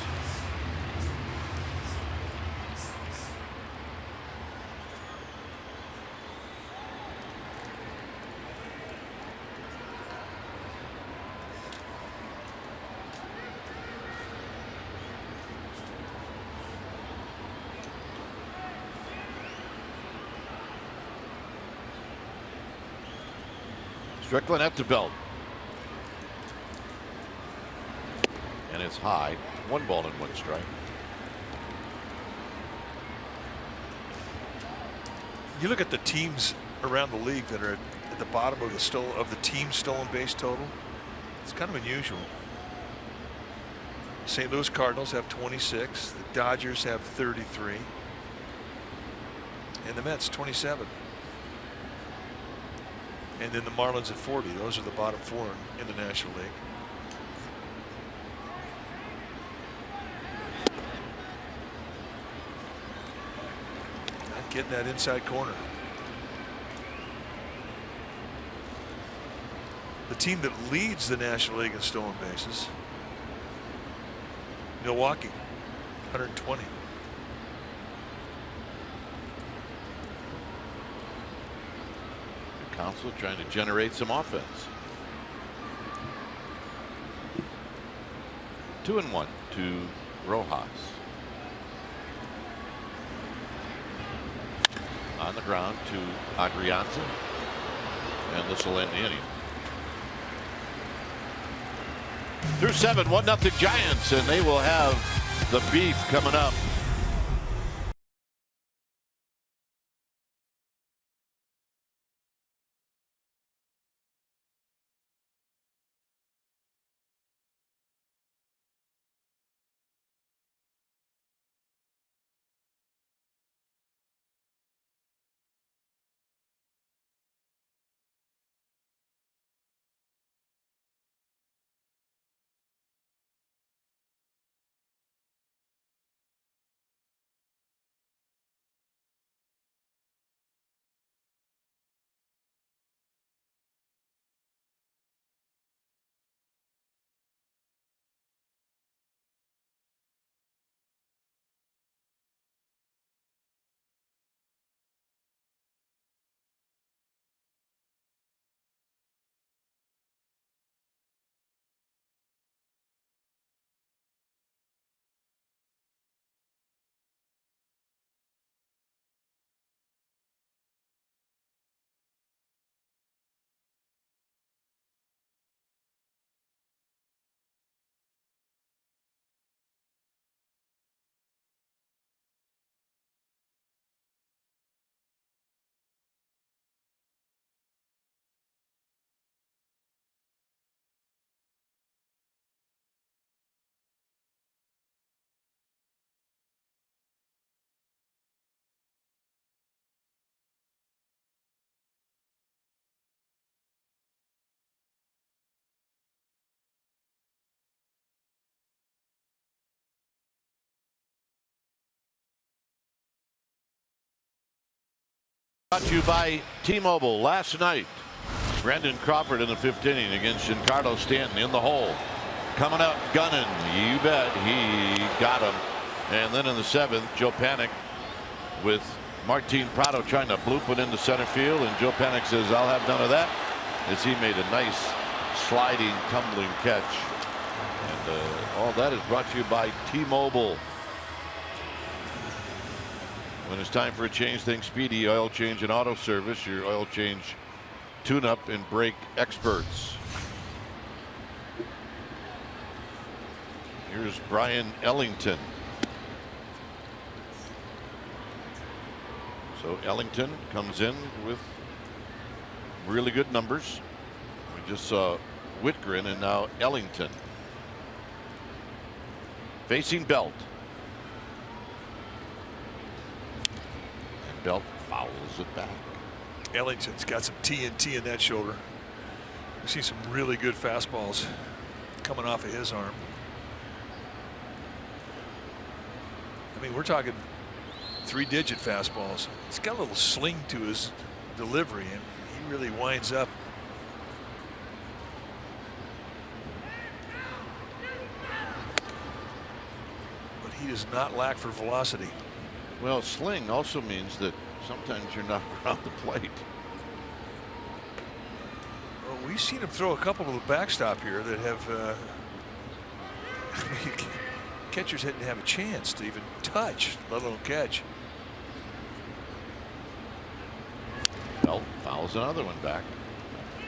Strickland at the belt. And it's high. 1 ball and 1 strike. You look at the teams around the league that are at the bottom of the team stolen base total. It's kind of unusual. St. Louis Cardinals have 26. The Dodgers have 33. And the Mets 27. And then the Marlins at 40. Those are the bottom 4 in the National League. Not getting that inside corner. The team that leads the National League in stolen bases Milwaukee, 120. Council trying to generate some offense. 2-1 to Rojas. On the ground to Adrianza. And this will end the inning. Through 7, 1-0 Giants, and they will have the beef coming up. Brought to you by T-Mobile. Last night, Brandon Crawford in the 5th inning against Giancarlo Stanton in the hole. Coming up, gunning. You bet he got him. And then in the 7th, Joe Panik with Martin Prado trying to bloop it into center field. And Joe Panik says, I'll have none of that, as he made a nice sliding, tumbling catch. And all that is brought to you by T-Mobile. When it's time for a change, think Speedy Oil Change and Auto Service, your oil change tune-up and brake experts. Here's Brian Ellington. So Ellington comes in with really good numbers. We just saw Whitgren and now Ellington. Facing Belt. Belt fouls it back. Ellington's got some TNT in that shoulder. We see some really good fastballs coming off of his arm. I mean, we're talking 3-digit fastballs. He's got a little sling to his delivery, and he really winds up. But he does not lack for velocity. Well, sling also means that sometimes you're not around the plate. Well, we've seen him throw a couple to the backstop here that have catchers didn't have a chance to even touch, let alone catch. Belt fouls another one back.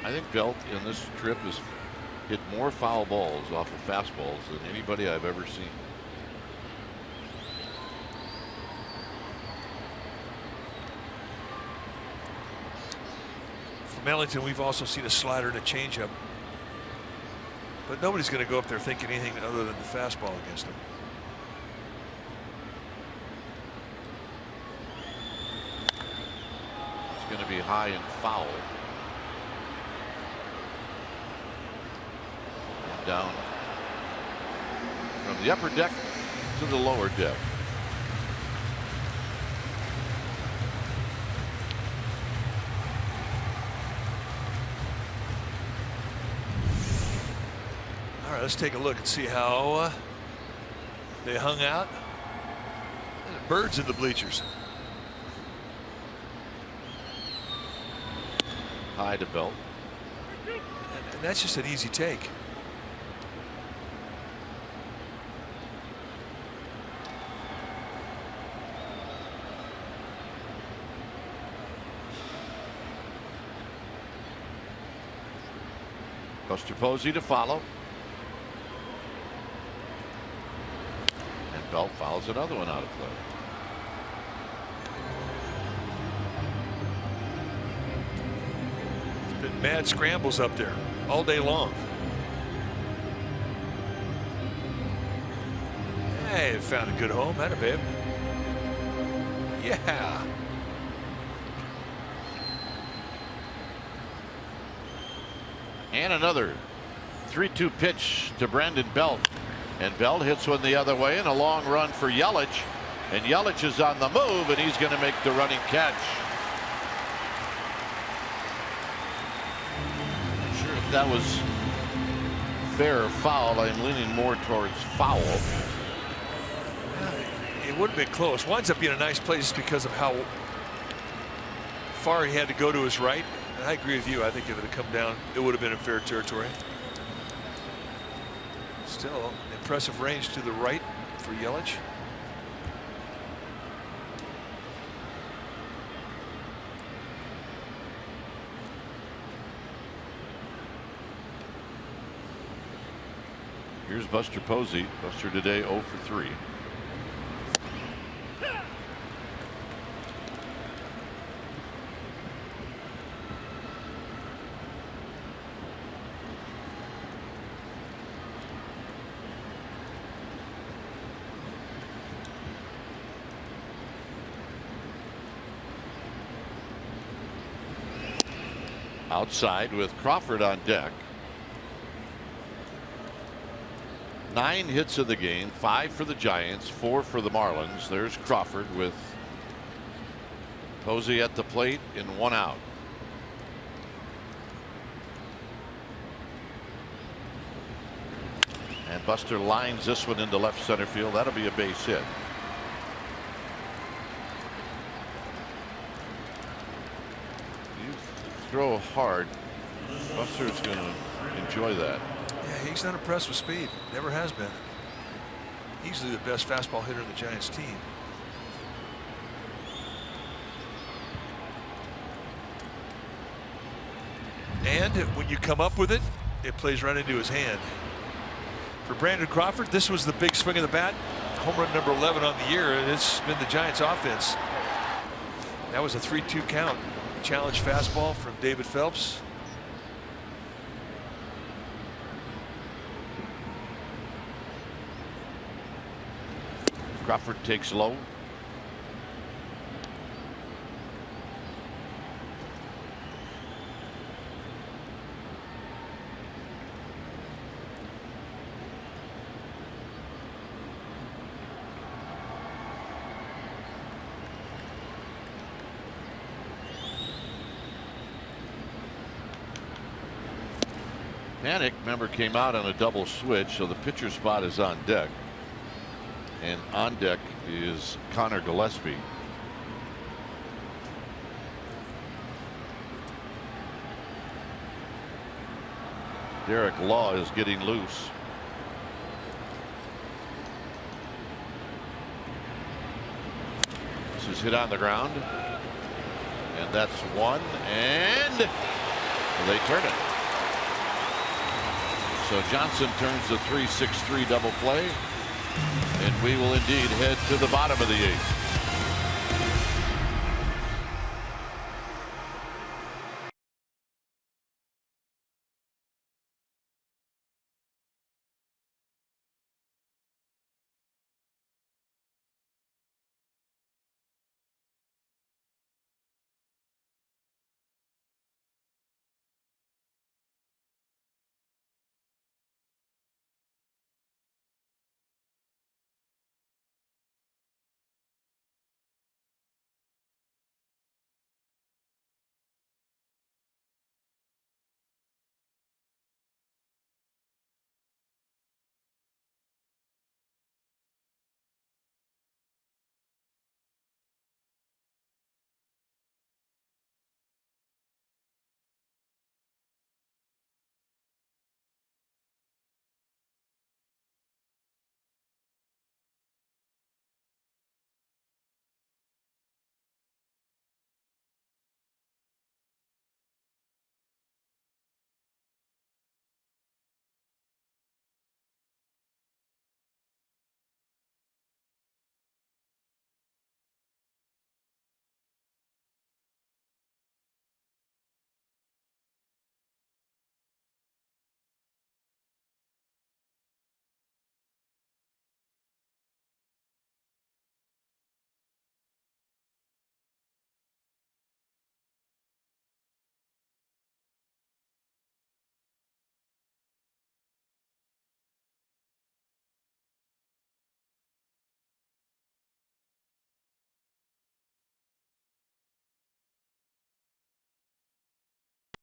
I think Belt in this trip has hit more foul balls off of fastballs than anybody I've ever seen. From Ellington, we've also seen a slider and a changeup, but nobody's going to go up there thinking anything other than the fastball against him. It's going to be high and foul. And down from the upper deck to the lower deck. Let's take a look and see how They hung out. Birds in the bleachers. High to Belt. And that's just an easy take. Buster Posey to follow. And Belt fouls another one out of play. It's been mad scrambles up there all day long. Hey, found a good home. That a babe. Yeah. And another 3-2 pitch to Brandon Belt. And Belt hits one the other way, and a long run for Yelich. And Yelich is on the move, and he's going to make the running catch. Not sure if that was fair or foul. I'm leaning more towards foul. It would have been close. Winds up being a nice play just because of how far he had to go to his right. And I agree with you. I think if it had come down, it would have been in fair territory. Still impressive range to the right for Yelich. Here's Buster Posey. Buster today 0 for 3. Outside with Crawford on deck. 9 hits of the game, 5 for the Giants, 4 for the Marlins. There's Crawford with Posey at the plate in 1 out. And Buster lines this one into left center field. That'll be a base hit. Throw hard. Buster's going to enjoy that. Yeah, he's not impressed with speed. Never has been. Easily the best fastball hitter in the Giants team. And when you come up with it, it plays right into his hand. For Brandon Crawford, this was the big swing of the bat. Home run number 11 on the year, and it's been the Giants offense. That was a 3-2 count. Challenge fastball from David Phelps. Crawford takes low. Panic, remember, came out on a double switch, so the pitcher spot is on deck. And on deck is Connor Gillespie. Derek Law is getting loose. This is hit on the ground. And that's one, and they turn it. So Johnson turns the 3-6-3 double play, and we will indeed head to the bottom of the 8th.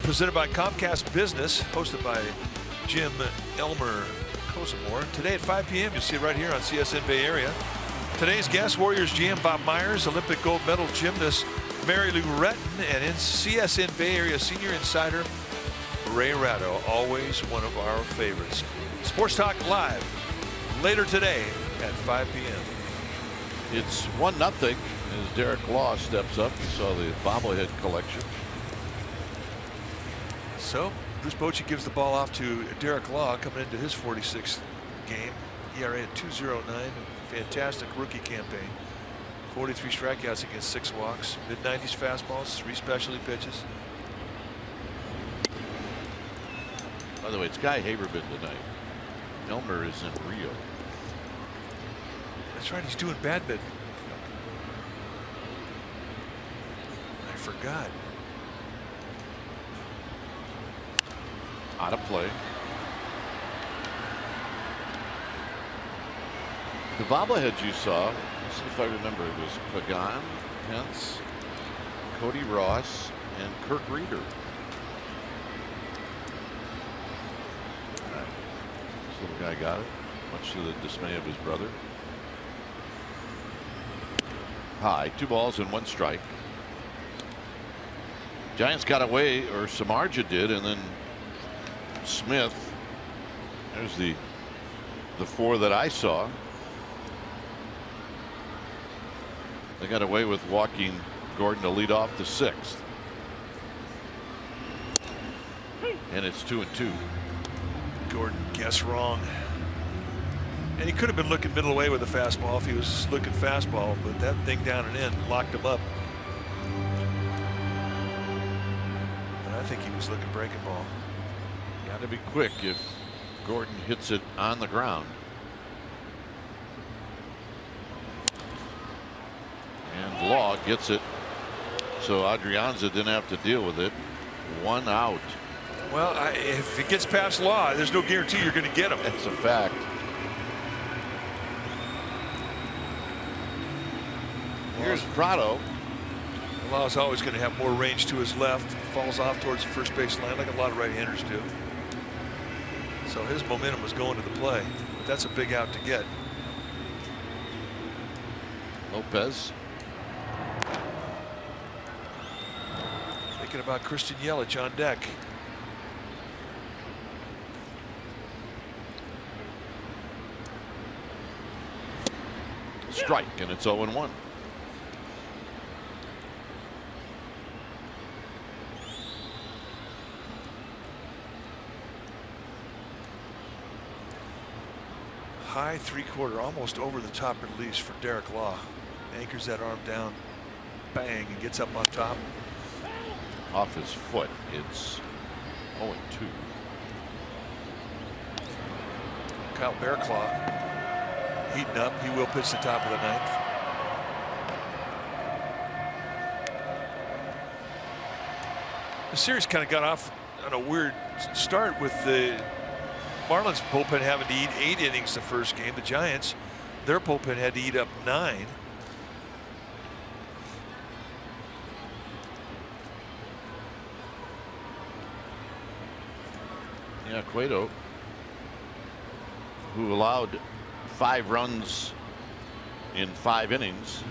presented by Comcast Business, hosted by Jim Elmer Cosamore. Today at 5 p.m. you'll see it right here on CSN Bay Area. Today's guest, Warriors GM Bob Myers, Olympic gold medal gymnast Mary Lou Retton, and in CSN Bay Area senior insider Ray Ratto, always one of our favorites. Sports Talk Live later today at 5 p.m. It's 1-0 as Derek Law steps up. You saw the bobblehead collection. So Bruce Bochy gives the ball off to Derek Law coming into his 46th game. ERA at 2.09. Fantastic rookie campaign. 43 strikeouts against 6 walks. Mid-90s fastballs, 3 specialty pitches. By the way, it's Guy Haberman tonight. Elmer is in Rio. That's right, he's doing badminton. I forgot. Out of play. The bobbleheads you saw, let's see if I remember, it was Pagan, Pence, Cody Ross, and Kirk Reeder. This little guy got it, much to the dismay of his brother. High, 2 balls and 1 strike. Giants got away, or Samardzija did, and then Smith. There's the 4 that I saw. They got away with walking Gordon to lead off the 6th. And it's 2-2. Gordon guessed wrong. And he could have been looking middle away with a fastball if he was looking fastball, but that thing down and in locked him up. And I think he was looking breaking ball. Got to be quick if Gordon hits it on the ground. And Law gets it, so Adrianza didn't have to deal with it. 1 out. Well, if it gets past Law, there's no guarantee you're going to get him. That's a fact. Here's Prado. Law's always going to have more range to his left. Falls off towards the first base line like a lot of right-handers do. So his momentum was going to the play. But that's a big out to get. Lopez. Thinking about Christian Yelich on deck. Strike, and it's 0-1. High 3/4, almost over the top release for Derek Law. Anchors that arm down, bang, and gets up on top. Off his foot, it's 0-2. Kyle Bearclaw heating up. He will pitch the top of the 9th. The series kind of got off on a weird start with the Marlins bullpen having to eat 8 innings the first game. The Giants, their bullpen had to eat up 9. Yeah, Cueto, who allowed 5 runs in 5 innings.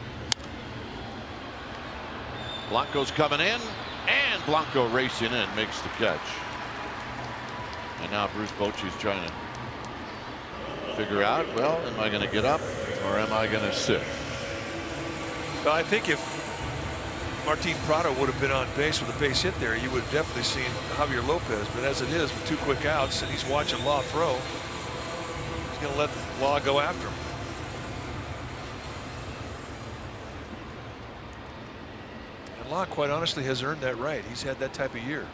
Blanco's coming in, and Blanco racing in makes the catch. And now Bruce Bochy's trying to figure out, well, am I going to get up or am I going to sit? Well, I think if Martin Prado would have been on base with a base hit there, you would have definitely seen Javier Lopez. But as it is, with 2 quick outs and he's watching Law throw, he's going to let Law go after him. And Law, quite honestly, has earned that right. He's had that type of year.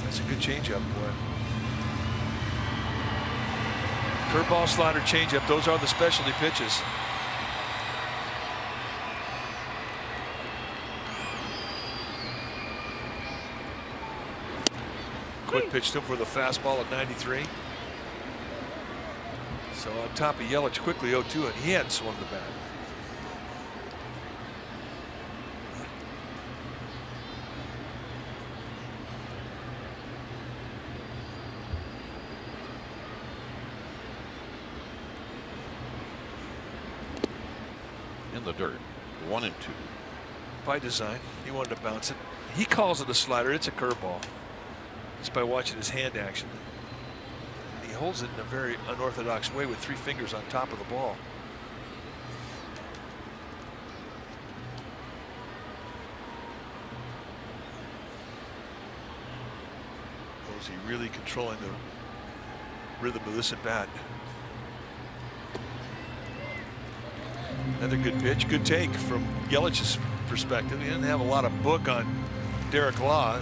That's a good changeup, boy. Curveball, slider, changeup. Those are the specialty pitches. quick pitch to him for the fastball at 93. So on top of Yelich quickly 0-2, and he hadn't swung the bat. In the dirt, 1-2. By design, he wanted to bounce it. He calls it a slider. It's a curveball. Just by watching his hand action. He holds it in a very unorthodox way with 3 fingers on top of the ball. Posey really controlling the rhythm of this at bat. Another good pitch, good take from Yelich's perspective. He didn't have a lot of book on Derek Law.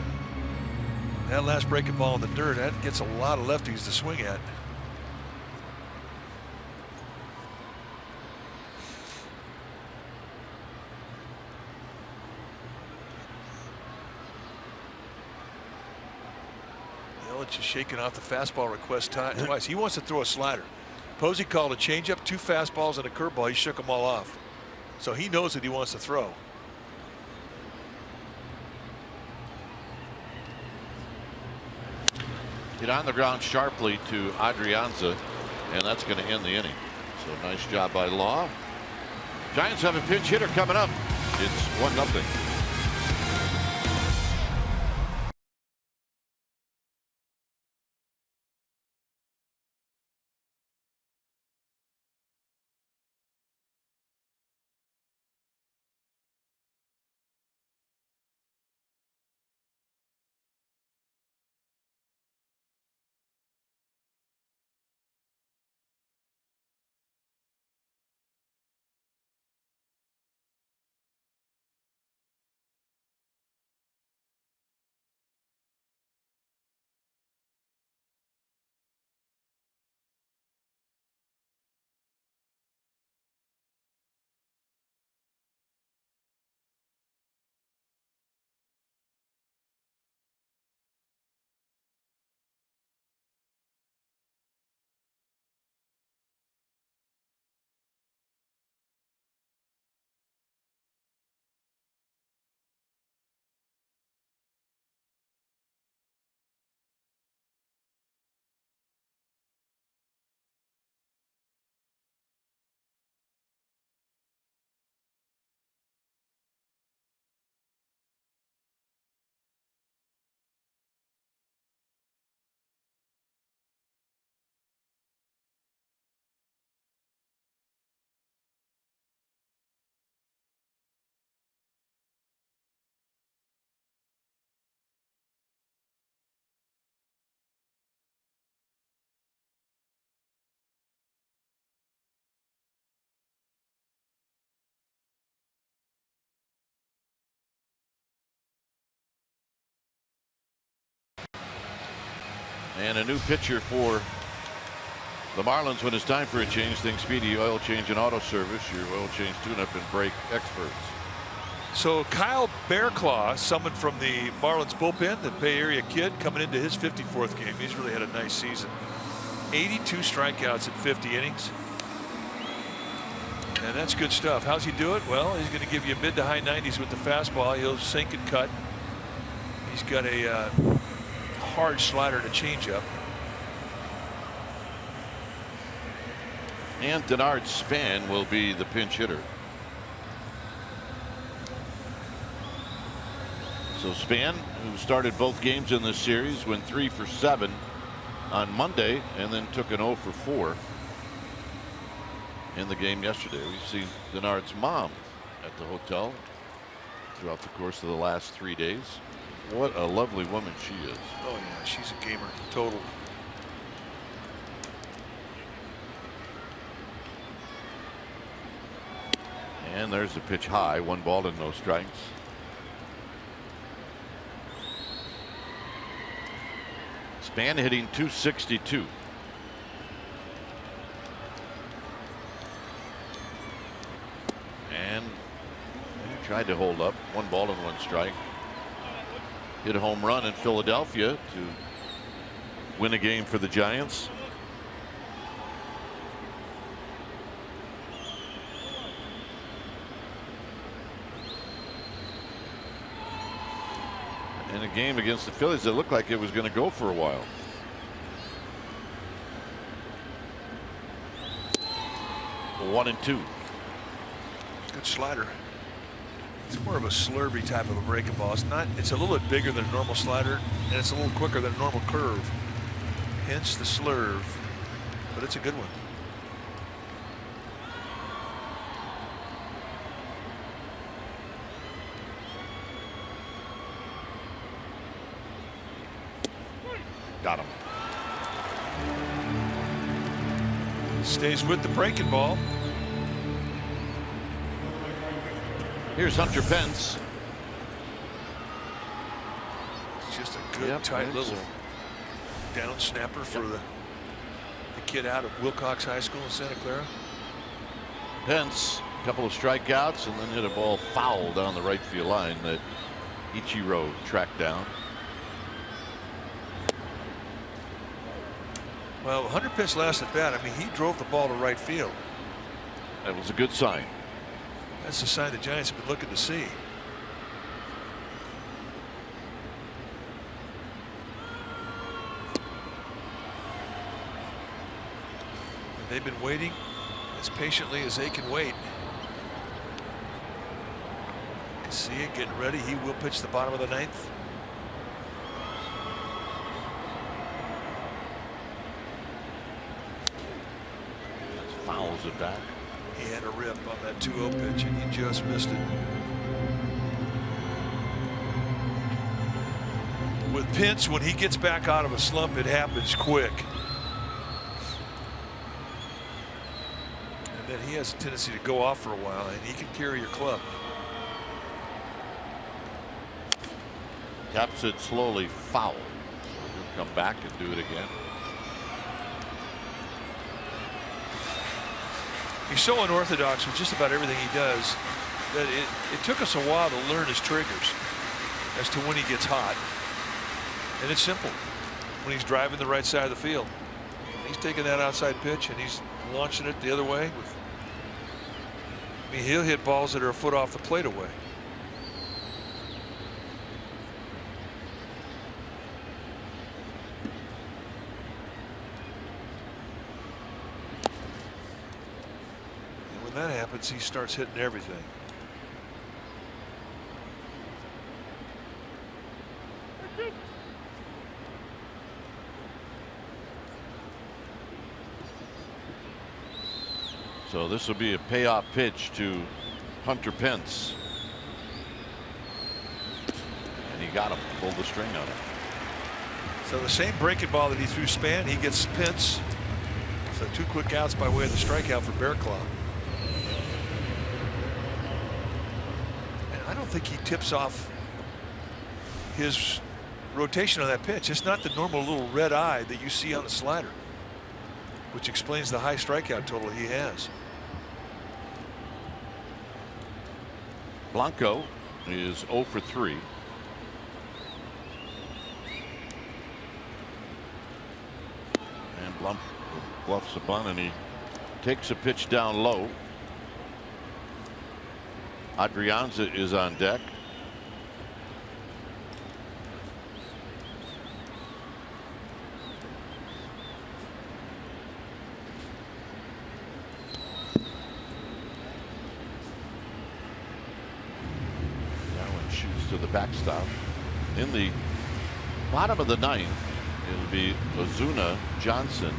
That last breaking ball in the dirt, that gets a lot of lefties to swing at. Yelich is shaking off the fastball request twice. He wants to throw a slider. Posey called a changeup, 2 fastballs, and a curveball. He shook them all off. So he knows that he wants to throw. Hit on the ground sharply to Adrianza, and that's going to end the inning. So nice job by Law. Giants have a pinch hitter coming up. It's 1-0. And a new pitcher for the Marlins when it's time for a change. Think Speedy Oil Change and Auto Service, your oil change tune-up and brake experts. So Kyle Bearclaw, summoned from the Marlins bullpen, the Bay Area kid, coming into his 54th game. He's really had a nice season. 82 strikeouts in 50 innings. And that's good stuff. How's he do it? Well, he's going to give you mid to high 90s with the fastball. He'll sink and cut. He's got a hard slider to change up. And Denard Span will be the pinch hitter. So Span, who started both games in this series, went 3 for 7 on Monday and then took an 0 for 4 in the game yesterday. We've seen Denard's mom at the hotel throughout the course of the last 3 days. What a lovely woman she is. Oh yeah, she's a gamer, total. And there's the pitch high, 1 ball and no strikes. Span hitting .262. And he tried to hold up, 1 ball and 1 strike. Hit a home run in Philadelphia to win a game for the Giants. In a game against the Phillies, it looked like it was going to go for a while. One and two. Good slider. It's more of a slurvy type of a breaking ball. It's a little bit bigger than a normal slider, and it's a little quicker than a normal curve. Hence the slurve. But it's a good one. Got him. Stays with the breaking ball. Here's Hunter Pence. It's just a good tight little down snapper for the kid out of Wilcox High School in Santa Clara. Pence, a couple of strikeouts, and then hit a ball foul down the right field line that Ichiro tracked down. Well, Hunter Pence last at bat, I mean, he drove the ball to right field. That was a good sign. That's the sign the Giants have been looking to see. And they've been waiting as patiently as they can wait. You can see it getting ready. He will pitch the bottom of the ninth. Fouls it back. He had a rip on that 2-0 pitch and he just missed it. With Pence, when he gets back out of a slump, it happens quick. And then he has a tendency to go off for a while, and he can carry your club. Taps it slowly foul. He'll come back and do it again. He's so unorthodox with just about everything he does that it took us a while to learn his triggers as to when he gets hot. And it's simple. When he's driving the right side of the field, he's taking that outside pitch and he's launching it the other way. I mean, he'll hit balls that are a foot off the plate away. That happens, he starts hitting everything. So this will be a payoff pitch to Hunter Pence. And he got him, pulled the string on it. So the same breaking ball that he threw Span, he gets Pence. So 2 quick outs by way of the strikeout for Bearclaw. I don't think he tips off his rotation on that pitch. It's not the normal little red eye that you see on the slider, which explains the high strikeout total he has. Blanco is 0 for 3. And bluffs a bunt, and he takes a pitch down low. Adrianza is on deck. That one shoots to the backstop. In the bottom of the ninth, it'll be Ozuna, Johnson,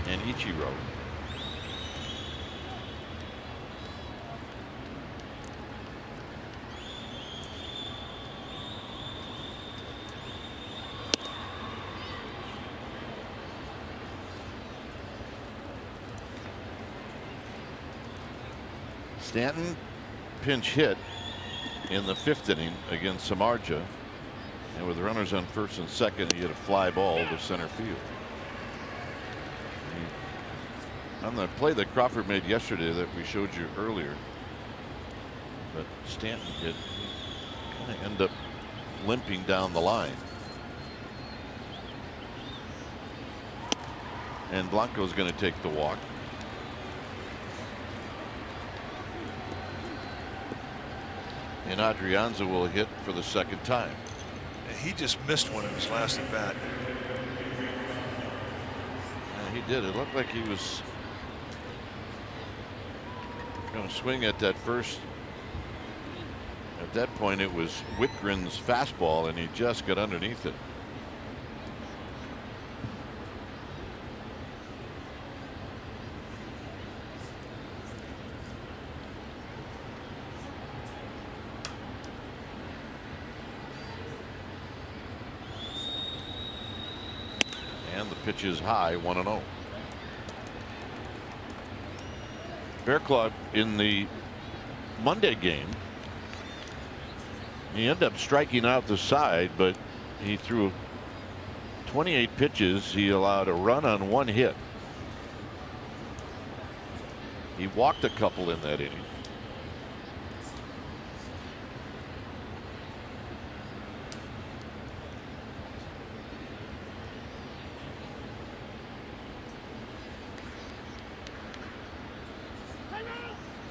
and Ichiro. Stanton pinch hit in the 5th inning against Samardzija, and with runners on first and second, he hit a fly ball to center field. On the play that Crawford made yesterday that we showed you earlier, but Stanton hit, kind of end up limping down the line. And Blanco's going to take the walk. And Adrianza will hit for the second time. He just missed one of his last at bat. Yeah, he did. It looked like he was going to swing at that first. At that point, it was Whitgren's fastball, and he just got underneath it. And the pitch is high, 1-0. Bearclaw in the Monday game, he ended up striking out the side, but he threw 28 pitches. He allowed a run on 1 hit. He walked a couple in that inning.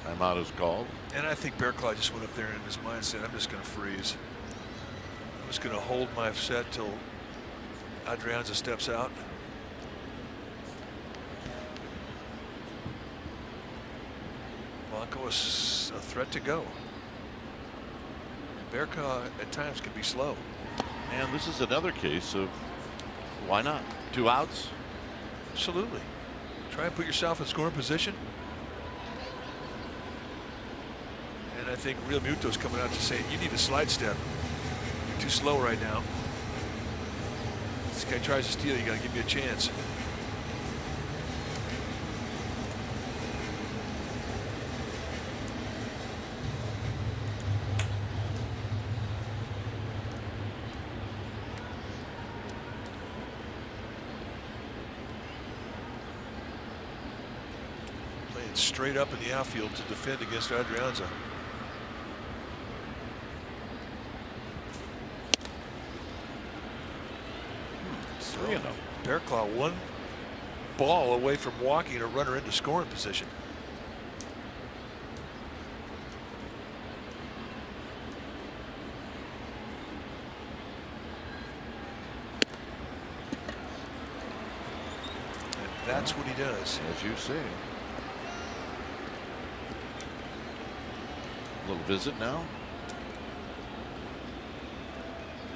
Timeout is called. And I think Bearclaw just went up there in his mind said, I'm just going to freeze. I'm just going to hold my set till Adrianza steps out. Blanco is a threat to go. Bearclaw at times can be slow. And this is another case of why not? 2 outs. Absolutely. Try and put yourself in scoring position. And I think Real Muto's coming out to say you need a slide step. You're too slow right now. This guy tries to steal, you got to give me a chance. Playing straight up in the outfield to defend against Adrianza. Bearclaw 1 ball away from walking a runner into scoring position. And that's what he does. As you say. A little visit now.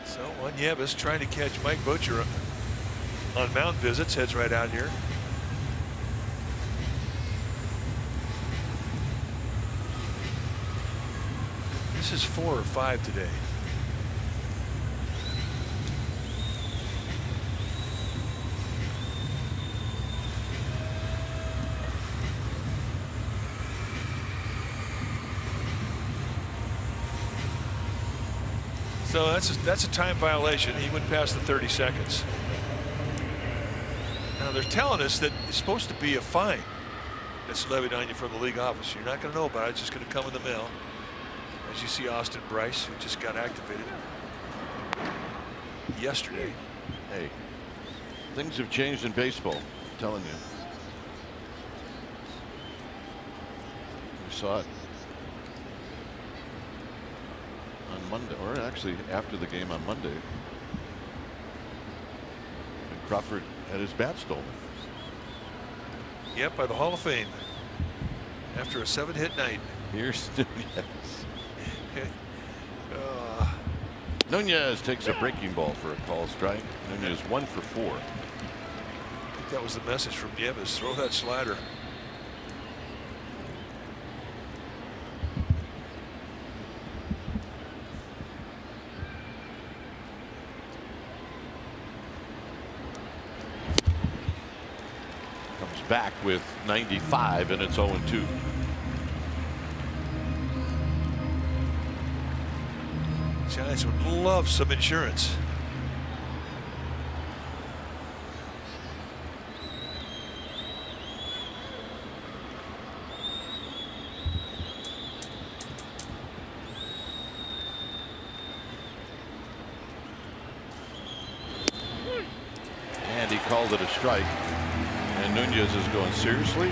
So Nieves trying to catch Mike Butcher on mound visits, heads right out here. This is 4 or 5 today. So that's a time violation. He went past the 30 seconds. Now they're telling us that it's supposed to be a fine that's levied on you from the league office. You're not going to know about it. It's just going to come in the mail. As you see Austin Bryce, who just got activated yesterday. Hey, things have changed in baseball, I'm telling you. We saw it on Monday, or actually after the game on Monday. And Crawford had his bat stolen. Yep, by the Hall of Fame. After a 7-hit night. Here's Nunez. Nunez takes a breaking ball for a call strike. Nunez 1 for 4. I think that was the message from Nieves. Throw that slider. Comes back with 95 and it's 0-2. Giants would love some insurance. And he called it a strike. And Nunez is going seriously.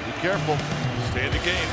Be careful. Stay in the game.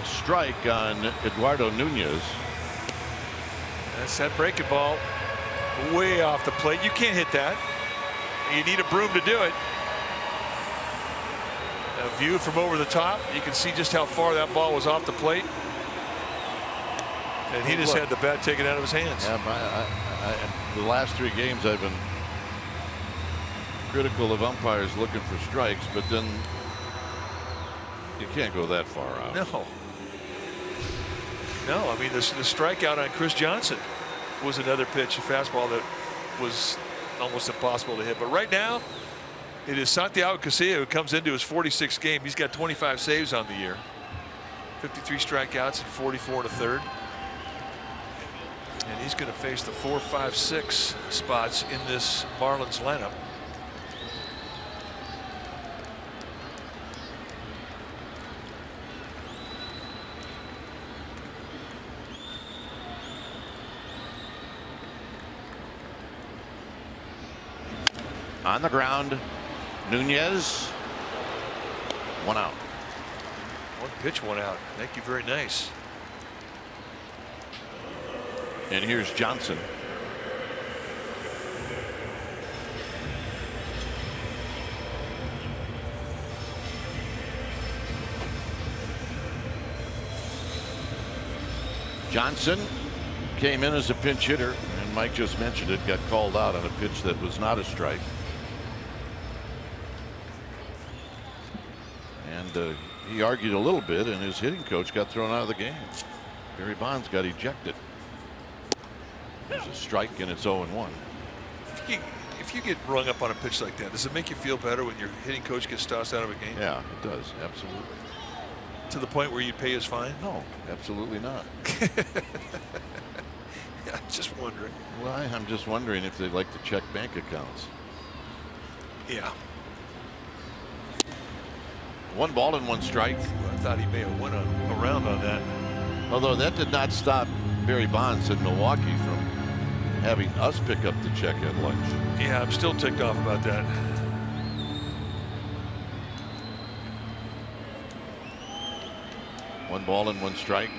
Strike on Eduardo Nunez. That's that breaking ball way off the plate. You can't hit that. You need a broom to do it. A view from over the top. You can see just how far that ball was off the plate. And he just had the bat taken out of his hands. Yeah, the last 3 games I've been critical of umpires looking for strikes, but then you can't go that far out. No, I mean the strikeout on Chris Johnson was another pitch, a fastball that was almost impossible to hit. But right now, it is Santiago Casilla who comes into his 46th game. He's got 25 saves on the year, 53 strikeouts and 44 1/3. And he's going to face the 4, 5, 6 spots in this Marlins lineup. On the ground, Nunez. 1 out. 1 pitch, 1 out. Thank you, very nice. And here's Johnson. Johnson came in as a pinch hitter, and Mike just mentioned it, got called out on a pitch that was not a strike. And he argued a little bit, and his hitting coach got thrown out of the game. Barry Bonds got ejected. There's a strike, and it's 0-1. If you get rung up on a pitch like that, does it make you feel better when your hitting coach gets tossed out of a game? Yeah, it does. Absolutely. To the point where you'd pay his fine? No, absolutely not. Yeah, just wondering. Well, I'm just wondering if they'd like to check bank accounts. Yeah. 1 ball and 1 strike. Well, I thought he may have went around on that. Although that did not stop Barry Bonds in Milwaukee from having us pick up the check at lunch. Yeah, I'm still ticked off about that. One ball and 1 strike.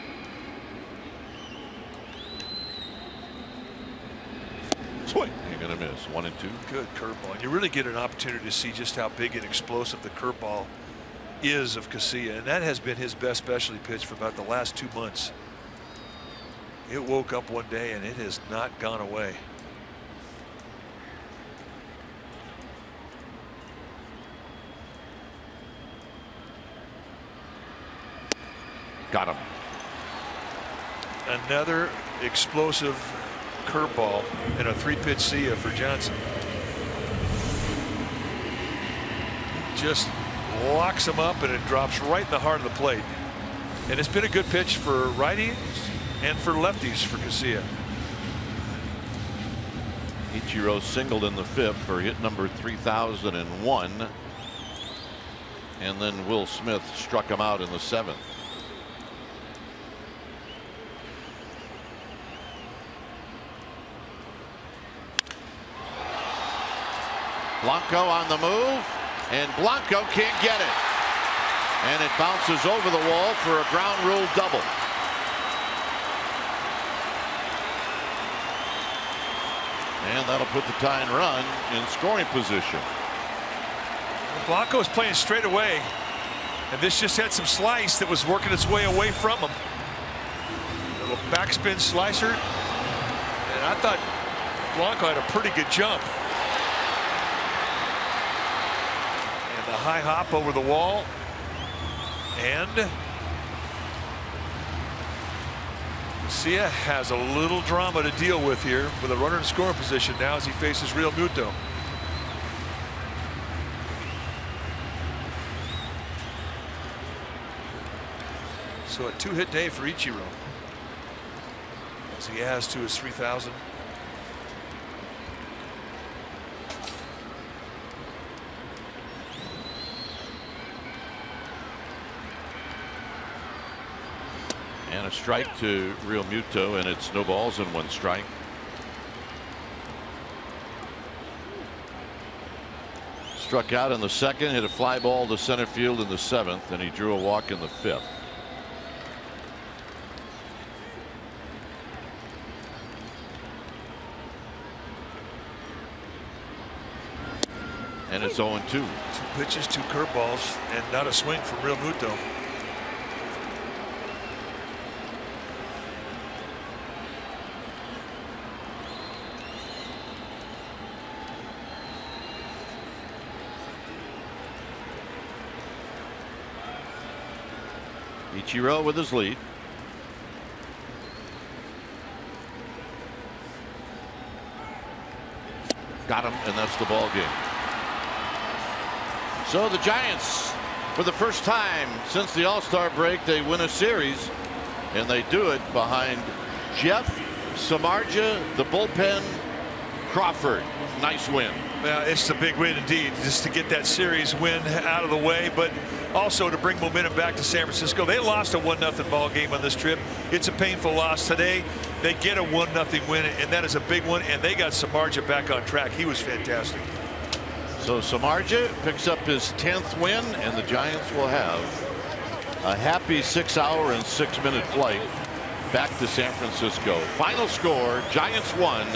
Swing. You're going to miss. 1 and 2. Good curveball. And you really get an opportunity to see just how big and explosive the curveball is of Casilla, and that has been his best specialty pitch for about the last 2 months. It woke up one day and it has not gone away. Got him. Another explosive curveball and a 3-pitch see-ya for Johnson. Just locks him up, and it drops right in the heart of the plate. And it's been a good pitch for righties and for lefties for Casilla. Ichiro singled in the 5th for hit number 3001. And then Will Smith struck him out in the 7th. Blanco on the move, and Blanco can't get it. And it bounces over the wall for a ground rule double. And that'll put the tying run in scoring position. Blanco is playing straight away, and this just had some slice that was working its way away from him. A little backspin slicer, and I thought Blanco had a pretty good jump. And the high hop over the wall, and Casilla has a little drama to deal with here with a runner in scoring position now as he faces Real Muto. So a 2-hit day for Ichiro as he adds to his 3,000. And a strike to Real Muto, and it's no balls and 1 strike. Struck out in the 2nd, hit a fly ball to center field in the 7th, and he drew a walk in the 5th. And it's 0-2. 2 pitches, 2 curveballs, and not a swing from Real Muto. Ichiro with his lead. Got him, and that's the ball game. So the Giants, for the first time since the All-Star break, they win a series, and they do it behind Jeff Samardzija, the bullpen, Crawford. Nice win. Well, it's a big win indeed, just to get that series win out of the way, but also to bring momentum back to San Francisco. They lost a 1-0 ball game on this trip. It's a painful loss today. They get a 1-0 win, and that is a big one, and they got Samardzija back on track. He was fantastic. So Samardzija picks up his 10th win, and the Giants will have a happy 6-hour and 6-minute flight back to San Francisco. Final score: Giants 1,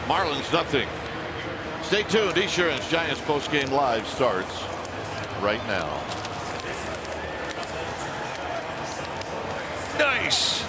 Marlins 0. Stay tuned. Esurance Giants postgame live starts right now. Nice.